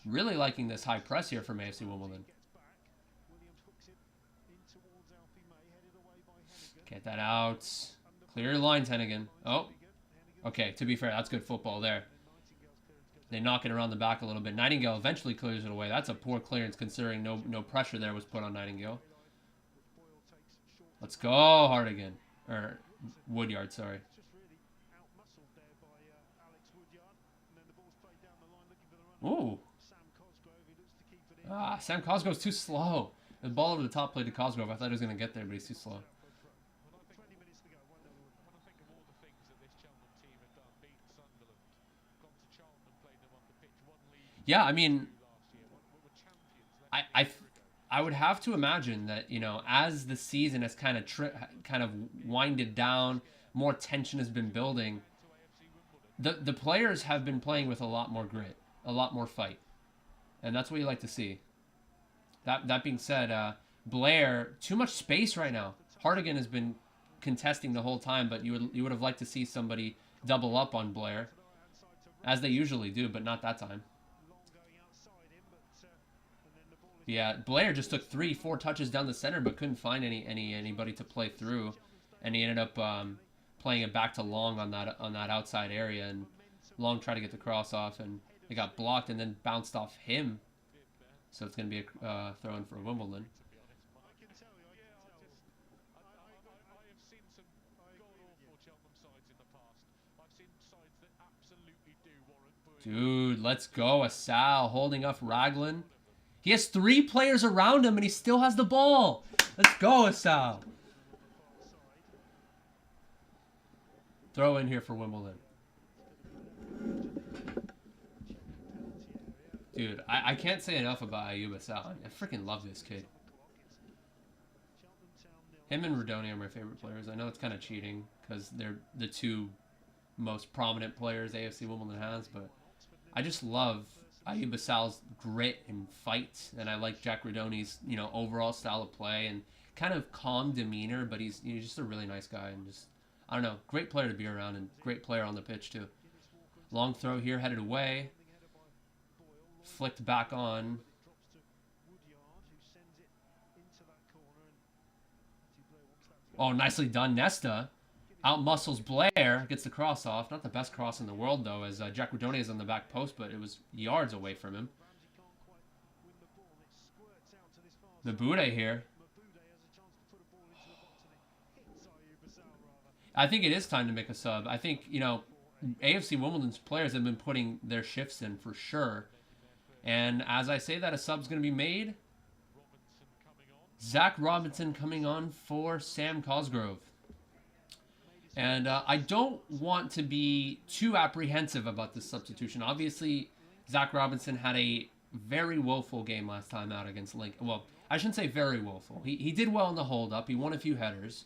Really liking this high press here from AFC Wimbledon. Get that out. Clear your lines, Hennigan. Oh. Okay, to be fair, that's good football there. They knock it around the back a little bit. Nightingale eventually clears it away. That's a poor clearance considering no pressure there was put on Nightingale. Let's go, Hardigan. Or Woodyard, sorry. Ooh. Sam Cosgrove's too slow. The ball over the top played to Cosgrove. I thought he was going to get there, but he's too slow. Yeah, I mean, I would have to imagine that, you know, as the season has kind of winded down, more tension has been building. The players have been playing with a lot more grit, a lot more fight, and that's what you like to see. That being said, Blair, too much space right now. Hardigan has been contesting the whole time, but you would have liked to see somebody double up on Blair, as they usually do, but not that time. Yeah, Blair just took 3-4 touches down the center, but couldn't find anybody to play through, and he ended up playing it back to Long on that outside area, and Long tried to get the cross off, and it got blocked and then bounced off him. So it's going to be a throw-in for Wimbledon. Dude, let's go. Assal holding up Raglan. He has 3 players around him, and he still has the ball. Let's go, Assal. Throw in here for Wimbledon. Dude, I can't say enough about Ayoub Assal. I freaking love this kid. Him and Rodoni are my favorite players. I know it's kind of cheating because they're the 2 most prominent players AFC Wimbledon has, but I just love Ayoub Assal's grit and fight, and I like Jack Rodoni's, you know, overall style of play and kind of calm demeanor, but he's just a really nice guy and just, I don't know, great player to be around and great player on the pitch too. Long throw here, headed away. Flicked back on. Oh, nicely done, Nesta. Out-muscles Blair, gets the cross off. Not the best cross in the world, though, as Jack Rodoni is on the back post, but it was yards away from him. Mabude here. I think it is time to make a sub. I think, you know, AFC Wimbledon's players have been putting their shifts in for sure. And as I say that, a sub's going to be made. Zach Robinson coming on for Sam Cosgrove. And I don't want to be too apprehensive about this substitution. Obviously, Zach Robinson had a very woeful game last time out against Lincoln. Well, I shouldn't say very woeful. He did well in the hold-up. He won a few headers.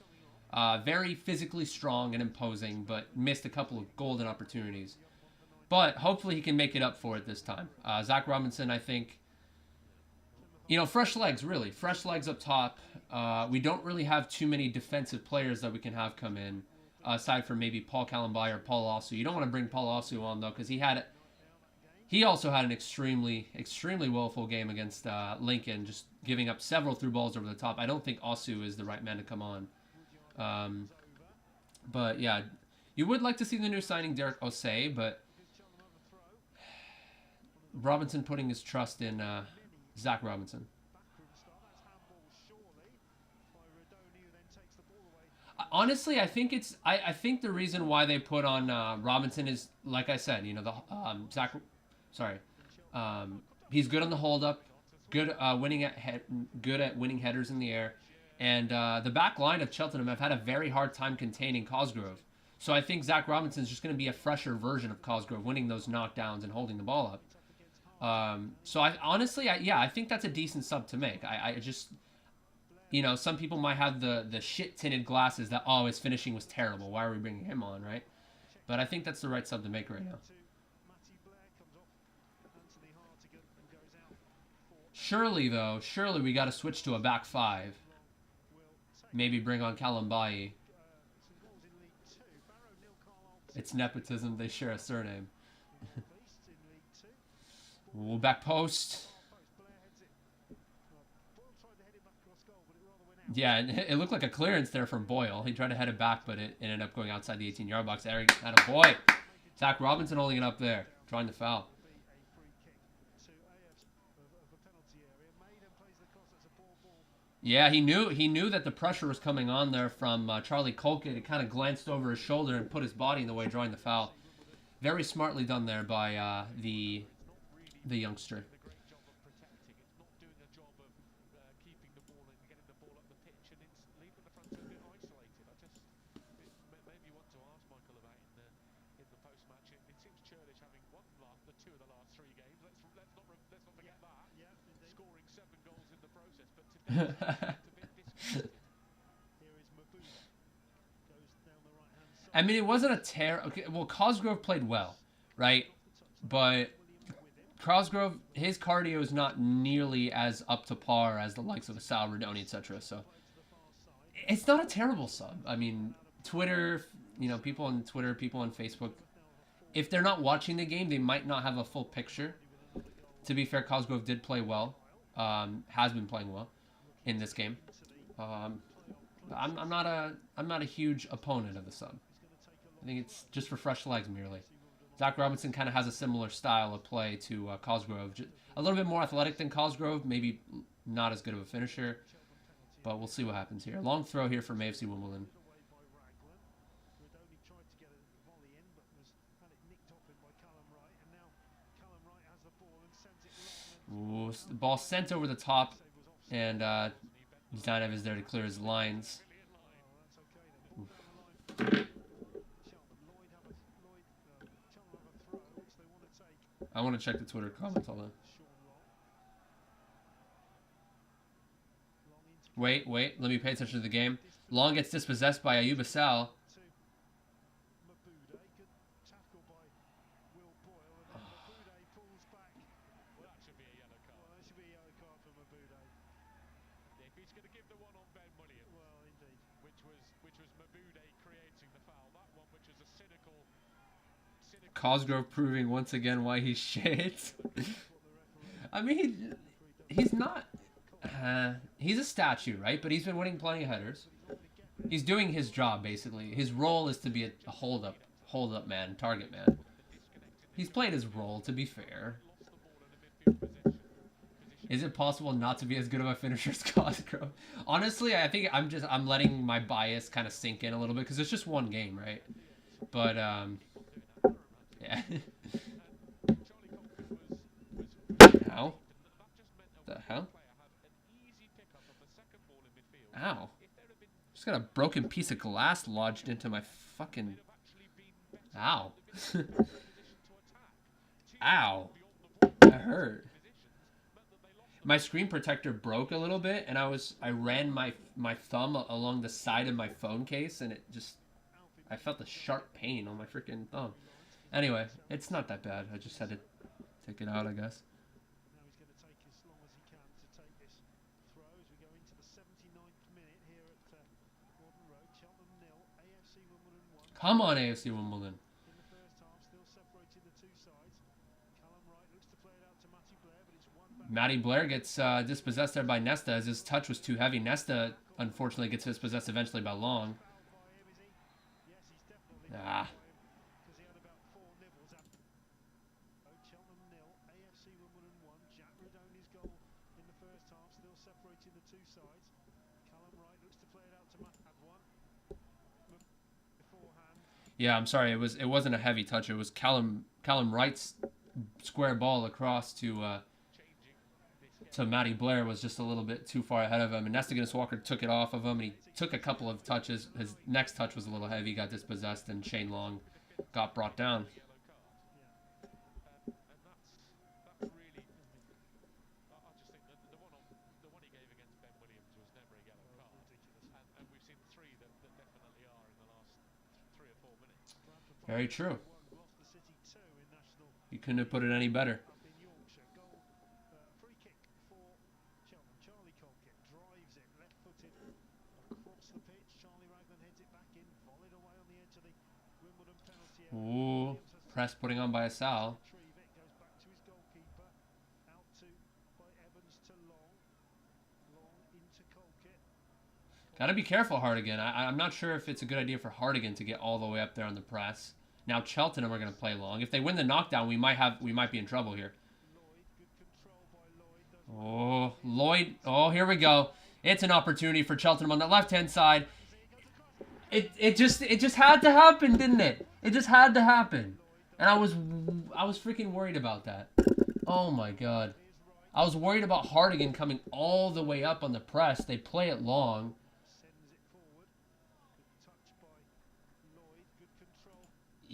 Very physically strong and imposing, but missed a couple of golden opportunities. But hopefully he can make it up for it this time. Zach Robinson, I think, you know, fresh legs, really. Fresh legs up top. We don't really have too many defensive players that we can have come in, aside from maybe Paul Kalambai or Paul Osu. You don't want to bring Paul Osu on, though, because he also had an extremely woeful game against Lincoln, just giving up several through balls over the top. I don't think Osu is the right man to come on. But, yeah, you would like to see the new signing, Derek Osei, but Robinson putting his trust in Zach Robinson. Honestly, I think it's I think the reason why they put on Robinson is, like I said, you know, the Zach, sorry, he's good on the hold up, good good at winning headers in the air, and the back line of Cheltenham have had a very hard time containing Cosgrove. So I think Zach Robinson's just going to be a fresher version of Cosgrove, winning those knockdowns and holding the ball up. So I honestly, I think that's a decent sub to make. I just, you know, some people might have the shit tinted glasses that, oh, his finishing was terrible, why are we bringing him on, right? But I think that's the right sub to make right now. Surely though, surely we got to switch to a back five. Maybe bring on Callum Bailly. It's nepotism, they share a surname. Ooh, back post. Yeah, it looked like a clearance there from Boyle. He tried to head it back, but it ended up going outside the 18-yard box. There, had a boy. Zach Robinson holding it up there, drawing the foul. Yeah, he knew that the pressure was coming on there from Charlie Colkett. It kind of glanced over his shoulder and put his body in the way, drawing the foul. Very smartly done there by the youngster. I mean, it wasn't a tear. Okay, well, Cosgrove played well, right? But Cosgrove, his cardio is not nearly as up to par as the likes of a Sal Rodoni, etc. So it's not a terrible sub. I mean, Twitter, you know, people on Twitter, people on Facebook, if they're not watching the game, they might not have a full picture. To be fair, Cosgrove did play well, has been playing well in this game. I'm not a huge opponent of the sub. I think it's just for fresh legs merely. Zach Robinson kind of has a similar style of play to Cosgrove. A little bit more athletic than Cosgrove, maybe not as good of a finisher, but we'll see what happens here. Long throw here from AFC Wimbledon. Ooh, the ball sent over the top, and Zanev is there to clear his lines. Oof. I want to check the Twitter comments, hold on. Wait, let me pay attention to the game. Long gets dispossessed by Ayuba Sal. Cosgrove proving once again why he's shit. I mean, he's not... he's a statue, right? But he's been winning plenty of headers. He's doing his job, basically. His role is to be a hold-up man, target man. He's played his role, to be fair. Is it possible not to be as good of a finisher as Cosgrove? Honestly, I think I'm letting my bias kind of sink in a little bit, because it's just one game, right? But, yeah. Ow. The hell? Ow. Just got a broken piece of glass lodged into my fucking... Ow. Ow. That hurt. My screen protector broke a little bit, and I ran my thumb along the side of my phone case, and it just... I felt the sharp pain on my freaking thumb. Anyway, it's not that bad. I just had to take it out, I guess. Now he's going to take as long as he can to take this throw as we go into the 79th minute here at Gordon Road. Cheltenham 0, AFC Wimbledon 1. Come on, AFC Wimbledon. In the first half, still separating the two sides. Callum Wright looks to play it out to Matty Blair, but it's one back. Matty Blair gets dispossessed there by Nesta as his touch was too heavy. Nesta, unfortunately, gets dispossessed eventually by Long. Yes, he's definitely. Ah. Cheltenham 0, AFC Wimbledon 1. Jack Rodoni's goal in the first half, still separating the two sides. Callum Wright looks to play it out to Matt. Had one. Yeah, I'm sorry. It wasn't a heavy touch. It was Callum Wright's square ball across to Matty Blair was just a little bit too far ahead of him, and Nesta Walker took it off of him, and he took a couple of touches. His next touch was a little heavy, got dispossessed, and Shane Long got brought down. Very true. You couldn't have put it any better. Free kick for Cheltenham. Charlie Colkett drives it left-footed across the pitch. Charlie Raglan heads it back in, volleyed away on the edge of the Wimbledon penalty area. Ooh, press putting on by Asal. Retrieve it, goes back to his goalkeeper, out to by Evans to Long. Long into Colkett. Gotta be careful, Hardigan. I'm not sure if it's a good idea for Hardigan to get all the way up there on the press. Now Cheltenham are gonna play long. If they win the knockdown, we might be in trouble here. Oh, Lloyd. Oh, here we go. It's an opportunity for Cheltenham on the left-hand side. It just had to happen, didn't it? It just had to happen. And I was freaking worried about that. Oh my god. I was worried about Hardigan coming all the way up on the press. They play it long.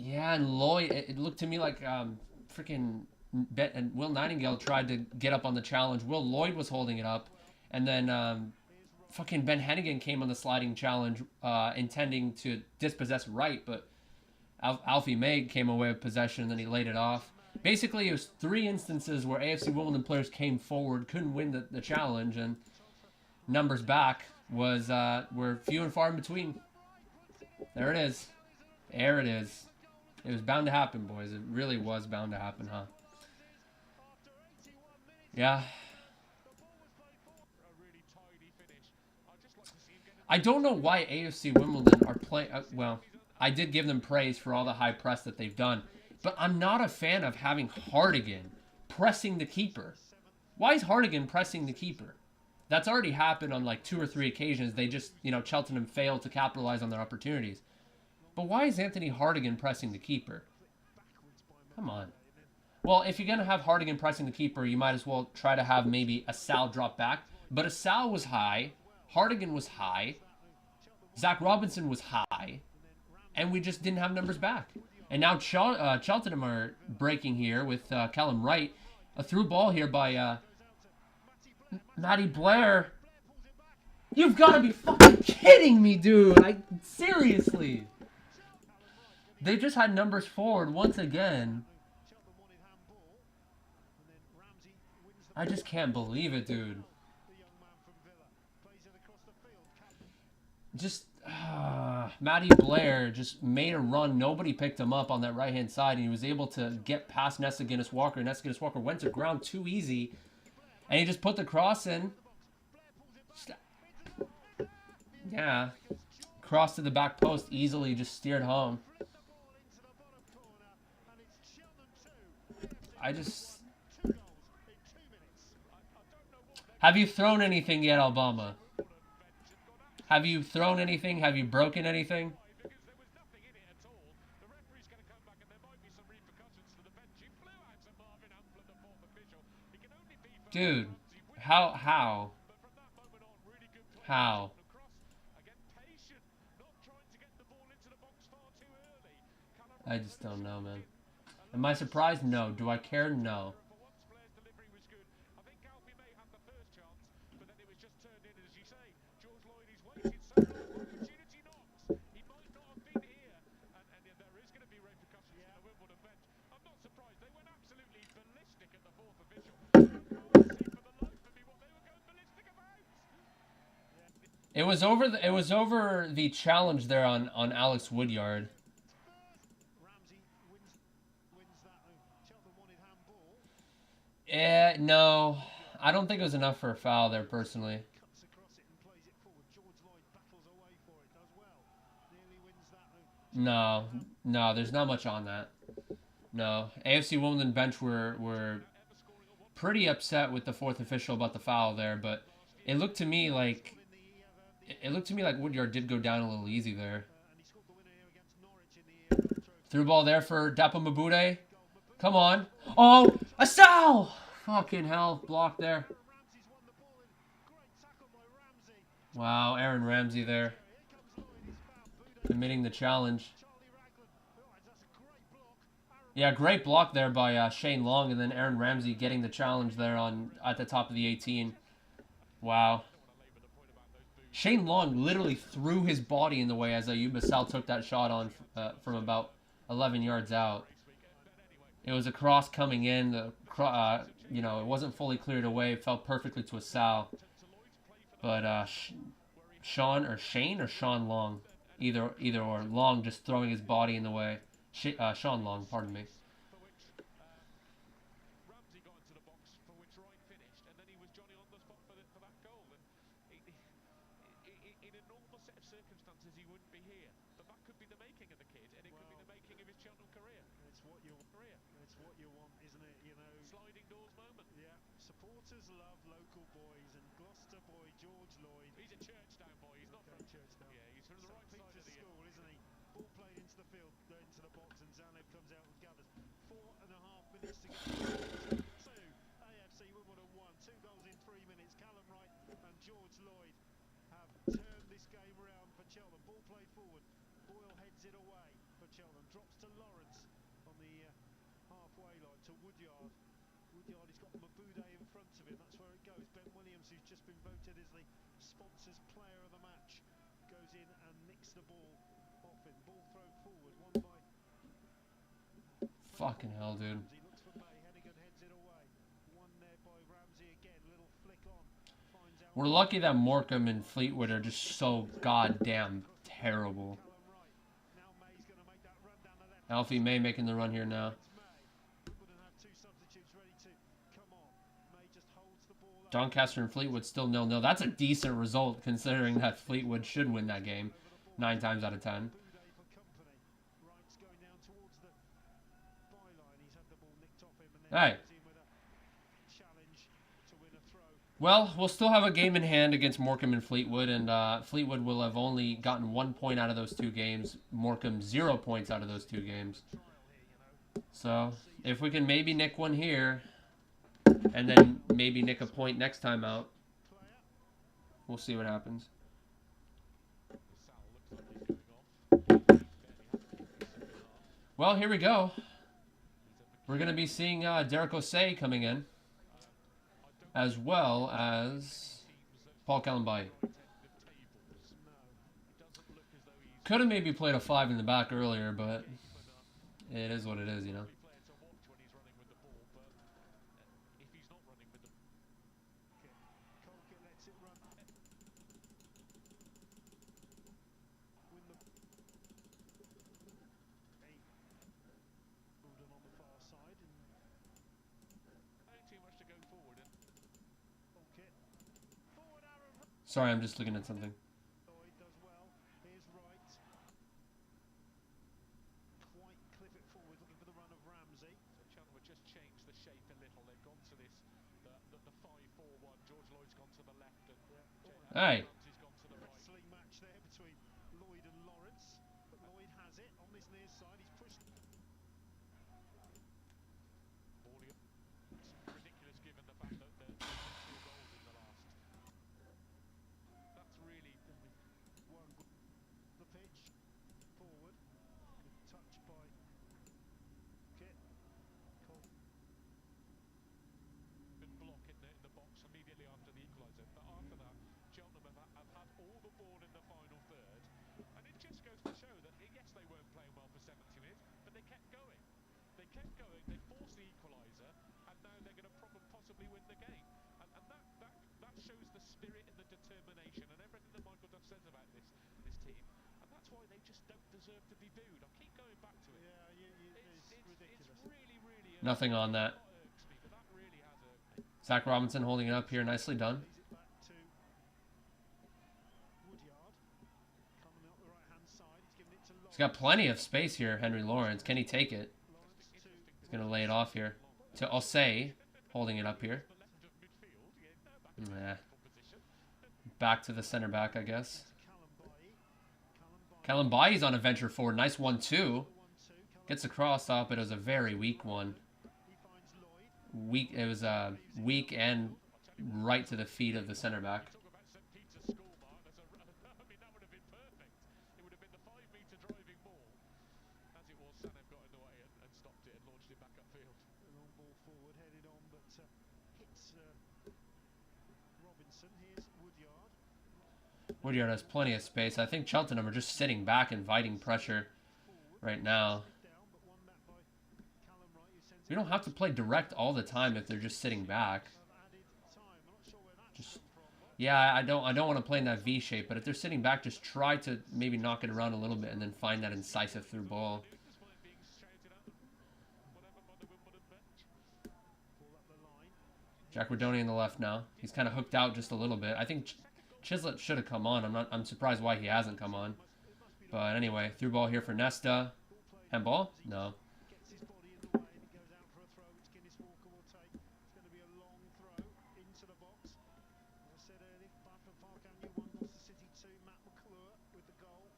Yeah, and Lloyd, it looked to me like freaking Will Nightingale tried to get up on the challenge. Will Lloyd was holding it up, and then fucking Ben Hennigan came on the sliding challenge, intending to dispossess Wright, but Alfie May came away with possession, and then he laid it off. Basically, it was 3 instances where AFC Wimbledon players came forward, couldn't win the challenge, and numbers back were few and far in between. There it is. There it is. It was bound to happen, boys. It really was bound to happen, huh? Yeah. I don't know why AFC Wimbledon are playing... well, I did give them praise for all the high press that they've done. But I'm not a fan of having Hardigan pressing the keeper. Why is Hardigan pressing the keeper? That's already happened on like 2 or 3 occasions. They just, Cheltenham failed to capitalize on their opportunities. But why is Anthony Hardigan pressing the keeper? Come on. Well, if you're going to have Hardigan pressing the keeper, you might as well try to have maybe Asal drop back. But Asal was high. Hardigan was high. Zach Robinson was high. And we just didn't have numbers back. And now Cheltenham are breaking here with Callum Wright. A through ball here by Matty Blair. You've got to be fucking kidding me, dude. Seriously. They just had numbers forward once again. I just can't believe it, dude. Just, Matty Blair just made a run. Nobody picked him up on that right-hand side, and he was able to get past Nesta Walker. Nesta Walker went to ground too easy, and he just put the cross in. Yeah. Cross to the back post, easily just steered home. Have you thrown anything yet, Alabama? Have you thrown anything? Have you broken anything? Dude, how? I just don't know, man. Am I surprised? No. Do I care? No. It was over the challenge there on Alex Woodyard. No, I don't think it was enough for a foul there, personally. No, there's not much on that. No, AFC Wimbledon bench were pretty upset with the 4th official about the foul there, but it looked to me like Woodyard did go down a little easy there. Through ball there for Dapo Mabude. Come on. Oh, a foul! Fucking hell. Blocked there. Wow, Aaron Ramsey there. Committing the challenge. Yeah, great block there by Shane Long, and then Aaron Ramsey getting the challenge there at the top of the 18. Wow. Shane Long literally threw his body in the way as Ayuba Sal took that shot on from about 11 yards out. It was a cross coming in. You know, it wasn't fully cleared away. It fell perfectly to a Sal. But Sean Long, either or. Long just throwing his body in the way. Sean Long, pardon me. Ramsey got into the box for which Wright finished, and then he was Johnny on the spot for that goal. And in a normal set of circumstances, he wouldn't be here. But that could be the making of the kid, and it could be the making of his Cheltenham career. It's what you want, isn't it? You know, Sliding doors moment. yeah. Supporters love local boys, and Gloucester boy George Lloyd. He's a Churchtown boy. He's not from Churchtown. Yeah, he's from the right side of the school, isn't he? Ball played into the field, into the box, and Zanev comes out and gathers. 4.5 minutes to go. 2. AFC Wimbledon 1. 2 goals in 3 minutes. Callum Wright and George Lloyd have turned this game around for Cheltenham. Ball played forward. Boyle heads it away for Cheltenham. Drops to Lawrence on the halfway line to Woodyard. Woodyard has got Mabude in front of him. That's where it goes. Ben Williams, who's just been voted as the sponsors player of the match, goes in and nicks the ball off him. Ball thrown forward. Won by Fucking hell, dude. Ramsey. Looks for May. Hennigan heads it away. One there by Ramsey again. Little flick on. Finds out We're lucky that Morecambe and Fleetwood are just so goddamn terrible. Callum Wright. Now May's going to make that run down the left. Alfie May making the run here now. It's May. Wimbledon have 2 substitutes ready to come on. May just holds the ball up. Doncaster and Fleetwood still 0-0. That's a decent result considering that Fleetwood should win that game 9 times out of 10. Boudet for company. Wright's going down towards the byline. He's had the ball nicked off him and then Hey. goes in with a challenge to win a throw. Well, we'll still have a game in hand against Morecambe and Fleetwood, and Fleetwood will have only gotten 1 point out of those 2 games. Morecambe 0 points out of those 2 games. So, if we can maybe nick one here, and then maybe nick a point next time out, we'll see what happens. Well, here we go. We're going to be seeing Derek Osei coming in, as well as Paul Kalambai. Could have maybe played a 5 in the back earlier, but it is what it is, you know. Colquitt lets it run. Win the Wimbledon on the far side and too much to go forward. And Colquitt. Forward Aaron Sorry, I'm just looking at something. Lloyd does well. Here's Wright. Quite clip it forward, looking for the run of Ramsey. so Cheltenham have just changed the shape a little. They've gone to this, the 5-4-1. George Lloyd's gone to the left, and Hey. Ramsey's gone to the right. Wrestling match there between Lloyd and Lawrence. But Lloyd has it on this near side. He's pushed. Ball it's ridiculous given the fact that there's 2 goals in the last. That's really. One the pitch forward. Good touch by Kit. Cole. Good block in the box immediately after the equaliser. But after that, Cheltenham have had all the ball in the final third. And it just goes to show that, yes, they weren't playing well for 70 minutes, but they kept going. They kept going, they forced the equaliser, and now they're going to possibly win the game. And that shows the spirit and the determination and everything that Michael Duff says about this team. And that's why they just don't deserve to be booed. I keep going back to it. Yeah, it's ridiculous. It's really Nothing on that. irks me, but that really has irked me. Zach Robinson holding it up here. Nicely done. Plays it back to Woodyard. Coming up the right hand side. He's giving it to Lawrence. He's got plenty of space here, Henry Lawrence. Can he take it? Lawrence to He's going to lay it off here. To Osei, holding it up here. The left of midfield, now back Nah. to position. Back to the center back, I guess. Callum Bailly. Kalambai is on a venture forward. Nice 1-2. 1-2. Callum Gets a cross off, but it was a very weak one. Weak. It was weak and right to the feet of the center back. Talk about St. Peter's score mark. I mean, that would have been perfect. It would have been the 5-metre driving ball. As it was, Sanev got in the way and stopped it and launched it back upfield. A long ball forward, headed on, but hits Robinson. Here's Woodyard. Woodyard has plenty of space. I think Cheltenham are just sitting back, inviting pressure right now. Down, but won that by Callum Wright, who sends We don't have to play direct all the time if they're just sitting back. added time. I'm not sure where that's Just come from. yeah, I don't want to play in that V shape, but if they're sitting back, just try to maybe knock it around a little bit and then find that incisive through ball. Despite being shouted at, whatever, by the Wimbledon bench. Ball up the line. Jack Redoni on the left now. He's kind of hooked out just a little bit. I think Chislett should have come on. I'm surprised why he hasn't come on. But anyway, through ball here for Nesta. Handball? No. Gets his body in the way and it goes out for a throw, which Guinness Walker will take. It's going to be a long throw into the box. As I said earlier, Bradford Park Avenue 1, Gloucester City 2. Matt McClure with the goal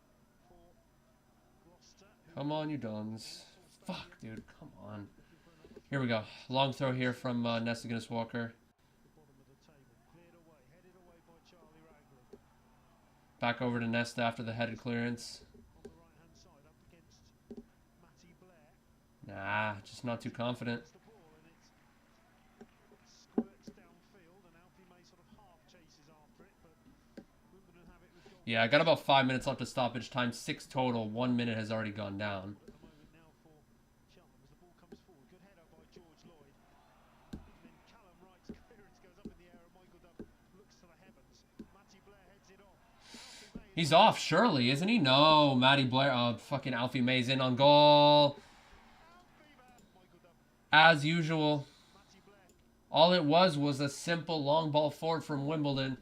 for Gloucester. Come on, you Dons. Fuck, dude. Come on. Here we go. Long throw here from Nesta Guinness Walker. The bottom of the table, cleared away, headed away by Charlie Ragland. Back over to Nesta after the headed clearance. On the right hand side, up against Matty Blair. Nah, just not too confident. Gets the ball and it squirts downfield, and Alfie May sort of half chases after it, but Wimbledon have it with goal. Yeah, I got about 5 minutes left of stoppage time. 6 total. 1 minute has already gone down. At the moment now for Cheltenham as the ball comes forward. Good header by George Lloyd. And then Callum Wright's clearance goes up in the air and Michael Duff looks to the heavens. Matty Blair heads it off. Alfie May He's off, surely, isn't he? No, Matty Blair. Oh, fucking Alfie May's in on goal. Michael Duff, As usual. Matty Blair. All it was a simple long ball forward from Wimbledon.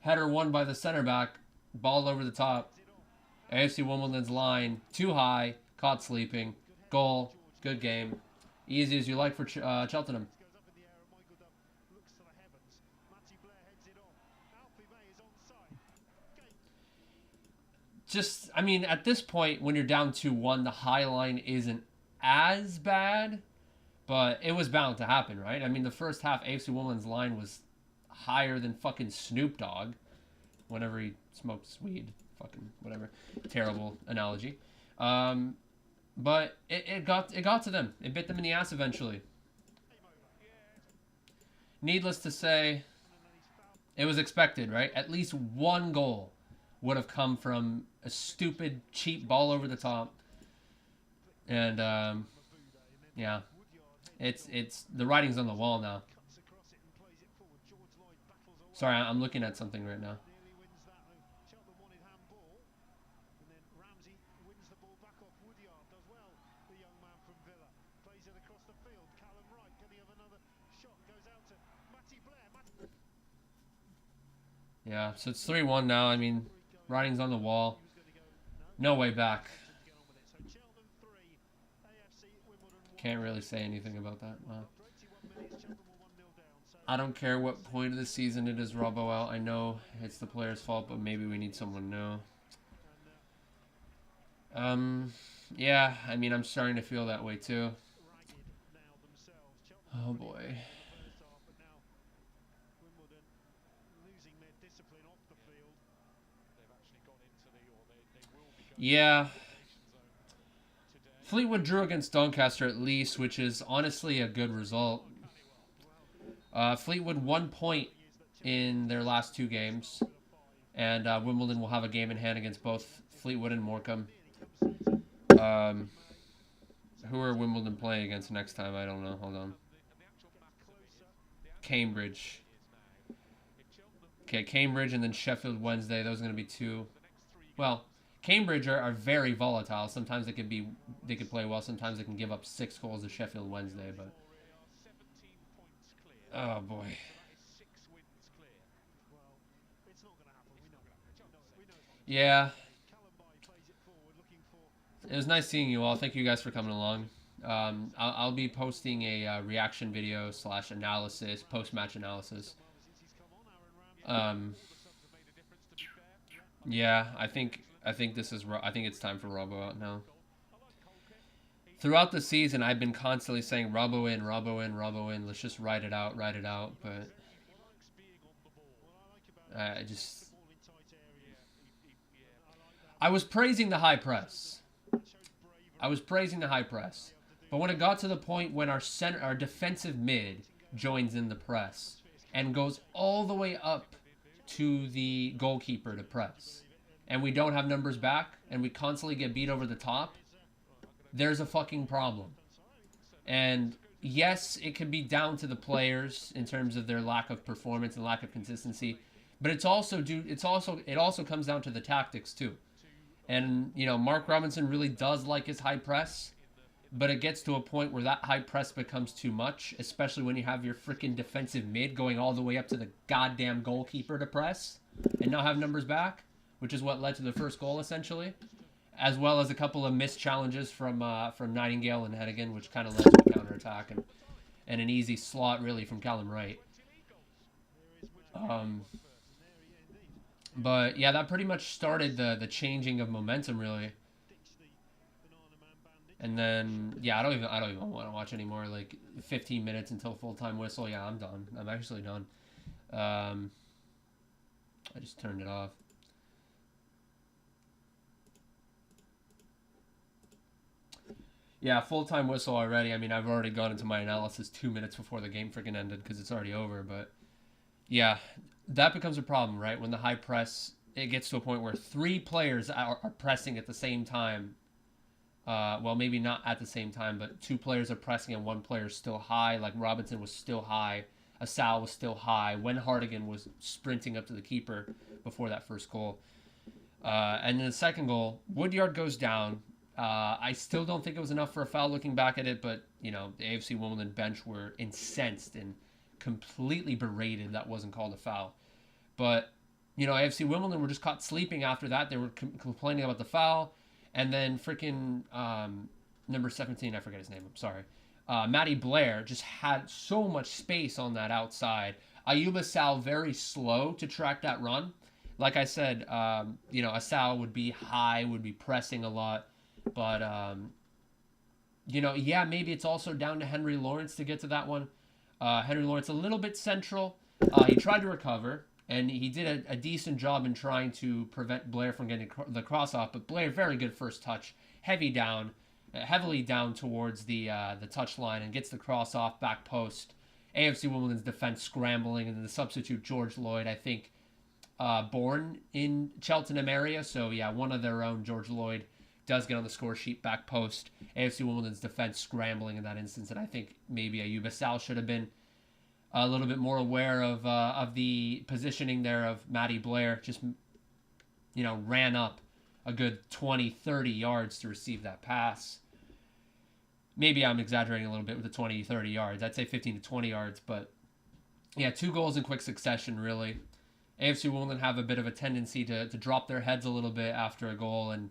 Header won by the center back. Ball over the top. AFC Wimbledon's line. Too high. Caught sleeping. Goal. Good game. Easy as you like for Cheltenham. Goes up in the air and Michael Duff looks to the heavens. Matty Blair heads it off. Alfie May is onside. Just, I mean, at this point, when you're down 2-1, the high line isn't as bad. But it was bound to happen, right? I mean, the first half, AFC Wimbledon's line was higher than fucking Snoop Dogg whenever he smoked weed. Fucking whatever. Terrible analogy. But it got to them. It bit them in the ass eventually. Needless to say, it was expected, right? At least one goal would have come from a stupid, cheap ball over the top. And, yeah. It's the writing's on the wall now. Cuts across it and plays it forward. George Lloyd battles away. Sorry, I'm looking at something right now. Nearly wins that. Cheltenham wanted handball. And then Ramsey wins the ball back off Woodyard. Does well, the young man from Villa. Plays it across the field. Callum Wright, can he have another shot? Goes out to Matty Blair. Yeah, so it's 3-1 now. I mean, writing's on the wall. No way back. Get on with it. So Cheltenham 3, AFC Wimbledon 1. Can't really say anything about that. Wow. After 81 minutes, Cheltenham were 1-0 down. So I don't care what point of the season it is Robbo out. I know it's the player's fault, but maybe we need someone new. Yeah, I mean, I'm starting to feel that way too. ragged now themselves. Cheltenham Oh winning boy. in the first half, but now Wimbledon losing their discipline off the field. They've actually gone into the, or they will be going Yeah. into the relegation zone today. Fleetwood drew against Doncaster at least, which is honestly a good result. Fleetwood 1 point in their last 2 games. And Wimbledon will have a game in hand against both Fleetwood and Morecambe. Who are Wimbledon playing against next time? I don't know. Hold on. Cambridge. Okay, Cambridge and then Sheffield Wednesday. Those are going to be 2. Well, Cambridge are very volatile. Sometimes they could play well. Sometimes they can give up 6 goals to Sheffield Wednesday. But 17 points clear. oh boy. That is 6 wins clear. Well, it's not going to happen. We know. We know. Yeah. Callum Bay plays it forward, looking for. It was nice seeing you all. Thank you guys for coming along. I'll be posting a reaction video / analysis, post-match analysis. Since he's come on, Aaron Ramsey. Subs have made a difference, to be fair. Yeah, I think this is. I think it's time for Robbo out now. I like Colquitt. throughout the season, I've been constantly saying Robbo in, Robbo in, Robbo in. Let's just ride it out. But I just, I was praising the high press. But when it got to the point when our defensive mid joins in the press and goes all the way up to the goalkeeper to press, and we don't have numbers back, and we constantly get beat over the top, there's a fucking problem. And yes, it could be down to the players in terms of their lack of performance and lack of consistency, but it also comes down to the tactics too. And you know, Mark Robinson really does like his high press, but it gets to a point where that high press becomes too much, especially when you have your freaking defensive mid going all the way up to the goddamn goalkeeper to press and not have numbers back, which is what led to the first goal essentially, as well as a couple of missed challenges from Nightingale and Hennigan, which kind of led to a counterattack and an easy slot really from Callum Wright. But yeah, that pretty much started the changing of momentum really. And then yeah, I don't even want to watch anymore. Like 15 minutes until full-time whistle. Yeah, I'm done. I'm actually done. I just turned it off. Yeah, full-time whistle already. I mean, I've already gone into my analysis 2 minutes before the game freaking ended because it's already over. But yeah, that becomes a problem, right? When the high press, it gets to a point where 3 players are pressing at the same time. Well, maybe not at the same time, but 2 players are pressing and 1 player is still high. Like Robinson was still high. Asal was still high when Hartigan was sprinting up to the keeper before that first goal. And then the second goal, Woodyard goes down. I still don't think it was enough for a foul looking back at it, but, you know, the AFC Wimbledon bench were incensed and completely berated that wasn't called a foul. But, you know, AFC Wimbledon were just caught sleeping after that. They were complaining about the foul. And then freaking number 17, I forget his name, I'm sorry. Matty Blair just had so much space on that outside. Ayuba Sal very slow to track that run. Like I said, you know, Asal would be high, would be pressing a lot. But, you know, yeah, maybe it's also down to Henry Lawrence to get to that one. Henry Lawrence a little bit central. He tried to recover, and he did a decent job in trying to prevent Blair from getting the cross off. But Blair, very good first touch, heavily down towards the touch line, and gets the cross off back post. AFC Wimbledon's defense scrambling, and then the substitute George Lloyd, I think, born in Cheltenham area. So yeah, one of their own, George Lloyd, does get on the score sheet back post. AFC Wimbledon's defense scrambling in that instance, and I think maybe Ayuba Sal should have been a little bit more aware of the positioning there of Matty Blair. Just, you know, ran up a good 20, 30 yards to receive that pass. Maybe I'm exaggerating a little bit with the 20, 30 yards. I'd say 15 to 20 yards, but yeah, 2 goals in quick succession, really. AFC Wimbledon have a bit of a tendency to drop their heads a little bit after a goal, and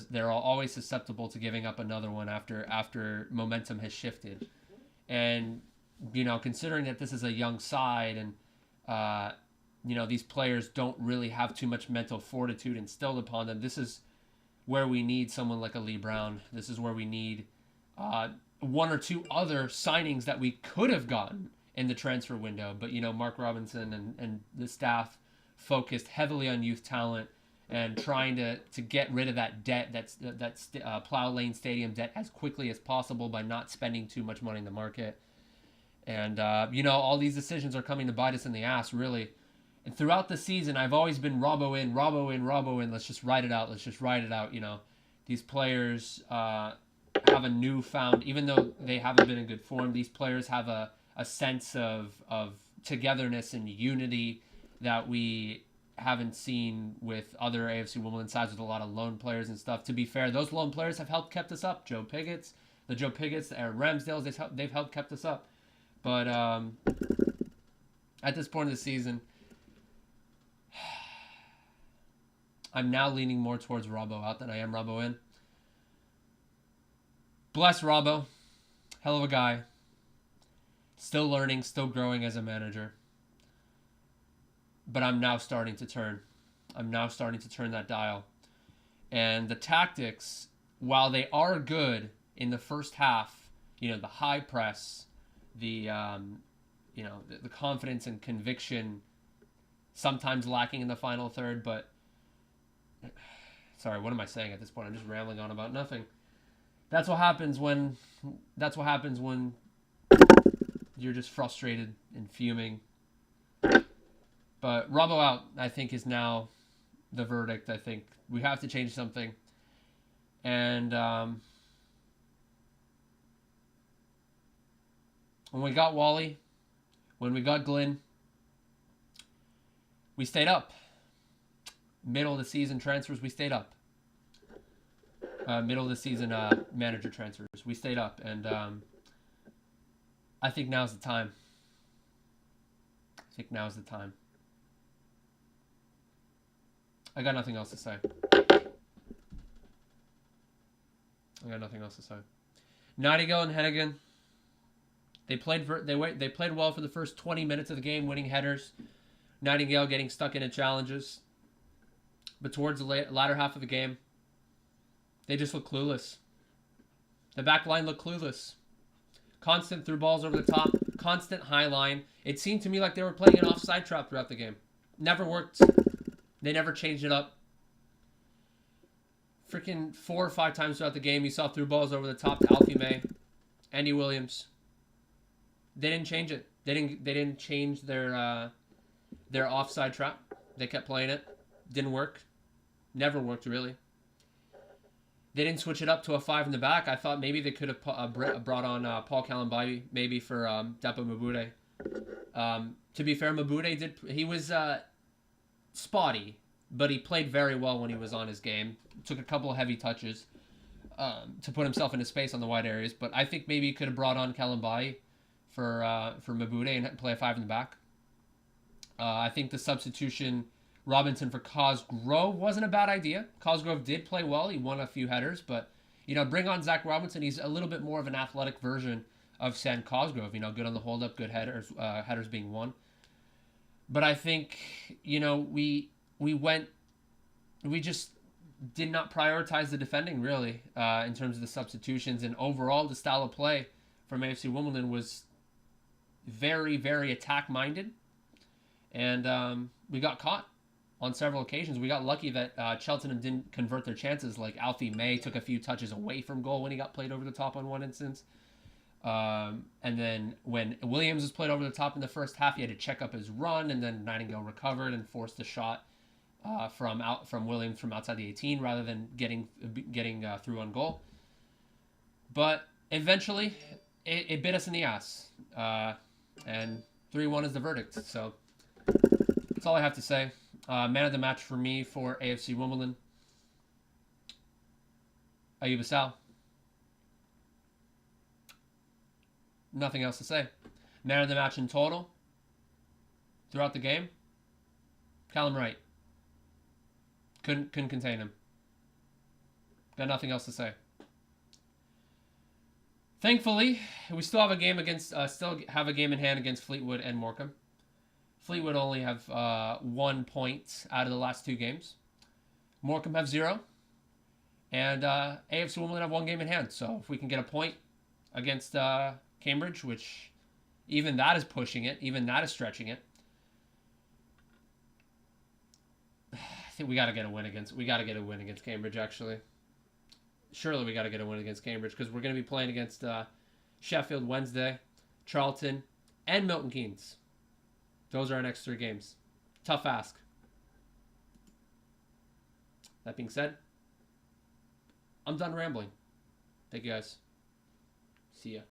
they're always susceptible to giving up another one after momentum has shifted. And, you know, considering that this is a young side and, you know, these players don't really have too much mental fortitude instilled upon them, this is where we need someone like a Lee Brown. This is where we need 1 or 2 other signings that we could have gotten in the transfer window. But, you know, Mark Robinson and the staff focused heavily on youth talent and trying to get rid of that debt, that's Plough Lane Stadium debt, as quickly as possible by not spending too much money in the market. And, you know, all these decisions are coming to bite us in the ass, really. And throughout the season, I've always been Robbo in, Robbo in, Robbo in. Let's just ride it out. You know, these players have a newfound, even though they haven't been in good form, these players have a sense of togetherness and unity that we haven't seen with other AFC Wimbledon sides with a lot of lone players and stuff. To be fair, those lone players have helped kept us up. Joe Pigotts, the Ramsdales, they've helped kept us up. But at this point of the season, I'm now leaning more towards Robbo out than I am Robbo in. Bless Robbo. Hell of a guy. Still learning, still growing as a manager. But I'm now starting to turn. that dial. And the tactics, while they are good, in the first half, the high press, the the confidence and conviction, sometimes lacking in the final third. But sorry, what am I saying at this point? I'm just rambling on about nothing. That's what happens when you're just frustrated and fuming. But Robbo out, I think, is now the verdict. I think we have to change something. And when we got Wally, when we got Glynn, we stayed up. Middle of the season transfers, we stayed up. Middle of the season manager transfers, we stayed up. And I think now's the time. I got nothing else to say. Nightingale and Hennigan, they played well for the first 20 minutes of the game, winning headers. Nightingale getting stuck into challenges. But towards the latter half of the game, they just looked clueless. The back line looked clueless. Constant through balls over the top, constant high line. It seemed to me like they were playing an offside trap throughout the game. Never worked. They never changed it up. Freaking 4 or 5 times throughout the game, you saw through balls over the top to Alfie May, Andy Williams. They didn't change it. They didn't change their offside trap. They kept playing it. Didn't work. Never worked, really. They didn't switch it up to a 5 in the back. I thought maybe they could have brought on Paul Kalambayi, maybe for Depo Mabude. To be fair, Mabude he was spotty, but he played very well when he was on his game. Took a couple of heavy touches to put himself into space on the wide areas. But I think maybe he could have brought on Kalambayi for Mabude and play a 5 in the back. I think the substitution Robinson for Cosgrove wasn't a bad idea. Cosgrove did play well. He won a few headers, but bring on Zach Robinson. He's a little bit more of an athletic version of Sam Cosgrove. Good on the hold up, good headers, headers being won. But I think we just did not prioritize the defending really in terms of the substitutions, and overall the style of play from AFC Wimbledon was very, very attack minded, and we got caught on several occasions. We got lucky that Cheltenham didn't convert their chances. Like Alfie May took a few touches away from goal when he got played over the top on one instance. And then when Williams was played over the top in the first half, he had to check up his run, and then Nightingale recovered and forced a shot from Williams from outside the 18 rather than getting through on goal. But eventually, it bit us in the ass, and 3-1 is the verdict. So that's all I have to say. Man of the match for me for AFC Wimbledon, Ayuba Sal. Nothing else to say. Man of the match in total throughout the game, Callum Wright. Couldn't contain him. Got nothing else to say. Thankfully, we still have a game in hand against Fleetwood and Morecambe. Fleetwood only have 1 point out of the last 2 games. Morecambe have 0. And AFC Wimbledon have 1 game in hand. So if we can get a point against Cambridge, which even that is pushing it, even that is stretching it. I think we got to get a win against Cambridge, actually. Surely we got to get a win against Cambridge, because we're going to be playing against Sheffield Wednesday, Charlton, and Milton Keynes. Those are our next 3 games. Tough ask. That being said, I'm done rambling. Thank you guys. See ya.